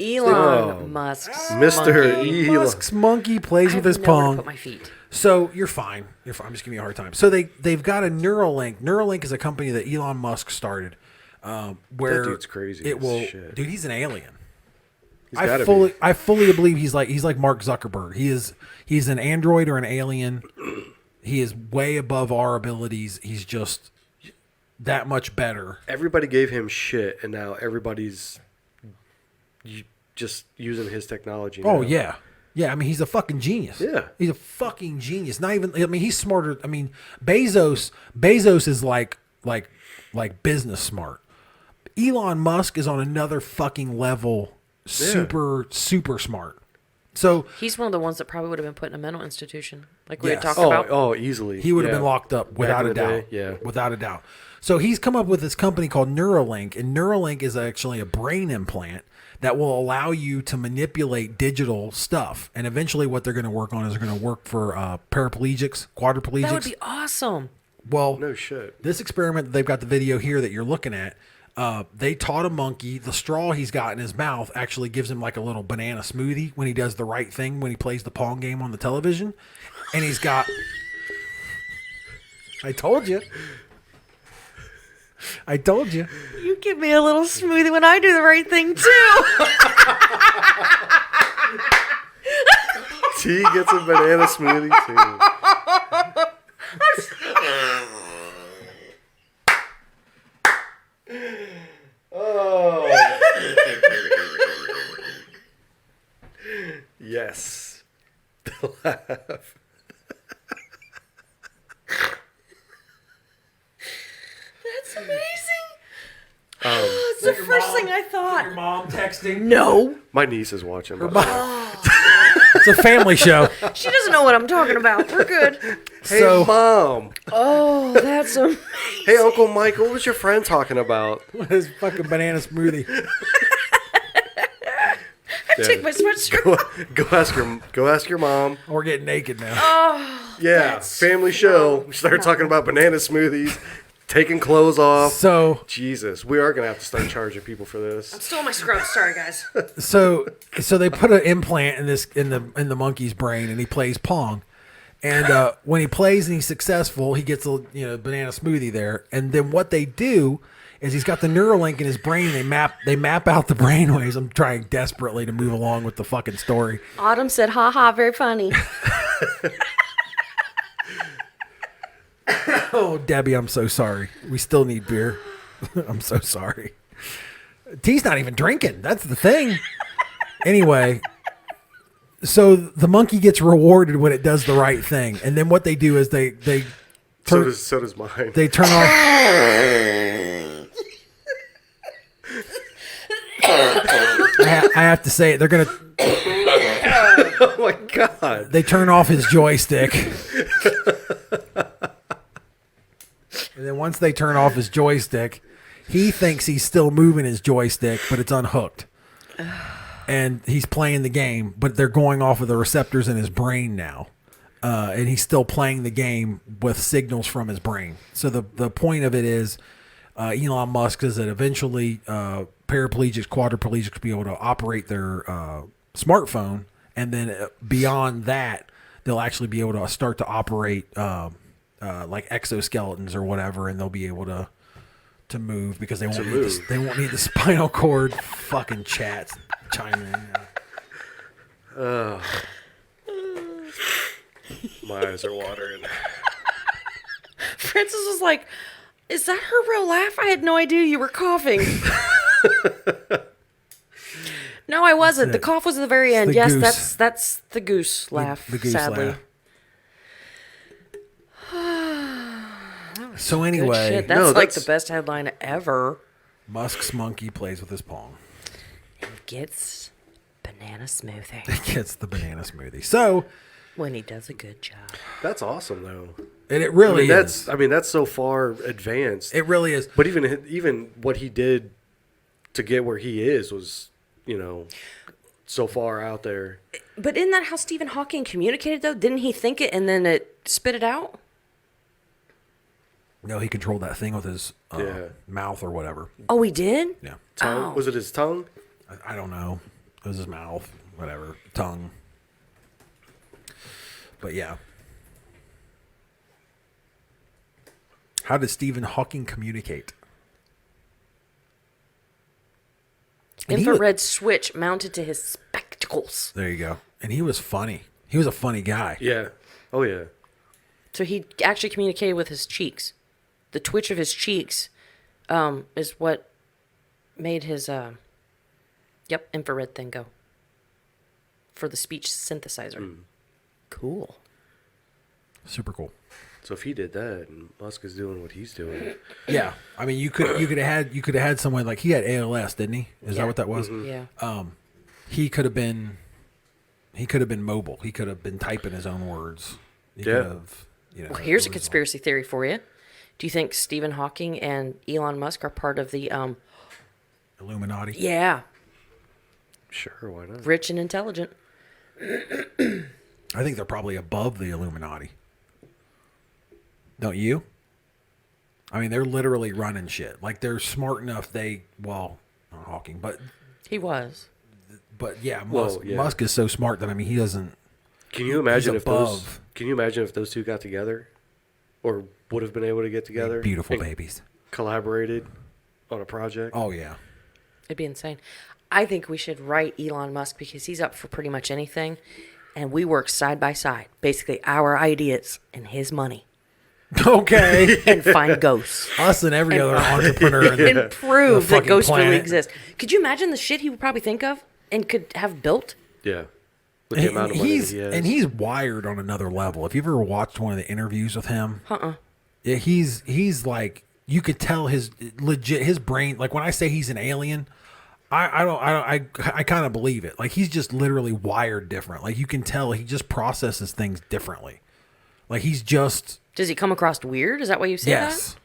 [SPEAKER 2] Elon Musk's
[SPEAKER 3] Mr.
[SPEAKER 2] monkey.
[SPEAKER 3] Elon.
[SPEAKER 1] Musk's monkey plays
[SPEAKER 2] I
[SPEAKER 1] with
[SPEAKER 2] have
[SPEAKER 1] his
[SPEAKER 2] nowhere to
[SPEAKER 1] pong.
[SPEAKER 2] put my feet.
[SPEAKER 1] So you're fine. You're fine. I'm just giving you a hard time. So they've got a Neuralink. Neuralink is a company that Elon Musk started. Where
[SPEAKER 3] That dude's crazy
[SPEAKER 1] It
[SPEAKER 3] as
[SPEAKER 1] will,
[SPEAKER 3] shit.
[SPEAKER 1] dude. He's an alien.
[SPEAKER 3] He's gotta
[SPEAKER 1] I fully believe he's like Mark Zuckerberg. He's an android or an alien. He is way above our abilities. He's just that much better.
[SPEAKER 3] Everybody gave him shit, and now everybody's just using his technology.
[SPEAKER 1] Oh
[SPEAKER 3] now.
[SPEAKER 1] yeah. Yeah, I mean he's a fucking genius.
[SPEAKER 3] Yeah.
[SPEAKER 1] He's a fucking genius. Not even I mean he's smarter. I mean Bezos is like business smart. Elon Musk is on another fucking level, super smart. So
[SPEAKER 2] He's one of the ones that probably would have been put in a mental institution, like we had
[SPEAKER 1] Yes.
[SPEAKER 2] talked about.
[SPEAKER 3] Oh, easily.
[SPEAKER 1] he would have
[SPEAKER 3] Yeah.
[SPEAKER 1] been locked up without
[SPEAKER 3] in
[SPEAKER 1] a
[SPEAKER 3] the
[SPEAKER 1] doubt.
[SPEAKER 3] day, yeah.
[SPEAKER 1] Without a doubt. So he's come up with this company called Neuralink, and Neuralink is actually a brain implant that will allow you to manipulate digital stuff. And eventually what they're going to work on is they're going to work for paraplegics, quadriplegics.
[SPEAKER 2] That would be awesome.
[SPEAKER 1] Well,
[SPEAKER 3] No shit.
[SPEAKER 1] this experiment, they've got the video here that you're looking at. They taught a monkey the straw he's got in his mouth actually gives him like a little banana smoothie when he does the right thing when he plays the Pong game on the television. And he's got. I told you.
[SPEAKER 2] You give me a little smoothie when I do the right thing too.
[SPEAKER 3] T gets a banana smoothie too. Yes.
[SPEAKER 2] That's amazing. was the first thing I
[SPEAKER 1] Your
[SPEAKER 2] thought.
[SPEAKER 1] mom texting.
[SPEAKER 2] No.
[SPEAKER 3] My niece is watching. by the way.
[SPEAKER 1] It's a family show.
[SPEAKER 2] She doesn't know what I'm talking about. We're good.
[SPEAKER 3] Hey,
[SPEAKER 1] So-
[SPEAKER 3] Mom.
[SPEAKER 2] Oh, that's amazing.
[SPEAKER 3] Hey, Uncle Mike, what was your friend talking about?
[SPEAKER 1] His fucking banana smoothie.
[SPEAKER 2] Take my sweatshirt.
[SPEAKER 3] Go ask your mom.
[SPEAKER 1] We're getting naked now.
[SPEAKER 3] Yeah,
[SPEAKER 2] That's
[SPEAKER 3] family show. We started talking about banana smoothies, taking clothes off.
[SPEAKER 1] So
[SPEAKER 3] Jesus, we are gonna have to start charging people for this.
[SPEAKER 2] Still in my scrubs. Sorry, guys.
[SPEAKER 1] so they put an implant in the monkey's brain, and he plays Pong. And when he plays and he's successful, he gets a banana smoothie there. And then what they do is he's got the Neuralink in his brain. They map out the brainwaves. I'm trying desperately to move along with the fucking story.
[SPEAKER 2] Autumn said, "Ha ha, very funny."
[SPEAKER 1] Oh, Debbie, I'm so sorry. We still need beer. I'm so sorry. T's not even drinking. That's the thing. Anyway, so the monkey gets rewarded when it does the right thing. And then what they do is they
[SPEAKER 3] So
[SPEAKER 1] turn,
[SPEAKER 3] does mine.
[SPEAKER 1] they turn off. I have to say it. They're gonna.
[SPEAKER 3] Oh my God.
[SPEAKER 1] They turn off his joystick. And then once they turn off his joystick, he thinks he's still moving his joystick, but it's unhooked. And he's playing the game, but they're going off of the receptors in his brain now. And he's still playing the game with signals from his brain. So the point of it is Elon Musk is that eventually paraplegics, quadriplegics will be able to operate their smartphone. And then beyond that, they'll actually be able to start to operate like exoskeletons or whatever, and they'll be able to move because they won't need the spinal cord. Fucking chats chiming in.
[SPEAKER 3] My eyes are watering.
[SPEAKER 2] Francis was like, "Is that her real laugh? I had no idea you were coughing." No, I wasn't. The cough was at the very end.
[SPEAKER 1] the
[SPEAKER 2] Yes,
[SPEAKER 1] goose.
[SPEAKER 2] that's the goose laugh.
[SPEAKER 1] The goose
[SPEAKER 2] sadly.
[SPEAKER 1] laugh. So
[SPEAKER 2] Good
[SPEAKER 1] anyway,
[SPEAKER 2] shit. That's
[SPEAKER 3] No,
[SPEAKER 2] like
[SPEAKER 3] that's-
[SPEAKER 2] the best headline ever.
[SPEAKER 1] Musk's monkey plays with his Pong.
[SPEAKER 2] Gets banana smoothie
[SPEAKER 1] He gets the banana smoothie. So
[SPEAKER 2] when he does a good job.
[SPEAKER 3] That's awesome, though.
[SPEAKER 1] and it really is.
[SPEAKER 3] That's so far advanced.
[SPEAKER 1] It really is.
[SPEAKER 3] But even what he did to get where he is was, so far out there.
[SPEAKER 2] But isn't that how Stephen Hawking communicated, though? Didn't he think it and then it spit it out?
[SPEAKER 1] No, he controlled that thing with his
[SPEAKER 3] Yeah.
[SPEAKER 1] mouth or whatever.
[SPEAKER 2] Oh, he did?
[SPEAKER 1] Yeah.
[SPEAKER 3] Tongue?
[SPEAKER 2] Oh.
[SPEAKER 3] Was it his tongue?
[SPEAKER 1] I don't know. It was his mouth, whatever, tongue. But yeah. How did Stephen Hawking communicate? And he
[SPEAKER 2] Infrared switch mounted to his spectacles.
[SPEAKER 1] There you go. And he was funny. He was a funny guy.
[SPEAKER 3] Yeah. Oh, yeah.
[SPEAKER 2] So he actually communicated with his cheeks. The twitch of his cheeks is what made his infrared thing go. For the speech synthesizer. Cool.
[SPEAKER 1] Super cool.
[SPEAKER 3] So if he did that, and Musk is doing what he's doing,
[SPEAKER 1] Yeah. I mean, you could have had someone like he had ALS, didn't he? Is that what that was?
[SPEAKER 2] Yeah.
[SPEAKER 1] He could have been mobile. He could have been typing his own words. He
[SPEAKER 3] Yeah.
[SPEAKER 1] could have,
[SPEAKER 2] Well, here's a
[SPEAKER 1] it was
[SPEAKER 2] conspiracy theory for you. Do you think Stephen Hawking and Elon Musk are part of the
[SPEAKER 1] Illuminati.
[SPEAKER 3] sure, why not?
[SPEAKER 2] rich and intelligent?
[SPEAKER 1] I think they're probably above the Illuminati. Don't you? I mean, they're literally running shit. Like they're smart enough. Not Hawking, but
[SPEAKER 2] He was.
[SPEAKER 1] yeah,
[SPEAKER 3] Well,
[SPEAKER 1] Musk,
[SPEAKER 3] yeah.
[SPEAKER 1] Musk is so smart that he doesn't.
[SPEAKER 3] Can you imagine
[SPEAKER 1] He's
[SPEAKER 3] if those?
[SPEAKER 1] above.
[SPEAKER 3] Can you imagine if those two got together, or would have been able to get together?
[SPEAKER 1] Beautiful
[SPEAKER 3] and
[SPEAKER 1] babies.
[SPEAKER 3] Collaborated on a project.
[SPEAKER 1] Oh yeah.
[SPEAKER 2] It'd be insane. I think we should write Elon Musk because he's up for pretty much anything. And we work side by side. Basically, our ideas and his money.
[SPEAKER 1] Okay.
[SPEAKER 2] And find ghosts.
[SPEAKER 1] Us and every other entrepreneur.
[SPEAKER 2] And prove
[SPEAKER 1] The
[SPEAKER 2] that ghosts
[SPEAKER 1] fucking
[SPEAKER 2] really
[SPEAKER 1] planet.
[SPEAKER 2] exist. Could you imagine the shit he would probably think of and could have built?
[SPEAKER 3] Yeah. With the amount of money that he has.
[SPEAKER 1] And he's wired on another level. If you've ever watched one of the interviews with him,
[SPEAKER 2] Uh-uh.
[SPEAKER 1] yeah, he's like You could tell his brain. Like when I say he's an alien, I kind of believe it. Like he's just literally wired different. Like you can tell he just processes things differently. Like he's just.
[SPEAKER 2] Does he come across weird? Is that why you say
[SPEAKER 1] Yes.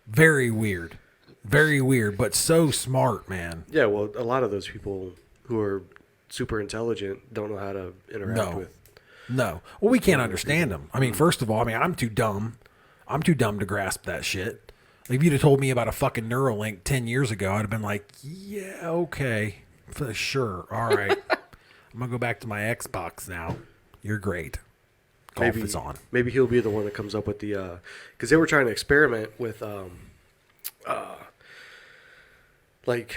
[SPEAKER 1] Very weird. Very weird, but so smart, man.
[SPEAKER 3] Yeah, well, a lot of those people who are super intelligent don't know how to interact with.
[SPEAKER 1] No. Well, we can't understand them. I mean, first of all, I'm too dumb. I'm too dumb to grasp that shit. Like, if you'd have told me about a fucking Neuralink 10 years ago, I'd have been like, yeah, okay. For sure. All right. I'm going to go back to my Xbox now. You're great. Golf is on.
[SPEAKER 3] Maybe he'll be the one that comes up with the... Because they were trying to experiment with... like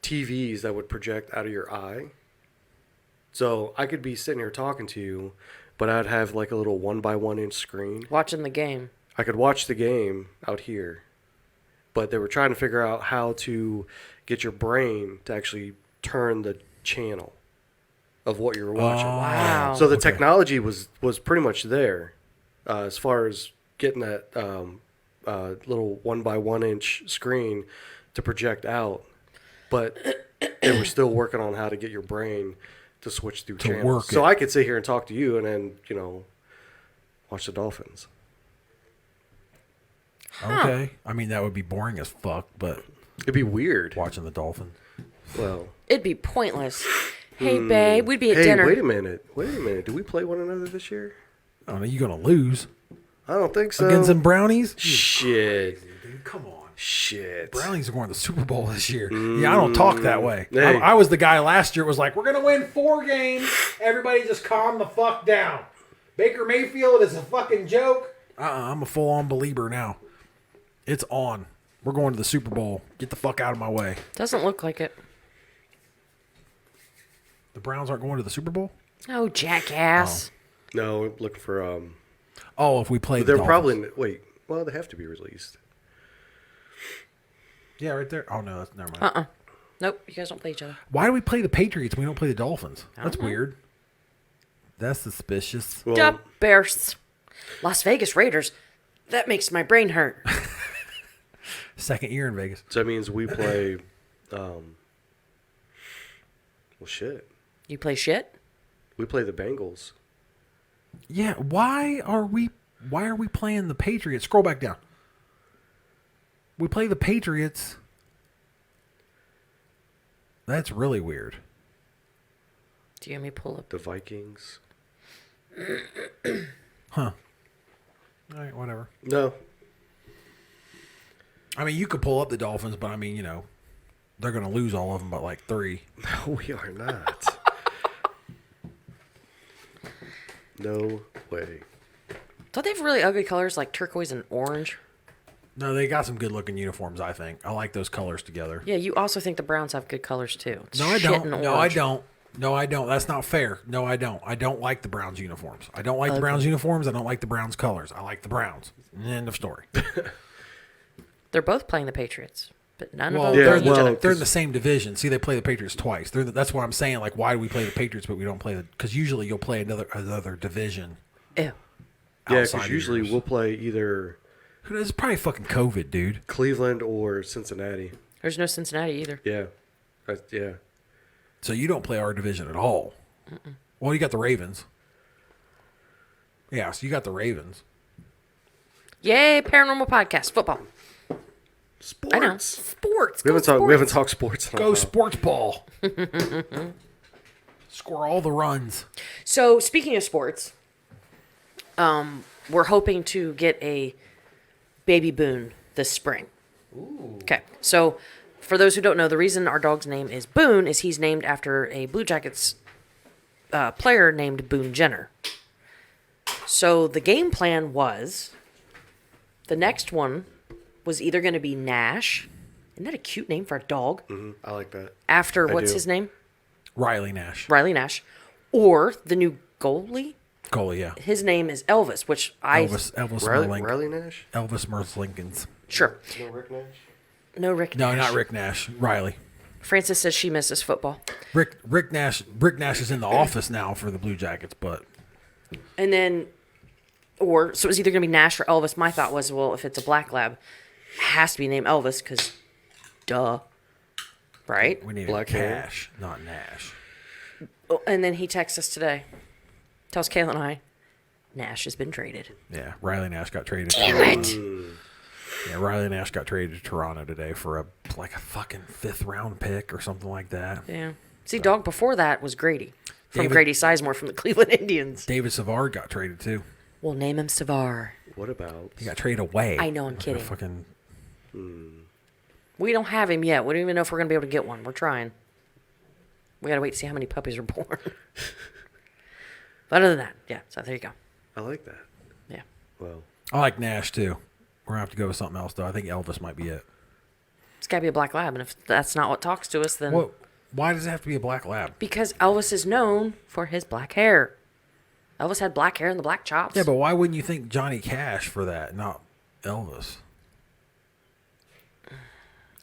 [SPEAKER 3] TVs that would project out of your eye. So I could be sitting here talking to you, but I'd have like a little 1x1 inch screen.
[SPEAKER 2] Watching the game.
[SPEAKER 3] I could watch the game out here, but they were trying to figure out how to get your brain to actually turn the channel of what you were watching.
[SPEAKER 2] Wow.
[SPEAKER 3] So the technology was pretty much there as far as getting that little 1x1 inch screen to project out, but they were still working on how to get your brain to switch through channels.
[SPEAKER 1] Work
[SPEAKER 3] so
[SPEAKER 1] it.
[SPEAKER 3] I could sit here and talk to you and then, watch the Dolphins.
[SPEAKER 1] Okay. I mean, that would be boring as fuck, but
[SPEAKER 3] It'd be weird.
[SPEAKER 1] watching the Dolphins.
[SPEAKER 3] Well,
[SPEAKER 2] It'd be pointless. Hey, babe, we'd be at
[SPEAKER 3] hey,
[SPEAKER 2] dinner.
[SPEAKER 3] wait a minute. Do we play one another this year?
[SPEAKER 1] I don't know. You going to lose
[SPEAKER 3] I don't think so.
[SPEAKER 1] against them Brownies?
[SPEAKER 3] Shit.
[SPEAKER 1] Dude, come on.
[SPEAKER 3] Shit.
[SPEAKER 1] Brownies are going to the Super Bowl this year. Yeah, I don't talk that way.
[SPEAKER 3] Hey.
[SPEAKER 1] I was the guy last year. Was like, we're gonna win 4 games. Everybody just calm the fuck down. Baker Mayfield is a fucking joke. I'm a full-on believer now. It's on. We're going to the Super Bowl. Get the fuck out of my way.
[SPEAKER 2] Doesn't look like it.
[SPEAKER 1] The Browns aren't going to the Super Bowl?
[SPEAKER 2] Oh, jackass.
[SPEAKER 3] No, looking for
[SPEAKER 1] Oh, if we play the
[SPEAKER 3] they're
[SPEAKER 1] Dolphins.
[SPEAKER 3] probably well, they have to be released.
[SPEAKER 1] Yeah, right there. Oh no, that's never mind.
[SPEAKER 2] Nope, you guys don't play each other.
[SPEAKER 1] Why do we play the Patriots when we don't play the Dolphins?
[SPEAKER 2] I
[SPEAKER 1] That's
[SPEAKER 2] don't know.
[SPEAKER 1] weird. That's suspicious.
[SPEAKER 3] Well,
[SPEAKER 2] Duh, Bears. Las Vegas Raiders. That makes my brain hurt.
[SPEAKER 1] Second year in Vegas.
[SPEAKER 3] so that means we play well shit.
[SPEAKER 2] You play shit?
[SPEAKER 3] We play the Bengals.
[SPEAKER 1] Yeah, why are we playing the Patriots? Scroll back down. We play the Patriots. That's really weird.
[SPEAKER 2] Do you want me to pull up?
[SPEAKER 3] The Vikings.
[SPEAKER 1] Huh. All right, whatever.
[SPEAKER 3] No.
[SPEAKER 1] I mean, you could pull up the Dolphins, but I mean, they're going to lose all of them but like 3.
[SPEAKER 3] No, we are not. No way.
[SPEAKER 2] Don't they have really ugly colors like turquoise and orange?
[SPEAKER 1] No, they got some good looking uniforms, I think. I like those colors together.
[SPEAKER 2] Yeah, you also think the Browns have good colors too. It's
[SPEAKER 1] No, I
[SPEAKER 2] shit
[SPEAKER 1] don't.
[SPEAKER 2] and
[SPEAKER 1] No, I
[SPEAKER 2] orange.
[SPEAKER 1] don't. No, I don't. That's not fair. No, I don't. I don't like the Browns uniforms. I don't like the Browns uniforms. I don't like the Browns colors. I like the Browns. End of story.
[SPEAKER 2] They're both playing the Patriots, but none
[SPEAKER 1] Well,
[SPEAKER 2] of them
[SPEAKER 1] they're,
[SPEAKER 2] play each other.
[SPEAKER 1] they're in the same division. See, they play the Patriots twice. That's what I'm saying. Like, why do we play the Patriots, but we don't play the? Because usually you'll play another division.
[SPEAKER 2] Ew.
[SPEAKER 3] Yeah,
[SPEAKER 1] outside
[SPEAKER 3] because
[SPEAKER 1] of
[SPEAKER 3] usually
[SPEAKER 1] yours.
[SPEAKER 3] we'll play either
[SPEAKER 1] It's probably fucking COVID, dude.
[SPEAKER 3] Cleveland or Cincinnati.
[SPEAKER 2] There's no Cincinnati either.
[SPEAKER 3] Yeah. Yeah.
[SPEAKER 1] So you don't play our division at all. Well, you got the Ravens. Yeah, so you got the Ravens.
[SPEAKER 2] Yay, Paranormal Podcast, football.
[SPEAKER 3] Sports.
[SPEAKER 2] I know. Sports.
[SPEAKER 3] We
[SPEAKER 2] Go
[SPEAKER 3] haven't
[SPEAKER 2] sports.
[SPEAKER 3] talked sports. In a
[SPEAKER 1] Go
[SPEAKER 3] while.
[SPEAKER 1] sports ball. Score all the runs.
[SPEAKER 2] So, speaking of sports, we're hoping to get a baby Boone this spring. Okay, so for those who don't know, the reason our dog's name is Boone is he's named after a Blue Jackets player named Boone Jenner. So the game plan was the next one was either going to be Nash. Isn't that a cute name for a dog?
[SPEAKER 3] I like that.
[SPEAKER 2] After,
[SPEAKER 3] I
[SPEAKER 2] what's
[SPEAKER 3] do.
[SPEAKER 2] his name?
[SPEAKER 1] Riley Nash.
[SPEAKER 2] Riley Nash. Or the new goalie.
[SPEAKER 1] Goalie, yeah.
[SPEAKER 2] His name is Elvis, which
[SPEAKER 1] Elvis
[SPEAKER 3] Riley
[SPEAKER 1] Merlin.
[SPEAKER 3] Nash?
[SPEAKER 1] Elvis Merlinkins.
[SPEAKER 2] Sure.
[SPEAKER 3] No, Rick Nash?
[SPEAKER 2] No Rick
[SPEAKER 1] No,
[SPEAKER 2] Nash.
[SPEAKER 1] not Rick Nash. Riley.
[SPEAKER 2] Francis says she misses football.
[SPEAKER 1] Rick Nash is in the office now for the Blue Jackets, but
[SPEAKER 2] And then So it was either going to be Nash or Elvis. My thought was, well, if it's a black lab, it has to be named Elvis because, duh. Right?
[SPEAKER 1] We need
[SPEAKER 3] Black hair.
[SPEAKER 1] Cash, not Nash.
[SPEAKER 2] Oh, and then he texts us today. Tells Kayla and I, Nash has been traded.
[SPEAKER 1] Yeah, Riley Nash got traded.
[SPEAKER 2] Damn it!
[SPEAKER 1] Yeah, Riley Nash got traded to Toronto today for a fucking 5th round pick or something like that.
[SPEAKER 2] Yeah. See, dog before that was Grady. From
[SPEAKER 1] David-
[SPEAKER 2] Grady Sizemore from the Cleveland Indians.
[SPEAKER 1] David Savard got traded too.
[SPEAKER 2] We'll name him Savar.
[SPEAKER 3] What about?
[SPEAKER 1] He got traded away.
[SPEAKER 2] I know, I'm
[SPEAKER 1] Like a
[SPEAKER 2] kidding.
[SPEAKER 1] Fucking
[SPEAKER 2] We don't have him yet. We don't even know if we're going to be able to get one. We're trying. We got to wait to see how many puppies are born. But other than that, yeah. So there you go.
[SPEAKER 3] I like that.
[SPEAKER 2] Yeah.
[SPEAKER 3] Well,
[SPEAKER 1] I like Nash too. We're gonna have to go with something else though. I think Elvis might be it.
[SPEAKER 2] It's got to be a black lab. And if that's not what talks to us, then...
[SPEAKER 1] Well, why does it have to be a black lab?
[SPEAKER 2] Because Elvis is known for his black hair. Elvis had black hair and the black chops.
[SPEAKER 1] Yeah, but why wouldn't you think Johnny Cash for that, not Elvis?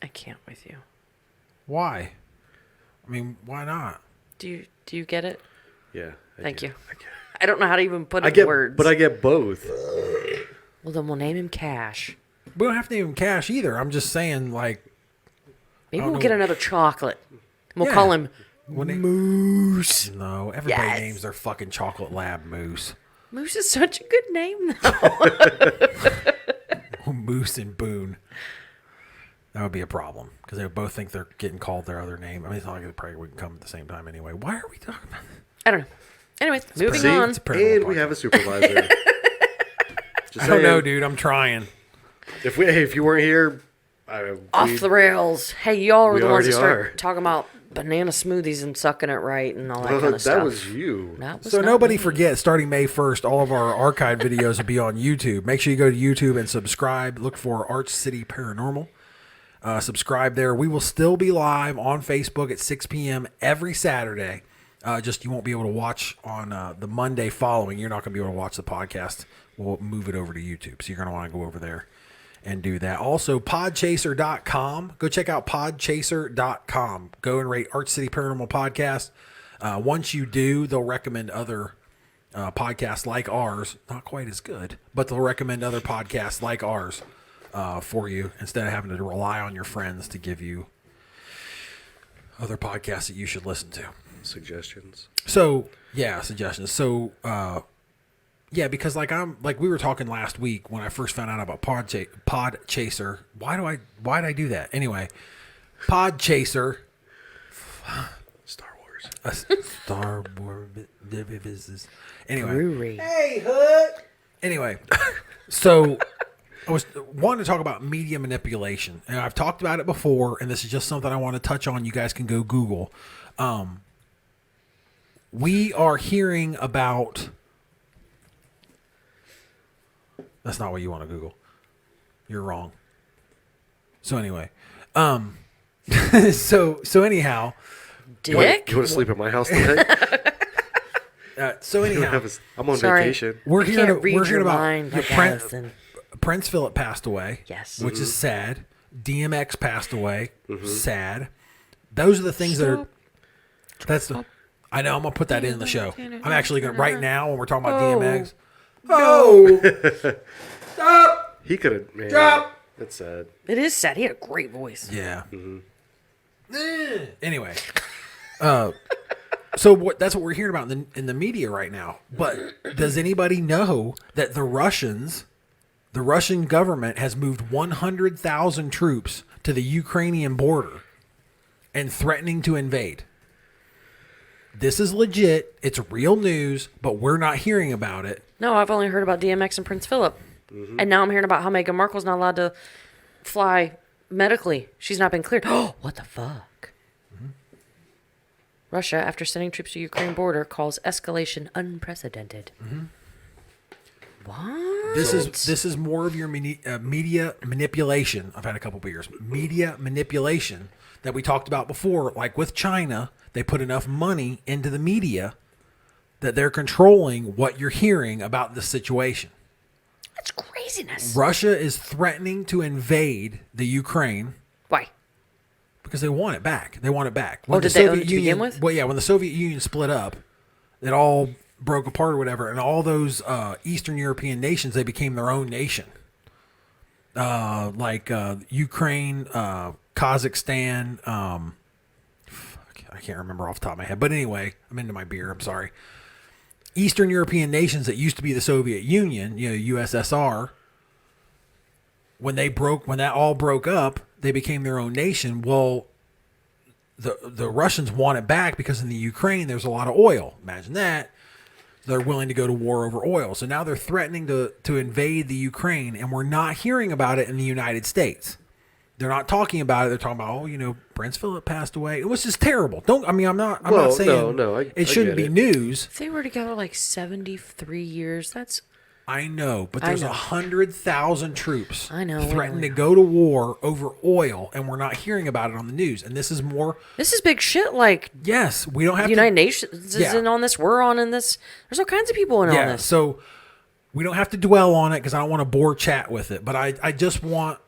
[SPEAKER 2] I can't with you.
[SPEAKER 1] Why? I mean, why not?
[SPEAKER 2] Do you get it?
[SPEAKER 3] yeah.
[SPEAKER 2] Thank
[SPEAKER 3] do.
[SPEAKER 2] you. I don't know how to even put it
[SPEAKER 3] I
[SPEAKER 2] in
[SPEAKER 3] get,
[SPEAKER 2] words.
[SPEAKER 3] but I get both.
[SPEAKER 2] Well, then we'll name him Cash.
[SPEAKER 1] We don't have to name him Cash either. I'm just saying, like,
[SPEAKER 2] Maybe
[SPEAKER 1] don't
[SPEAKER 2] we'll
[SPEAKER 1] know.
[SPEAKER 2] get another chocolate. And we'll
[SPEAKER 1] Yeah.
[SPEAKER 2] call him
[SPEAKER 1] when they-
[SPEAKER 2] Moose.
[SPEAKER 1] no, everybody
[SPEAKER 2] Yes.
[SPEAKER 1] names their fucking chocolate lab Moose.
[SPEAKER 2] Moose is such a good name, though.
[SPEAKER 1] Moose and Boone. That would be a problem because they would both think they're getting called their other name. I mean, it's not like they probably wouldn't come at the same time anyway. Why are we talking about this?
[SPEAKER 2] I don't know. Anyways, moving
[SPEAKER 3] See?
[SPEAKER 2] on.
[SPEAKER 1] It's a Paranormal
[SPEAKER 3] And we
[SPEAKER 1] podcast.
[SPEAKER 3] have a supervisor. Just
[SPEAKER 1] I don't know,
[SPEAKER 3] saying,
[SPEAKER 1] dude. I'm trying.
[SPEAKER 3] If you weren't here,
[SPEAKER 2] Off the rails. Hey, y'all are
[SPEAKER 3] We
[SPEAKER 2] the ones that
[SPEAKER 3] already
[SPEAKER 2] start
[SPEAKER 3] are.
[SPEAKER 2] talking about banana smoothies and sucking it right and all that kind of
[SPEAKER 3] that
[SPEAKER 2] stuff.
[SPEAKER 3] was you.
[SPEAKER 2] That was
[SPEAKER 1] So
[SPEAKER 2] not
[SPEAKER 1] nobody
[SPEAKER 2] me.
[SPEAKER 1] forget, starting May 1st, all of our archive videos will be on YouTube. Make sure you go to YouTube and subscribe. Look for Arch City Paranormal. Subscribe there. We will still be live on Facebook at 6 p.m. every Saturday. Just you won't be able to watch on the Monday following. You're not going to be able to watch the podcast. We'll move it over to YouTube. So you're going to want to go over there and do that. Also, podchaser.com. Go check out podchaser.com. Go and rate Arch City Paranormal Podcast. Once you do, they'll recommend other podcasts like ours. Not quite as good, but they'll recommend other podcasts like ours for you instead of having to rely on your friends to give you other podcasts that you should listen to.
[SPEAKER 3] Suggestions.
[SPEAKER 1] So, yeah, suggestions. So, yeah, because like we were talking last week when I first found out about Podchaser. Why did I do that? Anyway, Podchaser.
[SPEAKER 3] Star Wars.
[SPEAKER 1] Star Wars business. Anyway,
[SPEAKER 2] Brewery.
[SPEAKER 4] Hey, Hood.
[SPEAKER 1] anyway, so I was wanting to talk about media manipulation, and I've talked about it before, and this is just something I want to touch on. You guys can go Google. We are hearing about. That's not what you want to Google. You're wrong. So anyway, so anyhow,
[SPEAKER 2] Dick?
[SPEAKER 3] You want to sleep at my house today?
[SPEAKER 1] so anyhow,
[SPEAKER 3] I'm on
[SPEAKER 2] Sorry.
[SPEAKER 3] vacation.
[SPEAKER 1] we're
[SPEAKER 2] I
[SPEAKER 1] hearing
[SPEAKER 2] can't read
[SPEAKER 1] we're hearing
[SPEAKER 2] your
[SPEAKER 1] about
[SPEAKER 2] mind like
[SPEAKER 1] Prince,
[SPEAKER 2] Allison.
[SPEAKER 1] Prince Philip passed away.
[SPEAKER 2] Yes.
[SPEAKER 1] Which is sad. DMX passed away. Sad. Those are the things that are. That's the. I know. I'm gonna put that in the show. I'm actually gonna right now when we're talking about DMX.
[SPEAKER 4] Oh. Stop.
[SPEAKER 3] He could have. Man,
[SPEAKER 4] Drop.
[SPEAKER 3] that's sad.
[SPEAKER 2] It is sad. He had a great voice.
[SPEAKER 1] Yeah. Anyway, so that's what we're hearing about in the media right now. But does anybody know that the Russian government has moved 100,000 troops to the Ukrainian border and threatening to invade? This is legit. It's real news, but we're not hearing about it.
[SPEAKER 2] No, I've only heard about DMX and Prince Philip. And now I'm hearing about how Meghan Markle's not allowed to fly medically. She's not been cleared. Oh, what the fuck? Russia, after sending troops to Ukraine border, calls escalation unprecedented. What?
[SPEAKER 1] This is more of your media manipulation. I've had a couple beers. Media manipulation that we talked about before. Like with China, they put enough money into the media that they're controlling what you're hearing about the situation.
[SPEAKER 2] That's craziness.
[SPEAKER 1] Russia is threatening to invade the Ukraine
[SPEAKER 2] Why?
[SPEAKER 1] because they want it back. They want it back.
[SPEAKER 2] Oh, did they own it to begin with?
[SPEAKER 1] Well, yeah, when the Soviet Union split up, it all broke apart or whatever, and all those Eastern European nations, they became their own nation. Like Ukraine, Kazakhstan, I can't remember off the top of my head. But anyway, I'm into my beer. I'm sorry. Eastern European nations that used to be the Soviet Union, USSR, when that all broke up, they became their own nation. Well, the Russians want it back because in the Ukraine there's a lot of oil. Imagine that. They're willing to go to war over oil. So now they're threatening to invade the Ukraine, and we're not hearing about it in the United States. They're not talking about it. They're talking about, Prince Philip passed away. It was just terrible. I'm not saying it shouldn't be news.
[SPEAKER 2] If they were together like 73 years, that's...
[SPEAKER 1] I know, but there's 100,000 troops threatening to go to war over oil, and we're not hearing about it on the news. And this is
[SPEAKER 2] big shit. Like,
[SPEAKER 1] yes, we don't have
[SPEAKER 2] United Nations is in on this. We're in this. There's all kinds of people in on this.
[SPEAKER 1] So we don't have to dwell on it because I don't want to bore chat with it. But I just want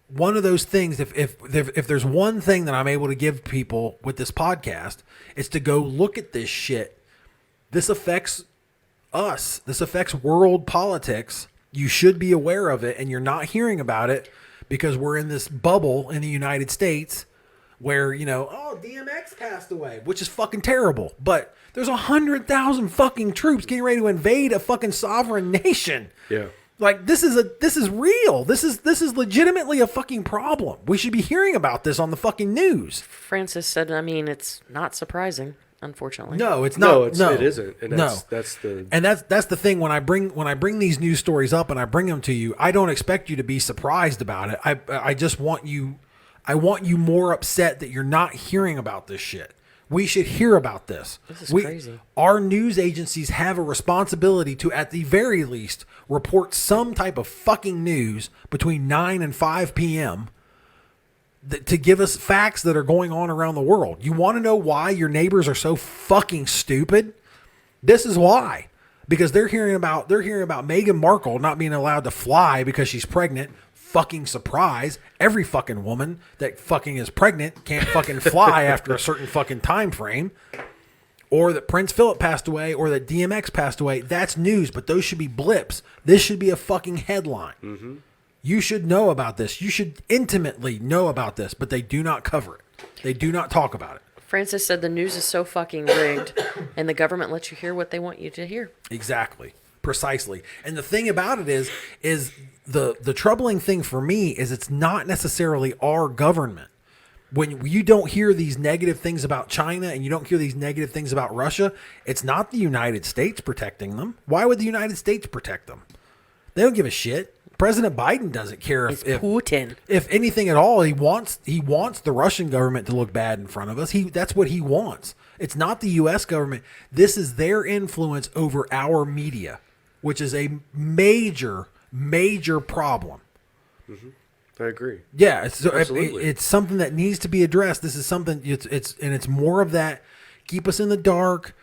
[SPEAKER 1] one of those things. If there's one thing that I'm able to give people with this podcast, it's to go look at this shit. This affects us. This affects world politics. You should be aware of it, and you're not hearing about it because we're in this bubble in the United States where, DMX passed away, which is fucking terrible. But there's 100,000 fucking troops getting ready to invade a fucking sovereign nation.
[SPEAKER 3] Yeah.
[SPEAKER 1] Like, this is real. This is legitimately a fucking problem. We should be hearing about this on the fucking news.
[SPEAKER 2] Francis said, it's not surprising. Unfortunately,
[SPEAKER 1] no, it's not.
[SPEAKER 3] It isn't. And that's
[SPEAKER 1] the thing. When I bring these news stories up and I bring them to you, I don't expect you to be surprised about it. I just want you. I want you more upset that you're not hearing about this shit. We should hear about this.
[SPEAKER 2] This is crazy.
[SPEAKER 1] Our news agencies have a responsibility to, at the very least, report some type of fucking news between 9 and 5 p.m. To give us facts that are going on around the world. You want to know why your neighbors are so fucking stupid? This is why. Because they're hearing about Meghan Markle not being allowed to fly because she's pregnant. Fucking surprise. Every fucking woman that fucking is pregnant can't fucking fly after a certain fucking time frame. Or that Prince Philip passed away, or that DMX passed away. That's news, but those should be blips. This should be a fucking headline. Mm-hmm. You should know about this. You should intimately know about this, but they do not cover it. They do not talk about it.
[SPEAKER 2] Francis said the news is so fucking rigged, and the government lets you hear what they want you to hear.
[SPEAKER 1] Exactly. Precisely. And the thing about it is the troubling thing for me is it's not necessarily our government. When you don't hear these negative things about China and you don't hear these negative things about Russia, it's not the United States protecting them. Why would the United States protect them? They don't give a shit. President Biden doesn't care if
[SPEAKER 2] Putin.
[SPEAKER 1] If anything at all, he wants the Russian government to look bad in front of us. That's what he wants. It's not the U.S. government. This is their influence over our media, which is a major, major problem.
[SPEAKER 3] Mm-hmm. I agree.
[SPEAKER 1] Yeah, it's something that needs to be addressed. This is something it's more of that. Keep us in the dark.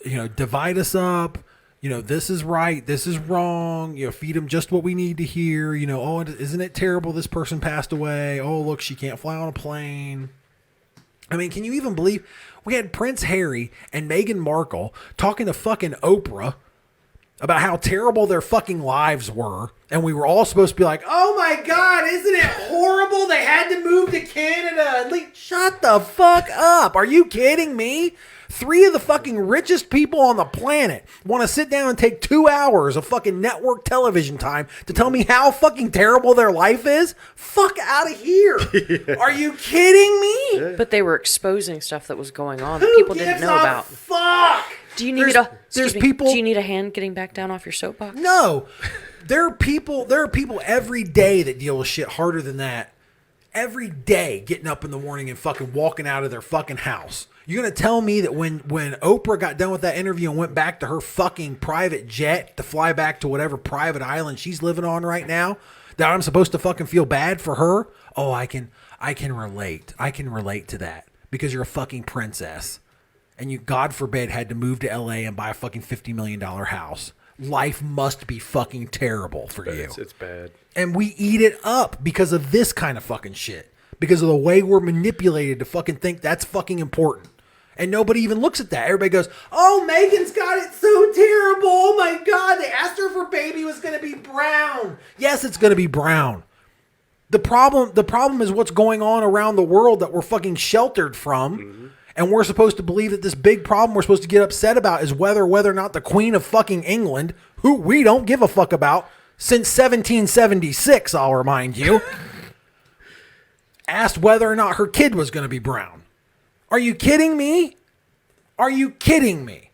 [SPEAKER 1] Divide us up. This is right, this is wrong. Feed them just what we need to hear. Oh, isn't it terrible this person passed away? Oh, look, she can't fly on a plane. I mean, can you even believe we had Prince Harry and Meghan Markle talking to fucking Oprah about how terrible their fucking lives were, and we were all supposed to be like, oh my God, isn't it horrible? They had to move to Canada. Shut the fuck up. Are you kidding me? 3 of the fucking richest people on the planet want to sit down and take 2 hours of fucking network television time to tell me how fucking terrible their life is? Fuck out of here. Yeah. Are you kidding me?
[SPEAKER 3] Yeah.
[SPEAKER 2] But they were exposing stuff that was going on that people didn't know about.
[SPEAKER 1] Fuck.
[SPEAKER 2] Do you need Do you need a hand getting back down off your soapbox?
[SPEAKER 1] No. There are people every day that deal with shit harder than that. Every day getting up in the morning and fucking walking out of their fucking house. You're going to tell me that when Oprah got done with that interview and went back to her fucking private jet to fly back to whatever private island she's living on right now, that I'm supposed to fucking feel bad for her? Oh, I can relate. I can relate to that because you're a fucking princess. And you, God forbid, had to move to LA and buy a fucking $50 million house. Life must be fucking terrible for you.
[SPEAKER 3] It's bad. And
[SPEAKER 1] we eat it up because of this kind of fucking shit. Because of the way we're manipulated to fucking think that's fucking important. And nobody even looks at that. Everybody goes, oh, Megan's got it so terrible. Oh, my God. They asked her if her baby was going to be brown. Yes, it's going to be brown. The problem is what's going on around the world that we're fucking sheltered from. Mm-hmm. And we're supposed to believe that this big problem we're supposed to get upset about is whether or not the Queen of fucking England, who we don't give a fuck about since 1776, I'll remind you, asked whether or not her kid was going to be brown. Are you kidding me? Are you kidding me?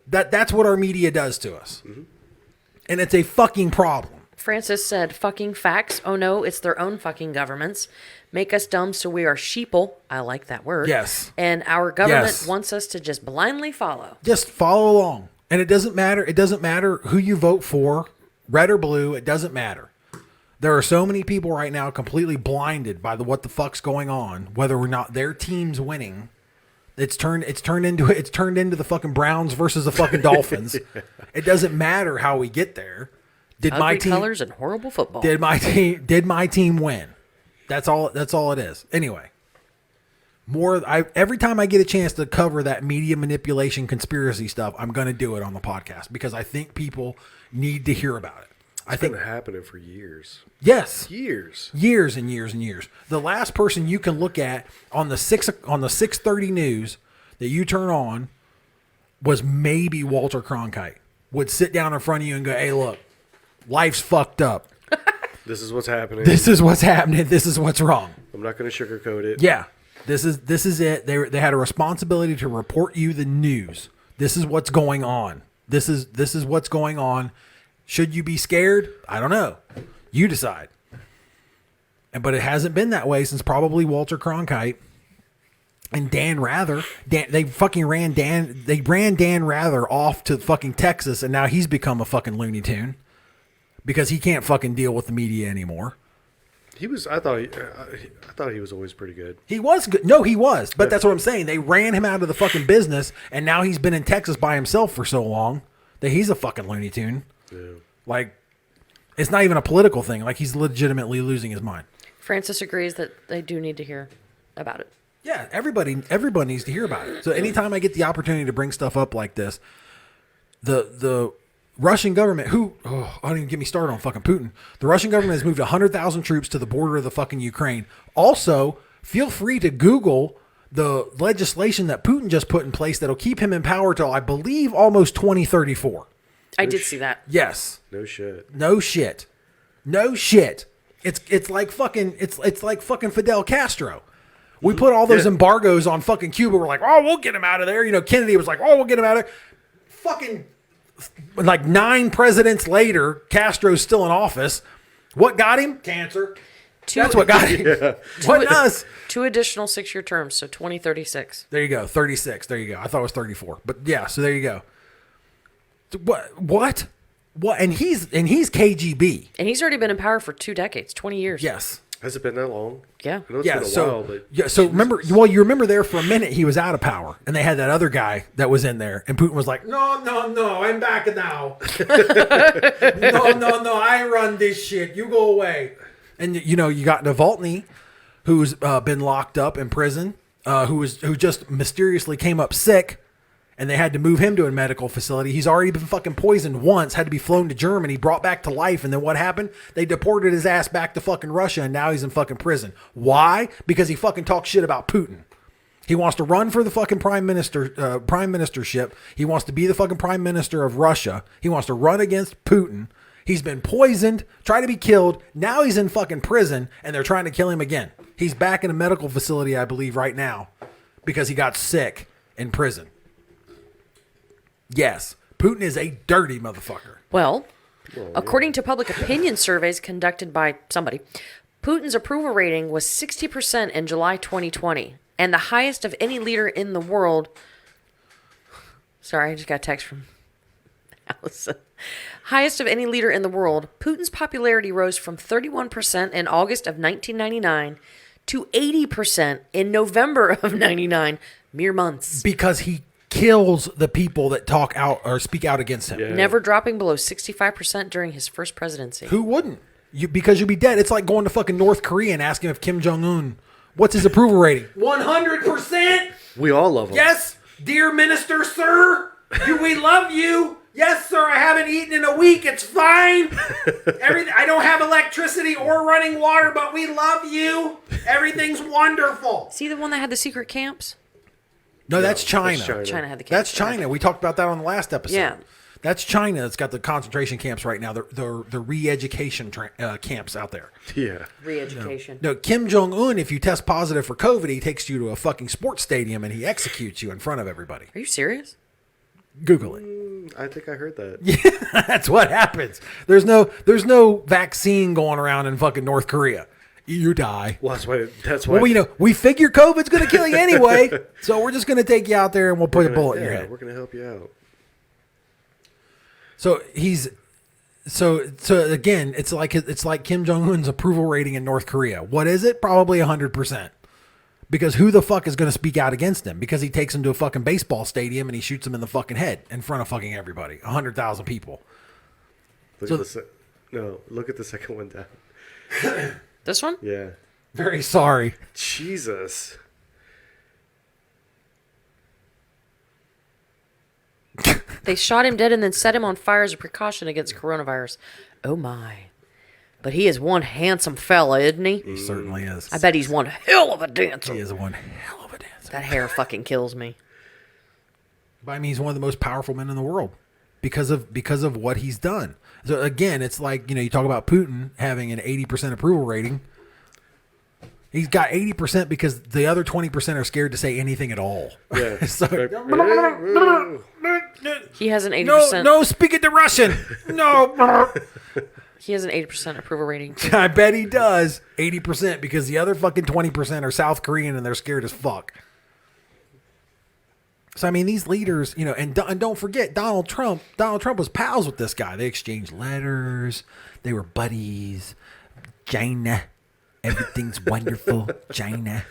[SPEAKER 1] That's what our media does to us. Mm-hmm. And it's a fucking problem.
[SPEAKER 2] Francis said, fucking facts. Oh no, it's their own fucking governments. Make us dumb so we are sheeple. I like that word.
[SPEAKER 1] Yes.
[SPEAKER 2] And our government wants us to just blindly follow.
[SPEAKER 1] Just follow along. And it doesn't matter. It doesn't matter who you vote for, red or blue. It doesn't matter. There are so many people right now completely blinded by what the fuck's going on, whether or not their team's winning. It's turned into the fucking Browns versus the fucking Dolphins. Yeah. It doesn't matter how we get there. Did
[SPEAKER 2] ugly
[SPEAKER 1] my team
[SPEAKER 2] colors and horrible football?
[SPEAKER 1] Did my team win? That's all it is. Anyway, every time I get a chance to cover that media manipulation conspiracy stuff, I'm going to do it on the podcast because I think people need to hear about it.
[SPEAKER 3] It's been happening for years.
[SPEAKER 1] Yes.
[SPEAKER 3] Years
[SPEAKER 1] and years and years. The last person you can look at on the 6:30 news that you turn on was maybe Walter Cronkite. Would sit down in front of you and go, "Hey, look, life's fucked up.
[SPEAKER 3] This is what's happening.
[SPEAKER 1] This is what's happening. This is what's wrong."
[SPEAKER 3] I'm not going to sugarcoat it.
[SPEAKER 1] Yeah. This is it. They had a responsibility to report you the news. This is what's going on. This is what's going on. Should you be scared? I don't know. You decide. But it hasn't been that way since probably Walter Cronkite and Dan Rather. They ran Dan Rather off to fucking Texas, and now he's become a fucking Looney Tune because he can't fucking deal with the media anymore.
[SPEAKER 3] I thought he was always pretty good.
[SPEAKER 1] He was good. No, he was. But that's what I'm saying. They ran him out of the fucking business, and now he's been in Texas by himself for so long that he's a fucking Looney Tune. Yeah. Like, it's not even a political thing. Like, he's legitimately losing his mind.
[SPEAKER 2] Francis agrees that they do need to hear about it.
[SPEAKER 1] Yeah, everybody needs to hear about it. So anytime I get the opportunity to bring stuff up like this, the Russian government, I don't even get me started on fucking Putin. The Russian government has moved 100,000 troops to the border of the fucking Ukraine. Also, feel free to Google the legislation that Putin just put in place that'll keep him in power till, I believe, almost 2034.
[SPEAKER 2] I did see that.
[SPEAKER 1] Yes.
[SPEAKER 3] No shit.
[SPEAKER 1] It's like fucking Fidel Castro. We put all those embargoes on fucking Cuba. We're like, oh, we'll get him out of there. You know, Kennedy was like, oh, we'll get him out of there. Fucking like 9 presidents later, Castro's still in office. What got him? Cancer. That's what got him. Yeah. What does?
[SPEAKER 2] 2 additional 6-year terms, so 2036.
[SPEAKER 1] There you go. 36. There you go. I thought it was 34. But yeah, so there you go. What? And he's KGB.
[SPEAKER 2] And he's already been in power for 2 decades, 20 years.
[SPEAKER 1] Yes.
[SPEAKER 3] Has it been that long?
[SPEAKER 2] Yeah.
[SPEAKER 3] I know it's been a while, but
[SPEAKER 1] so you remember there for a minute he was out of power, and they had that other guy that was in there, and Putin was like, no, I'm back now. no, I run this shit. You go away. And you got Navalny, who's been locked up in prison, who just mysteriously came up sick. And they had to move him to a medical facility. He's already been fucking poisoned once, had to be flown to Germany, brought back to life. And then what happened? They deported his ass back to fucking Russia, and now he's in fucking prison. Why? Because he fucking talks shit about Putin. He wants to run for the fucking prime ministership. He wants to be the fucking prime minister of Russia. He wants to run against Putin. He's been poisoned, tried to be killed. Now he's in fucking prison, and they're trying to kill him again. He's back in a medical facility, I believe, right now because he got sick in prison. Yes, Putin is a dirty motherfucker.
[SPEAKER 2] Well, according to public opinion surveys conducted by somebody, Putin's approval rating was 60% in July 2020, and the highest of any leader in the world. Sorry, I just got a text from Allison. Highest of any leader in the world, Putin's popularity rose from 31% in August of 1999 to 80% in November of 99, mere months.
[SPEAKER 1] Because he kills the people that talk out or speak out against him.
[SPEAKER 3] Yeah.
[SPEAKER 2] Never dropping below 65% during his first presidency.
[SPEAKER 1] Who wouldn't? Because you'll be dead. It's like going to fucking North Korea and asking if Kim Jong-un, what's his approval rating? 100%?
[SPEAKER 3] We all love them.
[SPEAKER 4] Yes, dear minister, sir. We love you. Yes, sir. I haven't eaten in a week. It's fine. I don't have electricity or running water, but we love you. Everything's wonderful.
[SPEAKER 2] See the one that had the secret camps?
[SPEAKER 1] No, that's China.
[SPEAKER 2] China had the camps.
[SPEAKER 1] That's China. We talked about that on the last episode.
[SPEAKER 2] Yeah.
[SPEAKER 1] That's China that's got the concentration camps right now. The re-education camps out there.
[SPEAKER 3] Yeah.
[SPEAKER 2] Re-education.
[SPEAKER 1] No, Kim Jong-un, if you test positive for COVID, he takes you to a fucking sports stadium and he executes you in front of everybody.
[SPEAKER 2] Are you serious?
[SPEAKER 1] Google it.
[SPEAKER 3] I think I heard that.
[SPEAKER 1] Yeah, that's what happens. There's no vaccine going around in fucking North Korea. You die.
[SPEAKER 3] Well, that's why.
[SPEAKER 1] Well, we figure COVID's going to kill you anyway, so we're just going to take you out there and we'll put a bullet in your head.
[SPEAKER 3] We're going to help you out.
[SPEAKER 1] So so again, it's like Kim Jong Un's approval rating in North Korea. What is it? Probably 100%. Because who the fuck is going to speak out against him? Because he takes him to a fucking baseball stadium and he shoots him in the fucking head in front of fucking everybody, 100,000 people.
[SPEAKER 3] Look at the second one down.
[SPEAKER 2] This one?
[SPEAKER 3] Yeah.
[SPEAKER 1] Very sorry.
[SPEAKER 3] Jesus.
[SPEAKER 2] They shot him dead and then set him on fire as a precaution against coronavirus. Oh my. But he is one handsome fella, isn't he?
[SPEAKER 1] He certainly is.
[SPEAKER 2] I bet he's one hell of a dancer.
[SPEAKER 1] He is one hell of a dancer.
[SPEAKER 2] That hair fucking kills me.
[SPEAKER 1] But I mean, he's one of the most powerful men in the world because of what he's done. So again, it's like, you talk about Putin having an 80% approval rating. He's got 80% because the other 20% are scared to say anything at all.
[SPEAKER 3] Yeah.
[SPEAKER 1] So,
[SPEAKER 2] He has an 80%.
[SPEAKER 1] no, speak it to Russian. No.
[SPEAKER 2] He has an 80% approval rating. Too.
[SPEAKER 1] I bet he does. 80% because the other fucking 20% are South Korean and they're scared as fuck. So, I mean, these leaders, and don't forget, Donald Trump was pals with this guy. They exchanged letters. They were buddies. China. Everything's wonderful. China.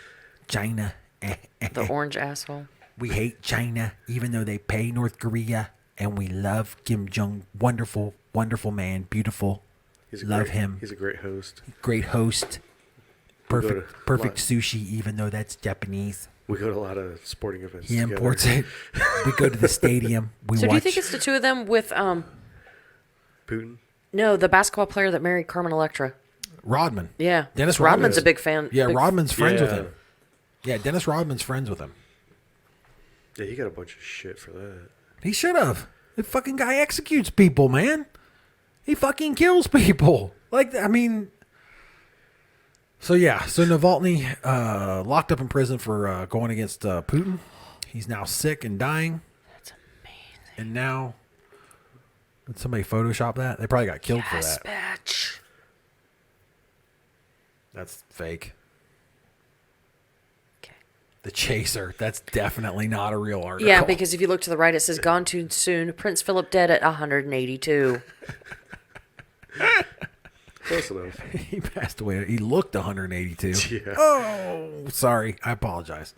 [SPEAKER 2] The orange asshole.
[SPEAKER 1] We hate China, even though they pay North Korea. And we love Kim Jong. Wonderful, wonderful man. Beautiful. Love him.
[SPEAKER 3] He's a great host.
[SPEAKER 1] Great host. Perfect sushi, even though that's Japanese.
[SPEAKER 3] We go to a lot of sporting events.
[SPEAKER 1] He
[SPEAKER 3] together.
[SPEAKER 1] imports it. We go to the stadium.
[SPEAKER 2] So do you think it's the two of them with
[SPEAKER 3] Putin?
[SPEAKER 2] No, the basketball player that married Carmen Electra?
[SPEAKER 1] Rodman?
[SPEAKER 2] Yeah.
[SPEAKER 1] Dennis
[SPEAKER 2] Rodman's a big fan.
[SPEAKER 1] Yeah, Rodman's friends with
[SPEAKER 3] Yeah.
[SPEAKER 1] him. Yeah, Dennis Rodman's friends with him.
[SPEAKER 3] Yeah, he got a bunch of shit for that.
[SPEAKER 1] He should have. The fucking guy executes people, man. He fucking kills people. So Navalny locked up in prison for going against Putin. He's now sick and dying.
[SPEAKER 2] That's amazing.
[SPEAKER 1] And now, did somebody Photoshop that? They probably got killed for
[SPEAKER 2] Yes,
[SPEAKER 1] that.
[SPEAKER 2] bitch.
[SPEAKER 1] That's fake.
[SPEAKER 2] Okay.
[SPEAKER 1] The Chaser. That's definitely not a real article.
[SPEAKER 2] Yeah, because if you look to the right, it says gone too soon. Prince Philip dead at 182.
[SPEAKER 3] Close enough.
[SPEAKER 1] He passed away. He looked 182.
[SPEAKER 3] Yeah.
[SPEAKER 1] Oh, sorry. I apologize.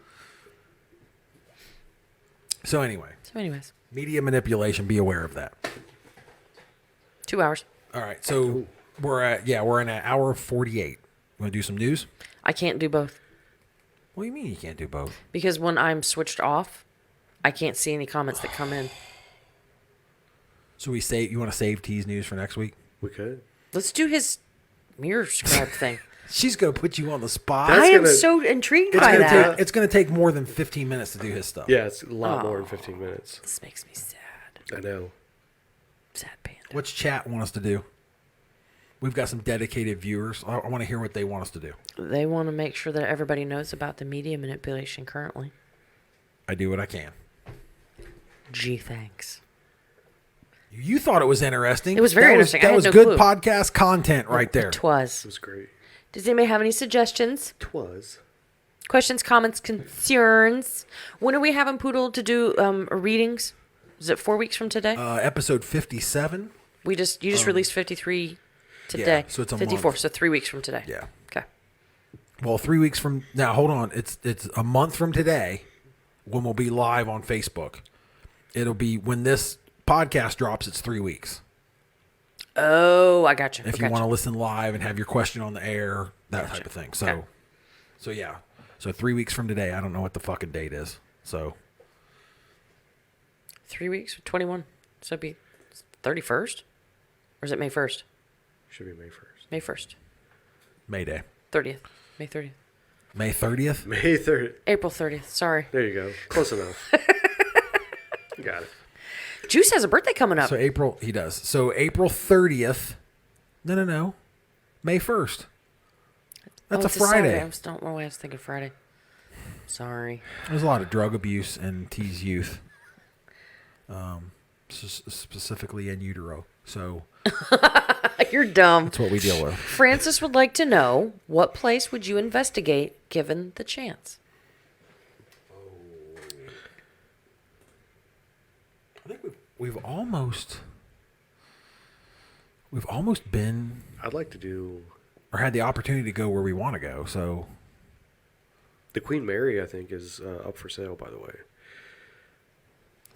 [SPEAKER 1] So
[SPEAKER 2] anyways,
[SPEAKER 1] media manipulation. Be aware of that.
[SPEAKER 2] 2 hours.
[SPEAKER 1] All right. So we're in an hour 48. Want to do some news?
[SPEAKER 2] I can't do both.
[SPEAKER 1] What do you mean you can't do both?
[SPEAKER 2] Because when I'm switched off, I can't see any comments that come in.
[SPEAKER 1] So you want to save T's news for next week?
[SPEAKER 3] We could.
[SPEAKER 2] Let's do his mirror scribe thing.
[SPEAKER 1] She's gonna put you on the spot.
[SPEAKER 2] I am
[SPEAKER 3] gonna-
[SPEAKER 2] so intrigued by that.
[SPEAKER 1] It's gonna take more than 15 minutes to do his stuff.
[SPEAKER 3] Yeah, it's a lot more than 15 minutes.
[SPEAKER 2] This makes me sad.
[SPEAKER 3] I know.
[SPEAKER 2] Sad panda.
[SPEAKER 1] What's chat want us to do? We've got some dedicated viewers. I want to hear what they want us to do.
[SPEAKER 2] They want to make sure that everybody knows about the media manipulation currently.
[SPEAKER 1] I do what I can.
[SPEAKER 2] Gee, thanks.
[SPEAKER 1] You thought it was interesting.
[SPEAKER 2] It was very interesting. I
[SPEAKER 1] That
[SPEAKER 2] had
[SPEAKER 1] was
[SPEAKER 2] no
[SPEAKER 1] good
[SPEAKER 2] clue.
[SPEAKER 1] podcast content right there.
[SPEAKER 2] It was.
[SPEAKER 3] It was great.
[SPEAKER 2] Does anybody have any suggestions?
[SPEAKER 3] Twas.
[SPEAKER 2] Questions, comments, concerns? When are we having Poodle to do readings? Is it 4 weeks from today?
[SPEAKER 1] Episode 57.
[SPEAKER 2] You just released 53 today.
[SPEAKER 1] so it's a
[SPEAKER 2] 54,
[SPEAKER 1] month.
[SPEAKER 2] so 3 weeks from today.
[SPEAKER 1] Yeah.
[SPEAKER 2] Okay.
[SPEAKER 1] Well, 3 weeks from now. Hold on. It's a month from today when we'll be live on Facebook. It'll be when this podcast drops. It's 3 weeks.
[SPEAKER 2] Oh, I got you.
[SPEAKER 1] If you want to listen live and have your question on the air, that type of thing. So,
[SPEAKER 2] Okay.
[SPEAKER 1] so 3 weeks from today. I don't know what the fucking date is. So
[SPEAKER 2] 3 weeks, 21. So it'd be 31st? Or is it May 1st?
[SPEAKER 3] Should be May 1st.
[SPEAKER 2] May 1st.
[SPEAKER 1] May Day.
[SPEAKER 2] 30th. May 30th.
[SPEAKER 1] May 30th?
[SPEAKER 3] May 3rd.
[SPEAKER 2] April 30th. Sorry.
[SPEAKER 3] There you go. Close enough. You got it.
[SPEAKER 2] Juice has a birthday coming up.
[SPEAKER 1] So April, he does. So April 30th. No. May 1st. That's a
[SPEAKER 2] it's Saturday.
[SPEAKER 1] Friday.
[SPEAKER 2] I don't know why I was thinking Friday. Sorry.
[SPEAKER 1] There's a lot of drug abuse in T's youth. Specifically in utero. So
[SPEAKER 2] You're dumb.
[SPEAKER 1] that's what we deal with.
[SPEAKER 2] Francis would like to know, what place would you investigate given the chance?
[SPEAKER 1] I think we've almost been
[SPEAKER 3] I'd like to do
[SPEAKER 1] or had the opportunity to go where we want to go. So
[SPEAKER 3] the Queen Mary. I think is up for sale. By the way.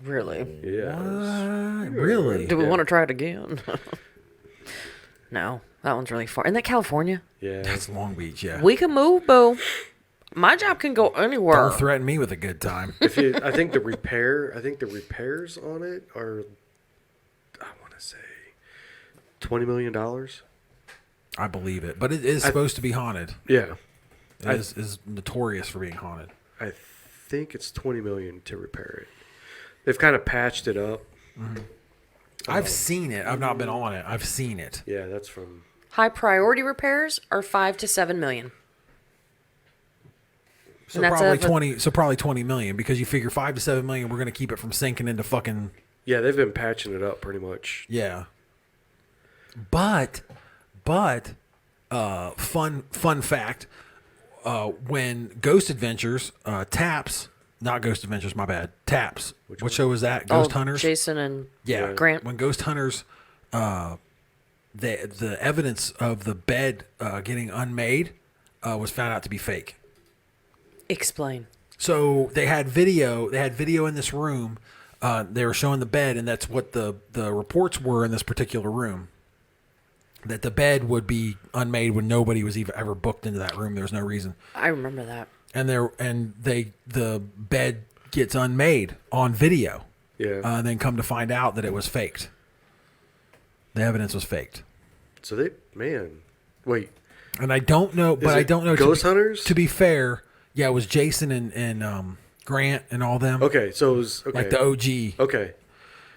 [SPEAKER 2] Really?
[SPEAKER 3] Yeah.
[SPEAKER 1] really,
[SPEAKER 2] Do we
[SPEAKER 3] Yeah.
[SPEAKER 2] want to try it again? No, that one's really far. Isn't that California?
[SPEAKER 3] Yeah.
[SPEAKER 1] that's Long Beach. Yeah.
[SPEAKER 2] We can move, boo. My job can go anywhere.
[SPEAKER 1] Don't threaten me with a good time.
[SPEAKER 3] I think the repairs on it are, I want to say, $20 million.
[SPEAKER 1] I believe it, but it is supposed to be haunted.
[SPEAKER 3] Yeah.
[SPEAKER 1] It is notorious for being haunted.
[SPEAKER 3] I think it's $20 million to repair it. They've kind of patched it up.
[SPEAKER 1] I've seen it. I've not been on it. I've seen it.
[SPEAKER 3] Yeah, that's from.
[SPEAKER 2] High priority repairs are 5 to 7 million.
[SPEAKER 1] So
[SPEAKER 2] And that's
[SPEAKER 1] probably
[SPEAKER 2] a-
[SPEAKER 1] 20. So probably 20 million because you figure 5 to 7 million. We're going to keep it from sinking into fucking
[SPEAKER 3] Yeah, they've been patching it up pretty much.
[SPEAKER 1] yeah. But fun fact. When Ghost Adventures Taps, not Ghost Adventures, my bad. Taps. What show was that? Ghost Hunters.
[SPEAKER 2] Jason and
[SPEAKER 1] Yeah,
[SPEAKER 2] Grant.
[SPEAKER 1] When Ghost Hunters, the evidence of the bed getting unmade was found out to be fake.
[SPEAKER 2] Explain.
[SPEAKER 1] So they had video. They had video in this room. They were showing the bed, and that's what the reports were in this particular room. That the bed would be unmade when nobody was even ever booked into that room. There was no reason.
[SPEAKER 2] I remember that.
[SPEAKER 1] And the bed gets unmade on video.
[SPEAKER 3] Yeah.
[SPEAKER 1] And then come to find out that it was faked. The evidence was faked.
[SPEAKER 3] So wait.
[SPEAKER 1] And I don't know, but I
[SPEAKER 3] it
[SPEAKER 1] don't know.
[SPEAKER 3] Ghost Hunters?
[SPEAKER 1] To be fair, yeah, it was Jason and Grant and all them.
[SPEAKER 3] Okay, so it was
[SPEAKER 1] Like the OG.
[SPEAKER 3] Okay.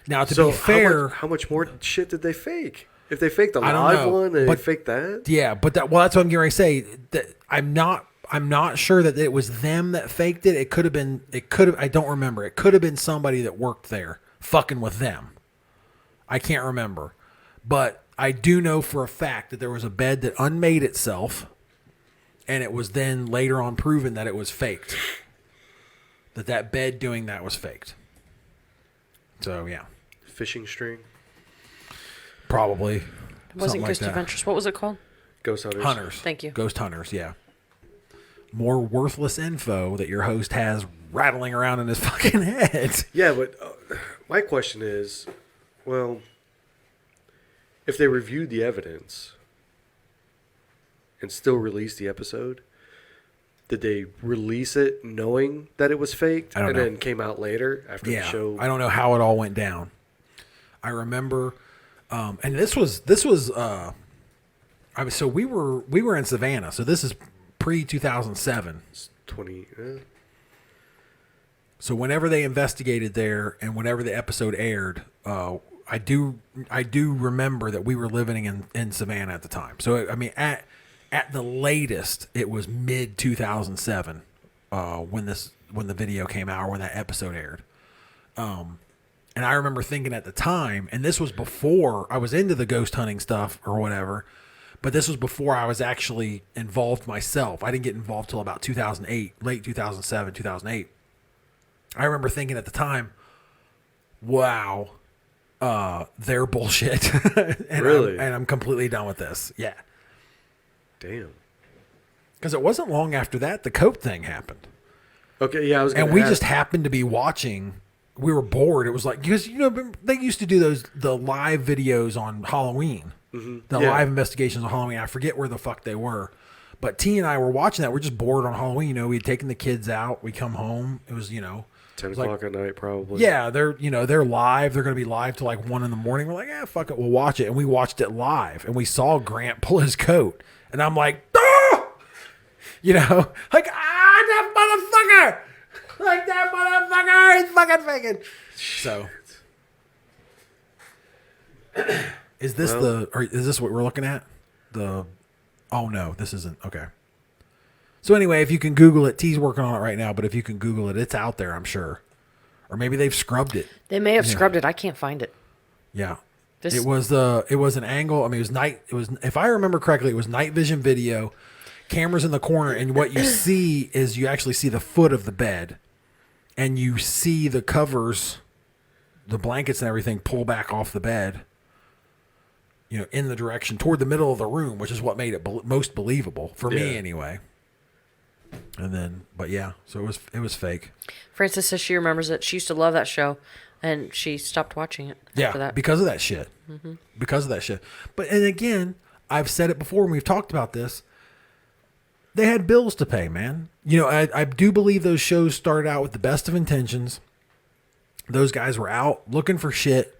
[SPEAKER 1] Now, to
[SPEAKER 3] So
[SPEAKER 1] be fair,
[SPEAKER 3] how much more shit did they fake? If they faked the
[SPEAKER 1] I don't
[SPEAKER 3] live
[SPEAKER 1] know,
[SPEAKER 3] one and they
[SPEAKER 1] but-
[SPEAKER 3] faked that,
[SPEAKER 1] yeah, but that's what I'm getting ready to say. That I'm not sure that it was them that faked it. It could have been. I don't remember. It could have been somebody that worked there fucking with them. I can't remember, but I do know for a fact that there was a bed that unmade itself, and it was then later on proven that it was faked. That bed doing that was faked. So yeah,
[SPEAKER 3] fishing string,
[SPEAKER 1] probably.
[SPEAKER 2] It wasn't
[SPEAKER 1] something like
[SPEAKER 2] Ghost
[SPEAKER 1] that.
[SPEAKER 2] Adventures. What was it called?
[SPEAKER 3] Ghost Hunters.
[SPEAKER 1] Hunters.
[SPEAKER 2] Thank you.
[SPEAKER 1] Ghost Hunters, yeah. More worthless info that your host has rattling around in his fucking head.
[SPEAKER 3] Yeah, but my question is, well, if they reviewed the evidence and still released the episode, did they release it knowing that it was faked
[SPEAKER 1] I don't
[SPEAKER 3] and
[SPEAKER 1] know.
[SPEAKER 3] then came out later after the
[SPEAKER 1] Yeah,
[SPEAKER 3] show?
[SPEAKER 1] I don't know how it all went down. I remember, and this was. So we were in Savannah. So this is pre 2007.
[SPEAKER 3] 20.
[SPEAKER 1] So whenever they investigated there and whenever the episode aired, I do remember that we were living in Savannah at the time. So I mean, at the latest, it was mid 2007 when the video came out or when that episode aired. And I remember thinking at the time, and this was before I was into the ghost hunting stuff or whatever, but this was before I was actually involved myself. I didn't get involved till about 2008, late 2007, 2008. I remember thinking at the time, wow, they're bullshit. And
[SPEAKER 3] Really?
[SPEAKER 1] I'm completely done with this. Yeah.
[SPEAKER 3] Damn.
[SPEAKER 1] Because it wasn't long after that the coat thing happened.
[SPEAKER 3] Okay, yeah, I was.
[SPEAKER 1] And
[SPEAKER 3] gonna
[SPEAKER 1] we
[SPEAKER 3] ask.
[SPEAKER 1] just happened to be watching. We were bored. It was like, because, they used to do the live videos on Halloween. The
[SPEAKER 3] Yeah.
[SPEAKER 1] live investigations on Halloween. I forget where the fuck they were. But T and I were watching that. We're just bored on Halloween. We'd taken the kids out. We come home. It was,
[SPEAKER 3] 10
[SPEAKER 1] It's like,
[SPEAKER 3] o'clock at night, probably.
[SPEAKER 1] yeah, they're live. They're going to be live till like 1 a.m. We're like, yeah, fuck it, we'll watch it. And we watched it live, and we saw Grant pull his coat, and I'm like, ah! Like that motherfucker, he's fucking faking. So, is this is this what we're looking at? Oh no, this isn't. Okay. So anyway, if you can Google it, T's working on it right now, but if you can Google it, it's out there, I'm sure. Or maybe they've scrubbed it.
[SPEAKER 2] They may have scrubbed it. I can't find it.
[SPEAKER 1] Yeah.
[SPEAKER 2] This-
[SPEAKER 1] It was an angle. I mean, it was if I remember correctly, it was night vision video, cameras in the corner, and what you see is you actually see the foot of the bed, and you see the covers, the blankets and everything pull back off the bed, in the direction toward the middle of the room, which is what made it most believable for me anyway. And then, but yeah, so it was fake.
[SPEAKER 2] Frances says she remembers it. She used to love that show, and she stopped watching it after that.
[SPEAKER 1] Because of that shit. Mm-hmm. Because of that shit. And again, I've said it before when we've talked about this. They had bills to pay, man. I do believe those shows started out with the best of intentions. Those guys were out looking for shit,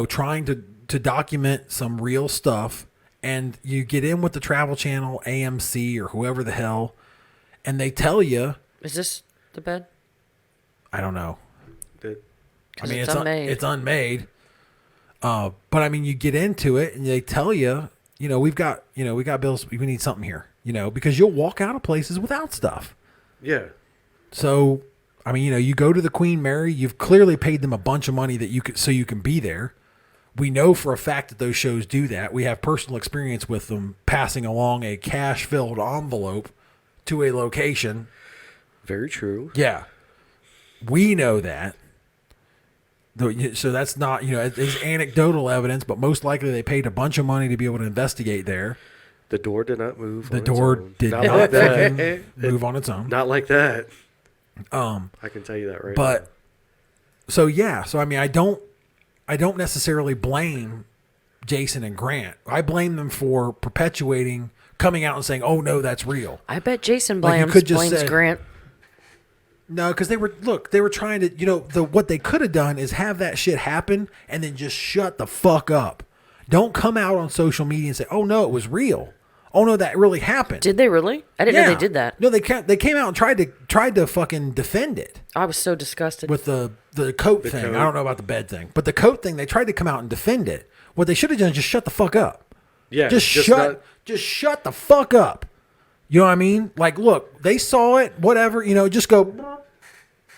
[SPEAKER 1] trying to document some real stuff. And you get in with the Travel Channel, AMC, or whoever the hell, and they tell you.
[SPEAKER 2] Is this the bed?
[SPEAKER 1] I don't know. I mean,
[SPEAKER 2] it's unmade.
[SPEAKER 1] It's unmade. But I mean, you get into it, and they tell you, we got bills. We need something here, because you'll walk out of places without stuff.
[SPEAKER 3] Yeah.
[SPEAKER 1] So, I mean, you go to the Queen Mary. You've clearly paid them a bunch of money so you can be there. We know for a fact that those shows do that. We have personal experience with them passing along a cash-filled envelope to a location.
[SPEAKER 3] Very true.
[SPEAKER 1] Yeah. We know that. So that's not, it's anecdotal evidence, but most likely they paid a bunch of money to be able to investigate there.
[SPEAKER 3] The door did not move.
[SPEAKER 1] The door did not
[SPEAKER 3] like that.
[SPEAKER 1] move on its own.
[SPEAKER 3] Not like that. I can tell you that right
[SPEAKER 1] But,
[SPEAKER 3] now.
[SPEAKER 1] so yeah. So, I mean, I don't necessarily blame Jason and Grant. I blame them for perpetuating, coming out and saying, "Oh no, that's real."
[SPEAKER 2] I bet Jason
[SPEAKER 1] Like, you
[SPEAKER 2] blames,
[SPEAKER 1] could just
[SPEAKER 2] blames
[SPEAKER 1] say-
[SPEAKER 2] Grant.
[SPEAKER 1] No, because they were trying to, what they could have done is have that shit happen and then just shut the fuck up. Don't come out on social media and say, "Oh no, it was real. Oh no, that really happened."
[SPEAKER 2] Did they really? I didn't know they did that.
[SPEAKER 1] No, they came out and tried to fucking defend it.
[SPEAKER 2] I was so disgusted.
[SPEAKER 1] With the coat thing.
[SPEAKER 3] coat.
[SPEAKER 1] I don't know about the bed thing. But the coat thing, they tried to come out and defend it. What they should have done is just shut the fuck up.
[SPEAKER 3] Yeah.
[SPEAKER 1] Just shut the fuck up. You know what I mean? Like, look, they saw it, whatever, just go.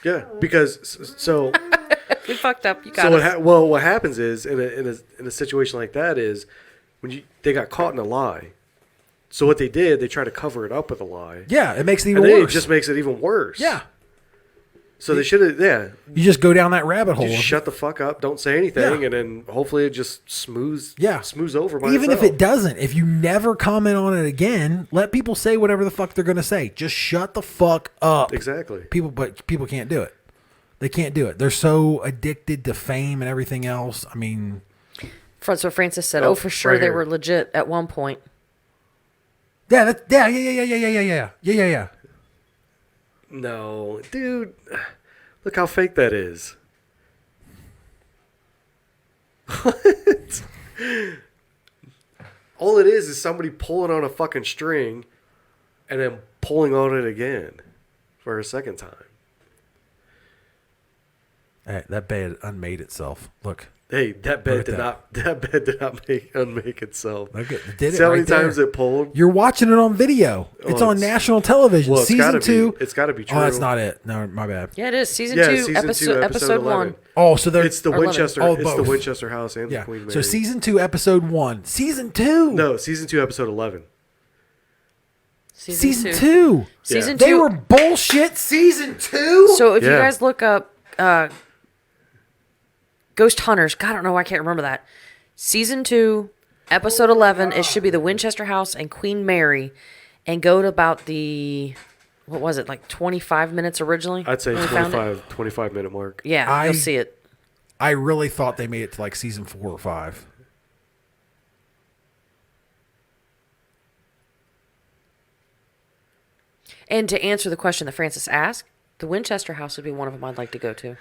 [SPEAKER 3] Yeah, because so
[SPEAKER 2] we fucked up. You got us.
[SPEAKER 3] what happens is in a situation like that is when they got caught in a lie. So what they did, they try to cover it up with a lie.
[SPEAKER 1] Yeah, it makes it even
[SPEAKER 3] And then
[SPEAKER 1] worse.
[SPEAKER 3] it just makes it even worse.
[SPEAKER 1] Yeah.
[SPEAKER 3] So they should have,
[SPEAKER 1] You just go down that rabbit hole.
[SPEAKER 3] just shut the fuck up, don't say anything,
[SPEAKER 1] Yeah.
[SPEAKER 3] and then hopefully it just smooths over by
[SPEAKER 1] Even if
[SPEAKER 3] itself.
[SPEAKER 1] it doesn't, if you never comment on it again, let people say whatever the fuck they're going to say. Just shut the fuck up.
[SPEAKER 3] Exactly.
[SPEAKER 1] But people can't do it. They can't do it. They're so addicted to fame and everything else. I mean,
[SPEAKER 2] So Francis said,
[SPEAKER 3] Oh,
[SPEAKER 2] "Oh, for sure
[SPEAKER 3] right
[SPEAKER 2] they
[SPEAKER 3] here.
[SPEAKER 2] were legit at one point."
[SPEAKER 1] yeah.
[SPEAKER 3] No, dude, look how fake that is. What? All it is somebody pulling on a fucking string and then pulling on it again for a second time.
[SPEAKER 1] Hey, that bed unmade itself. Look.
[SPEAKER 3] Hey, that bed did not unmake itself.
[SPEAKER 1] Look it did it
[SPEAKER 3] See how
[SPEAKER 1] right
[SPEAKER 3] many times
[SPEAKER 1] there.
[SPEAKER 3] it pulled?
[SPEAKER 1] You're watching it on video. It's on national television.
[SPEAKER 3] Well,
[SPEAKER 1] Season 2.
[SPEAKER 3] It's got to be true.
[SPEAKER 1] Oh, that's not it. No, my bad.
[SPEAKER 2] Yeah, it is season
[SPEAKER 3] Yeah,
[SPEAKER 2] 2,
[SPEAKER 3] season 2,
[SPEAKER 2] episode 1.
[SPEAKER 3] 11.
[SPEAKER 1] Oh, so they're
[SPEAKER 3] It's the
[SPEAKER 2] 11.
[SPEAKER 3] Winchester.
[SPEAKER 1] Oh,
[SPEAKER 3] It's the
[SPEAKER 1] both.
[SPEAKER 3] Winchester House and
[SPEAKER 1] yeah.
[SPEAKER 3] the Queen Mary.
[SPEAKER 1] So season 2, episode 1. Season 2.
[SPEAKER 3] No, season 2, episode 11.
[SPEAKER 1] Season 2.
[SPEAKER 2] Season
[SPEAKER 1] They
[SPEAKER 2] 2.
[SPEAKER 1] were bullshit. Season 2.
[SPEAKER 2] So if you
[SPEAKER 3] Yeah.
[SPEAKER 2] guys look up Ghost Hunters, God, I don't know why I can't remember that. Season 2, episode 11, it should be the Winchester House and Queen Mary, and go to about the, what was it, like 25 minutes originally?
[SPEAKER 3] I'd say
[SPEAKER 2] when we found it?
[SPEAKER 3] 25-minute mark.
[SPEAKER 2] Yeah, you'll see it.
[SPEAKER 1] I really thought they made it to like season 4 or 5.
[SPEAKER 2] And to answer the question that Francis asked, The Winchester House would be one of them I'd like to go to.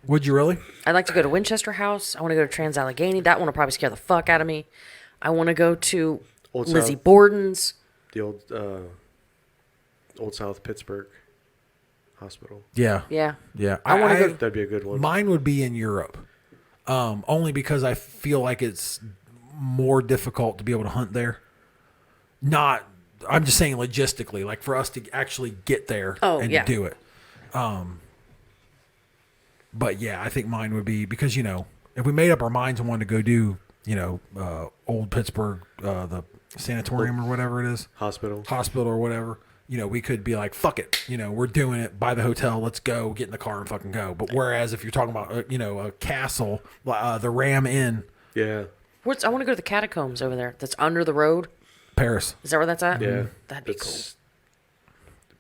[SPEAKER 1] Would you really?
[SPEAKER 2] I'd like to go to Winchester House. I want to go to Trans-Allegheny. That one will probably scare the fuck out of me. I want to go to
[SPEAKER 3] Old
[SPEAKER 2] Lizzie
[SPEAKER 3] South.
[SPEAKER 2] Borden's.
[SPEAKER 3] The Old South Pittsburgh Hospital.
[SPEAKER 1] Yeah.
[SPEAKER 2] Yeah.
[SPEAKER 1] Yeah.
[SPEAKER 2] I wanna go-
[SPEAKER 3] That'd be a good one.
[SPEAKER 1] Mine would be in Europe. Only because I feel like it's more difficult to be able to hunt there. I'm just saying logistically, like for us to actually get there and
[SPEAKER 2] yeah.
[SPEAKER 1] to do it. But yeah, I think mine would be because, if we made up our minds and wanted to go do, old Pittsburgh, the sanatorium or whatever it is,
[SPEAKER 3] Hospital.
[SPEAKER 1] or whatever, we could be like, fuck it, we're doing it, buy the hotel, let's go, get in the car and fucking go. But whereas if you're talking about, a castle, the Ram Inn,
[SPEAKER 3] Yeah.
[SPEAKER 2] I want to go to the catacombs over there. That's under the road.
[SPEAKER 1] Paris,
[SPEAKER 2] Is that where that's at?
[SPEAKER 3] Yeah.
[SPEAKER 2] That'd be cool.
[SPEAKER 3] It's-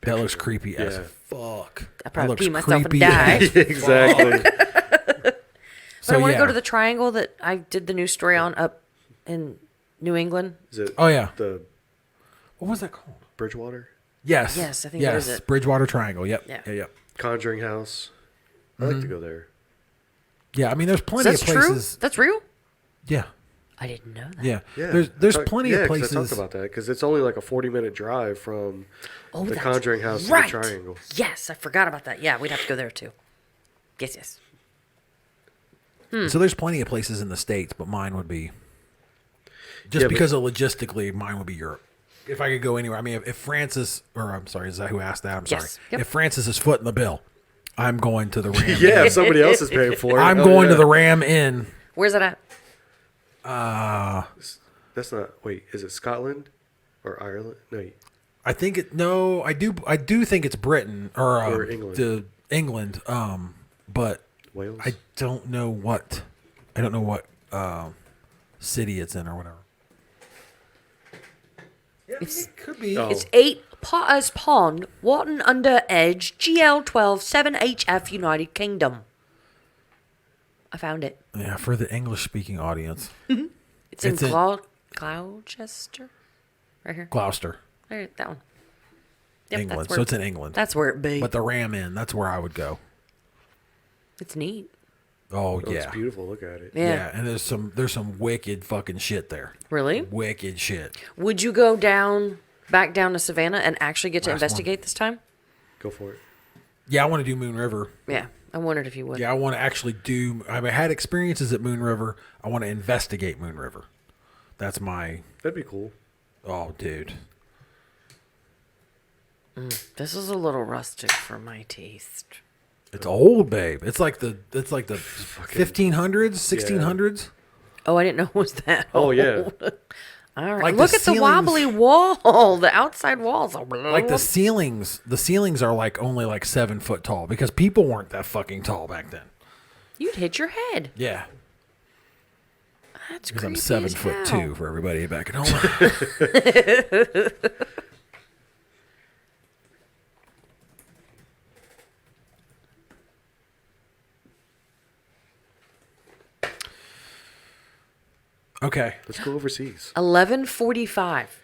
[SPEAKER 1] that looks creepy as
[SPEAKER 3] Yeah.
[SPEAKER 1] fuck.
[SPEAKER 2] I'd probably
[SPEAKER 1] That looks
[SPEAKER 2] pee myself and
[SPEAKER 1] creepy
[SPEAKER 2] die.
[SPEAKER 1] as
[SPEAKER 3] exactly.
[SPEAKER 2] But
[SPEAKER 1] So,
[SPEAKER 2] I want to
[SPEAKER 1] yeah.
[SPEAKER 2] go to the triangle that I did the news story on up in New England.
[SPEAKER 3] Is it
[SPEAKER 1] Oh, yeah.
[SPEAKER 3] the
[SPEAKER 1] What was that called?
[SPEAKER 3] Bridgewater?
[SPEAKER 1] Yes.
[SPEAKER 2] Yes, I think that is it.
[SPEAKER 1] Bridgewater Triangle. Yep.
[SPEAKER 2] Yeah.
[SPEAKER 1] Yeah.
[SPEAKER 3] Conjuring House. I'd like to go there.
[SPEAKER 1] Yeah. I mean, there's plenty
[SPEAKER 2] That's
[SPEAKER 1] of places.
[SPEAKER 2] true? That's real?
[SPEAKER 1] Yeah.
[SPEAKER 2] I didn't know that.
[SPEAKER 1] Yeah.
[SPEAKER 3] Yeah.
[SPEAKER 1] There's plenty of
[SPEAKER 3] 'cause
[SPEAKER 1] places.
[SPEAKER 3] I talked about that because it's only like a 40-minute drive from
[SPEAKER 2] Oh,
[SPEAKER 3] the
[SPEAKER 2] that's
[SPEAKER 3] Conjuring House
[SPEAKER 2] right.
[SPEAKER 3] to the Triangle.
[SPEAKER 2] Yes, I forgot about that. Yeah, we'd have to go there too. Yes.
[SPEAKER 1] So there's plenty of places in the States, but mine would be just
[SPEAKER 3] Yeah,
[SPEAKER 1] because of logistically, mine would be Europe. If I could go anywhere, I mean, if Francis, or I'm sorry, is that who asked that? I'm sorry.
[SPEAKER 2] Yes. Yep.
[SPEAKER 1] If Francis is footing the bill, I'm going to the Ram.
[SPEAKER 3] Yeah, if somebody else is paying for it.
[SPEAKER 1] I'm
[SPEAKER 3] oh,
[SPEAKER 1] going to
[SPEAKER 3] yeah.
[SPEAKER 1] the Ram Inn.
[SPEAKER 2] Where's it at?
[SPEAKER 3] That's not. Wait, is it Scotland or Ireland? No.
[SPEAKER 1] I think it. No, I do think it's Britain or
[SPEAKER 3] England.
[SPEAKER 1] To England. But
[SPEAKER 3] Wales.
[SPEAKER 1] I don't know what. I don't know what city it's in or whatever. Yeah, it could be.
[SPEAKER 3] Oh.
[SPEAKER 2] It's 8 Potter's Pond, Wharton Under Edge, GL12 7HF, United Kingdom. I found it.
[SPEAKER 1] Yeah, for the English-speaking audience,
[SPEAKER 2] It's in
[SPEAKER 1] It's in-
[SPEAKER 2] Gloucester. Right here.
[SPEAKER 1] Gloucester,
[SPEAKER 2] Right, that one. Yep,
[SPEAKER 1] England.
[SPEAKER 2] That's where,
[SPEAKER 1] So it's in England.
[SPEAKER 2] that's where it be.
[SPEAKER 1] But the Ram Inn, that's where I would go.
[SPEAKER 2] It's neat.
[SPEAKER 1] Oh,
[SPEAKER 3] Oh,
[SPEAKER 1] yeah.
[SPEAKER 3] it's beautiful. Look at it.
[SPEAKER 2] Yeah.
[SPEAKER 1] And there's some wicked fucking shit there.
[SPEAKER 2] Really?
[SPEAKER 1] Wicked shit.
[SPEAKER 2] Would you go back down to Savannah and actually get to
[SPEAKER 1] Last one.
[SPEAKER 2] investigate this time?
[SPEAKER 3] Go for it.
[SPEAKER 1] Yeah, I want to do Moon River.
[SPEAKER 2] Yeah. I wondered if you would.
[SPEAKER 1] Yeah, I want to actually do. I've had experiences at Moon River. I want to investigate Moon River. That's my.
[SPEAKER 3] That'd be cool.
[SPEAKER 1] Oh, dude.
[SPEAKER 2] This is a little rustic for my taste.
[SPEAKER 1] It's old, babe. It's like the 1500s, 1600s.
[SPEAKER 2] Oh, I didn't know it was that.
[SPEAKER 3] Oh yeah.
[SPEAKER 2] old. All right.
[SPEAKER 1] Like
[SPEAKER 2] Look
[SPEAKER 1] the
[SPEAKER 2] at the
[SPEAKER 1] ceilings-
[SPEAKER 2] wobbly wall. The outside walls are
[SPEAKER 1] Like the ceilings. The ceilings are like only like 7 foot tall because people weren't that fucking tall back then.
[SPEAKER 2] You'd hit your head.
[SPEAKER 1] Yeah,
[SPEAKER 2] That's
[SPEAKER 1] because
[SPEAKER 2] creepy
[SPEAKER 1] I'm 7
[SPEAKER 2] as
[SPEAKER 1] foot
[SPEAKER 2] hell.
[SPEAKER 1] 2 for everybody back at home. Okay.
[SPEAKER 3] Let's go overseas.
[SPEAKER 2] 1145.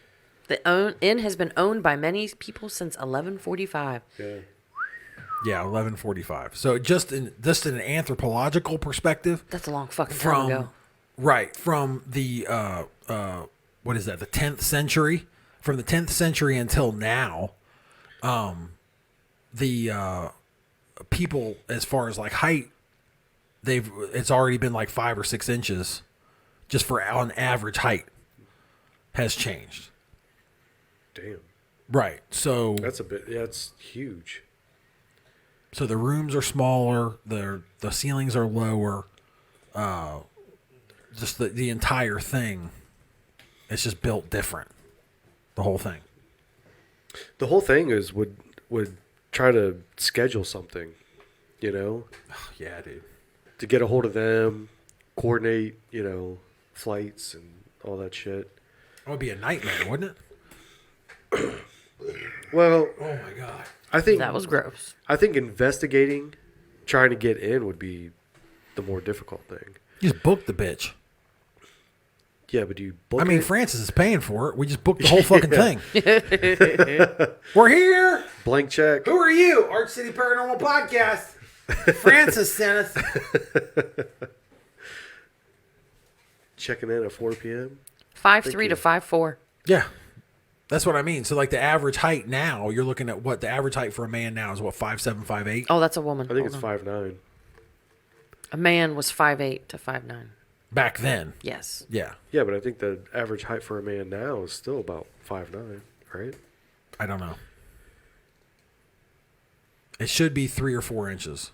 [SPEAKER 2] The inn has been owned by many people since 1145.
[SPEAKER 3] Yeah.
[SPEAKER 1] Yeah, 1145. So just in an anthropological perspective,
[SPEAKER 2] That's a long fucking time
[SPEAKER 1] from
[SPEAKER 2] ago.
[SPEAKER 1] right from the what is that? The 10th century. From the 10th century until now, the people as far as like height, it's already been like 5 or 6 inches, just for on average height, has changed.
[SPEAKER 3] Damn.
[SPEAKER 1] Right. So
[SPEAKER 3] That's a bit. Yeah, it's huge.
[SPEAKER 1] So the rooms are smaller, the ceilings are lower, just the entire thing, it's just built different. The whole thing.
[SPEAKER 3] The whole thing is would try to schedule something,
[SPEAKER 1] Yeah, dude.
[SPEAKER 3] to get a hold of them, coordinate, flights and all that shit.
[SPEAKER 1] That would be a nightmare, wouldn't it?
[SPEAKER 3] Well,
[SPEAKER 1] Oh my god.
[SPEAKER 3] I think
[SPEAKER 2] That was gross.
[SPEAKER 3] I think investigating, trying to get in would be the more difficult thing.
[SPEAKER 1] You just book the bitch.
[SPEAKER 3] Yeah, but do you book
[SPEAKER 1] I mean,
[SPEAKER 3] it?
[SPEAKER 1] Francis is paying for it. We just booked the whole fucking thing. We're here.
[SPEAKER 3] Blank check.
[SPEAKER 4] Who are you? Art City Paranormal Podcast. Francis sent us.
[SPEAKER 3] Checking in at 4 p.m.
[SPEAKER 2] 5'3" to 5'4".
[SPEAKER 1] Yeah. That's what I mean. So, like, the average height now, you're looking at what? The average height for a man now is what, 5'7", 5'8"?
[SPEAKER 2] Oh, that's a woman.
[SPEAKER 3] I think
[SPEAKER 2] Hold
[SPEAKER 3] it's
[SPEAKER 2] on.
[SPEAKER 3] 5'9".
[SPEAKER 2] A man was 5'8" to 5'9".
[SPEAKER 1] Back then.
[SPEAKER 2] Yes.
[SPEAKER 1] Yeah.
[SPEAKER 3] Yeah, but I think the average height for a man now is still about 5'9", right?
[SPEAKER 1] I don't know. It should be 3 or 4 inches.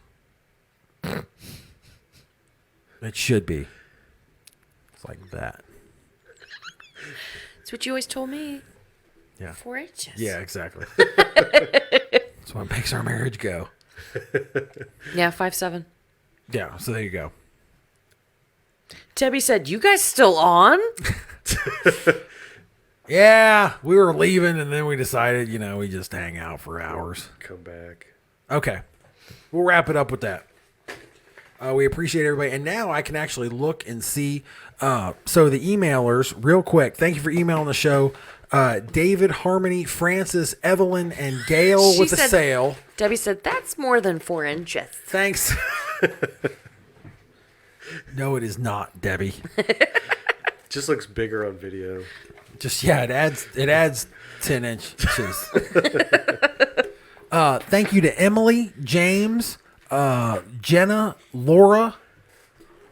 [SPEAKER 1] It should be. It's like that.
[SPEAKER 2] That's what you always told me.
[SPEAKER 1] Yeah.
[SPEAKER 2] 4 inches.
[SPEAKER 1] Yeah, exactly. That's what makes our marriage go.
[SPEAKER 2] Yeah, 5'7".
[SPEAKER 1] Yeah, so there you go.
[SPEAKER 2] Debbie said, "You guys still on?"
[SPEAKER 1] Yeah, we were leaving, and then we decided, we just hang out for hours.
[SPEAKER 3] Come back.
[SPEAKER 1] Okay. We'll wrap it up with that. We appreciate everybody. And now I can actually look and see. So the emailers, real quick, thank you for emailing the show. David, Harmony, Francis, Evelyn, and Gail
[SPEAKER 2] She
[SPEAKER 1] with the
[SPEAKER 2] said-
[SPEAKER 1] sale.
[SPEAKER 2] Debbie said, "That's more than 4 inches."
[SPEAKER 1] Thanks. No, it is not, Debbie.
[SPEAKER 3] Just looks bigger on video.
[SPEAKER 1] It adds 10 inches. Thank you to Emily, James, Jenna, Laura.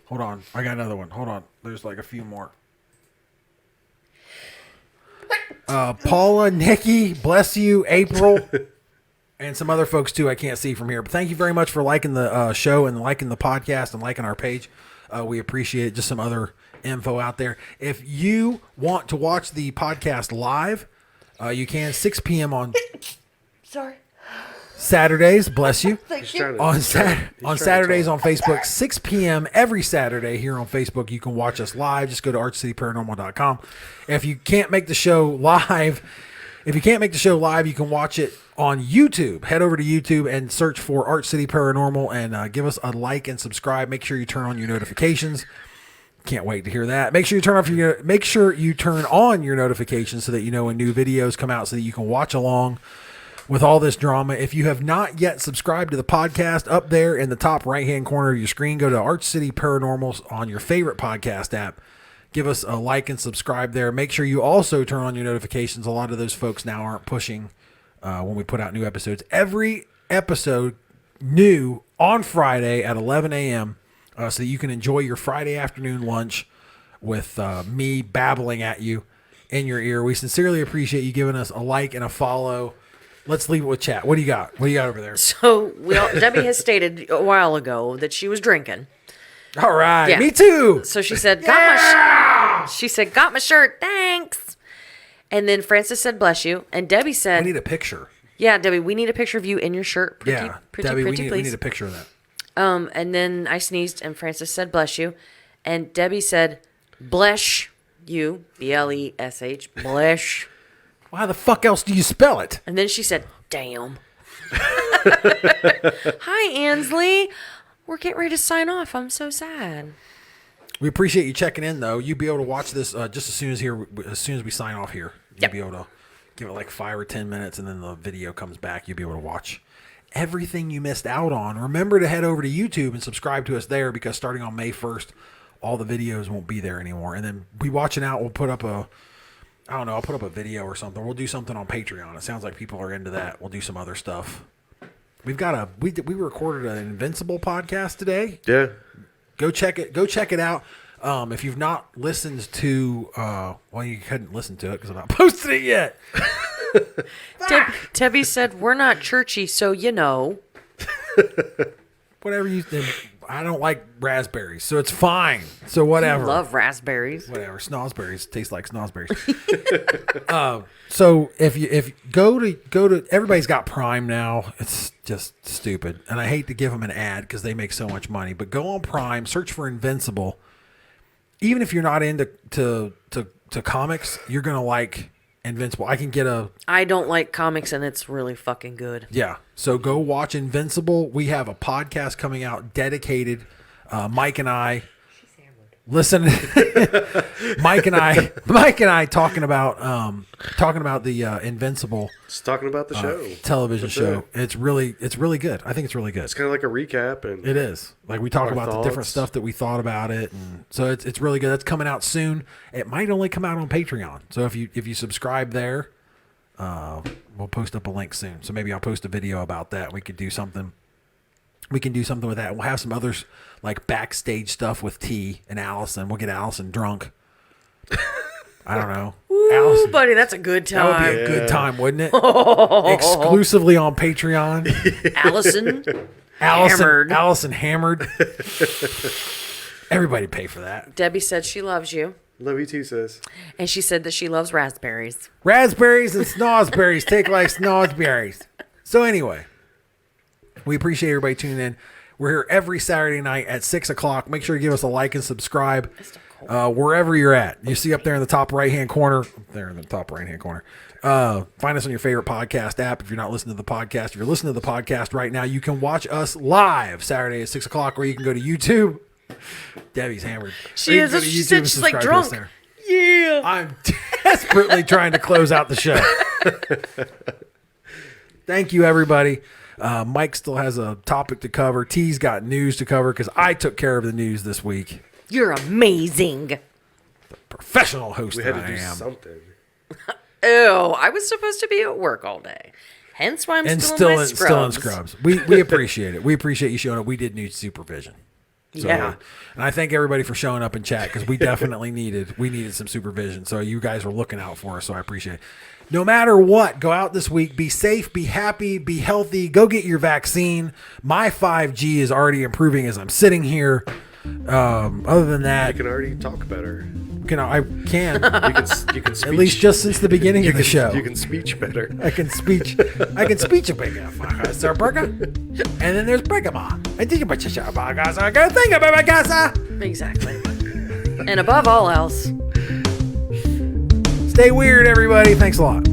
[SPEAKER 1] Hold on. I got another one. Hold on. There's like a few more. Paula, Nikki, bless you, April, and some other folks too I can't see from here. But thank you very much for liking the show and liking the podcast and liking our page. We appreciate it. Just some other info out there. If you want to watch the podcast live, you can 6 p.m. on
[SPEAKER 2] Sorry.
[SPEAKER 1] Saturdays. Bless you.
[SPEAKER 3] He's trying to-
[SPEAKER 1] On
[SPEAKER 3] he's trying to
[SPEAKER 1] Saturdays
[SPEAKER 3] talk.
[SPEAKER 1] on Facebook, 6 p.m. every Saturday here on Facebook. You can watch us live. Just go to archcityparanormal.com. If you can't make the show live, you can watch it on YouTube. Head over to YouTube and search for Arch City Paranormal and give us a like and subscribe. Make sure you turn on your notifications. Can't wait to hear that. Make sure you turn on your notifications so that you know when new videos come out so that you can watch along with all this drama. If you have not yet subscribed to the podcast, up there in the top right-hand corner of your screen, go to Arch City Paranormal on your favorite podcast app. Give us a like and subscribe there. Make sure you also turn on your notifications. A lot of those folks now aren't pushing when we put out new episodes. Every episode new on Friday at 11 a.m. So that you can enjoy your Friday afternoon lunch with me babbling at you in your ear. We sincerely appreciate you giving us a like and a follow. Let's leave it with chat. What do you got? What do you got over there?
[SPEAKER 2] So Debbie has stated a while ago that she was drinking.
[SPEAKER 1] All right.
[SPEAKER 2] Yeah.
[SPEAKER 1] Me too.
[SPEAKER 2] So she said, got my shirt, thanks. And then Francis said, "Bless you." And Debbie
[SPEAKER 1] I
[SPEAKER 2] said,
[SPEAKER 1] need a picture.
[SPEAKER 2] "Yeah, Debbie, we need a picture of you in your shirt. Pretty,
[SPEAKER 1] Debbie, we
[SPEAKER 2] please."
[SPEAKER 1] need a picture of that.
[SPEAKER 2] And then I sneezed, and Francis said, "Bless you." And Debbie said, "Bless you," BLESH, bless.
[SPEAKER 1] How the fuck else do you spell it?
[SPEAKER 2] And then she said, "Damn." Hi, Ansley. We're getting ready to sign off. I'm so sad.
[SPEAKER 1] We appreciate you checking in, though. You'll be able to watch this just as soon as we sign off here. You'll
[SPEAKER 2] Yep.
[SPEAKER 1] be able to give it like 5 or 10 minutes, and then the video comes back. You'll be able to watch everything you missed out on. Remember to head over to YouTube and subscribe to us there, because starting on May 1st, all the videos won't be there anymore. And then we watching out. We'll put up I'll put up a video or something. We'll do something on Patreon. It sounds like people are into that. We'll do some other stuff. We recorded an Invincible podcast today.
[SPEAKER 3] Yeah.
[SPEAKER 1] Go check it out. If you've not listened to, you couldn't listen to it because I'm not posted it yet.
[SPEAKER 2] Debbie said, "We're not churchy, so you know."
[SPEAKER 1] Whatever you think. I don't like raspberries, so it's fine. So whatever.
[SPEAKER 2] I love raspberries.
[SPEAKER 1] Whatever. Snozzberries taste like snozzberries. So if go to everybody's got Prime now. It's just stupid, and I hate to give them an ad because they make so much money. But go on Prime, search for Invincible. Even if you're not into to comics, you're gonna like Invincible.
[SPEAKER 2] I don't like comics, and it's really fucking good.
[SPEAKER 1] Yeah. So go watch Invincible. We have a podcast coming out dedicated. Mike and I listen Mike and I talking about the Invincible
[SPEAKER 3] Just talking about the show.
[SPEAKER 1] television
[SPEAKER 3] That's
[SPEAKER 1] show.
[SPEAKER 3] it.
[SPEAKER 1] It's really good. I think it's really good.
[SPEAKER 3] It's kind of like a recap, and
[SPEAKER 1] It is. Like we talk
[SPEAKER 3] Our
[SPEAKER 1] about the different
[SPEAKER 3] thoughts.
[SPEAKER 1] stuff that we thought about it, and so it's really good. That's coming out soon. It might only come out on Patreon. So if you subscribe there, we'll post up a link soon. So maybe I'll post a video about that. We could do something. We can do something with that. We'll have some others like backstage stuff with T and Allison. We'll get Allison drunk. I don't know.
[SPEAKER 2] Ooh,
[SPEAKER 1] Allison,
[SPEAKER 2] buddy, that's a good
[SPEAKER 1] that would
[SPEAKER 2] time.
[SPEAKER 1] be a good time, wouldn't it? Exclusively on Patreon.
[SPEAKER 2] Allison,
[SPEAKER 1] Allison hammered. Everybody pay for that.
[SPEAKER 2] Debbie said she loves you.
[SPEAKER 3] love you too, sis.
[SPEAKER 2] And she said that she loves raspberries.
[SPEAKER 1] Raspberries and snozberries take like snozberries. So anyway, we appreciate everybody tuning in. We're here every Saturday night at 6 o'clock. Make sure you give us a like and subscribe wherever you're at. You see up there in the top right-hand corner. Find us on your favorite podcast app if you're not listening to the podcast. If you're listening to the podcast right now, you can watch us live Saturday at 6 o'clock, or you can go to YouTube. Debbie's hammered.
[SPEAKER 2] She is. She said she's like drunk. Yeah.
[SPEAKER 1] I'm desperately trying to close out the show. Thank you, everybody. Mike still has a topic to cover. T's got news to cover because I took care of the news this week.
[SPEAKER 2] You're amazing.
[SPEAKER 1] Professional host
[SPEAKER 3] We
[SPEAKER 1] that
[SPEAKER 3] had to
[SPEAKER 1] I
[SPEAKER 3] do
[SPEAKER 1] am.
[SPEAKER 3] something.
[SPEAKER 2] Oh, I was supposed to be at work all day. Hence why I'm
[SPEAKER 1] And
[SPEAKER 2] still in my
[SPEAKER 1] still in
[SPEAKER 2] scrubs.
[SPEAKER 1] scrubs. We appreciate it. We appreciate you showing up. We did need supervision. So,
[SPEAKER 2] Yeah.
[SPEAKER 1] And I thank everybody for showing up in chat because we definitely needed some supervision. So you guys were looking out for us. So I appreciate it. No matter what, go out this week. Be safe, be happy, be healthy. Go get your vaccine. My 5G is already improving as I'm sitting here. Other than
[SPEAKER 3] I
[SPEAKER 1] that,
[SPEAKER 3] can already talk better.
[SPEAKER 1] I can
[SPEAKER 3] You can speech.
[SPEAKER 1] at least just since the beginning of the show.
[SPEAKER 3] You can speech better.
[SPEAKER 1] I can speech a big sir burger. And then there's Brigama. I think about your burgers. I gotta think about my casa.
[SPEAKER 2] Exactly. And above all else,
[SPEAKER 1] Stay weird, everybody. Thanks a lot.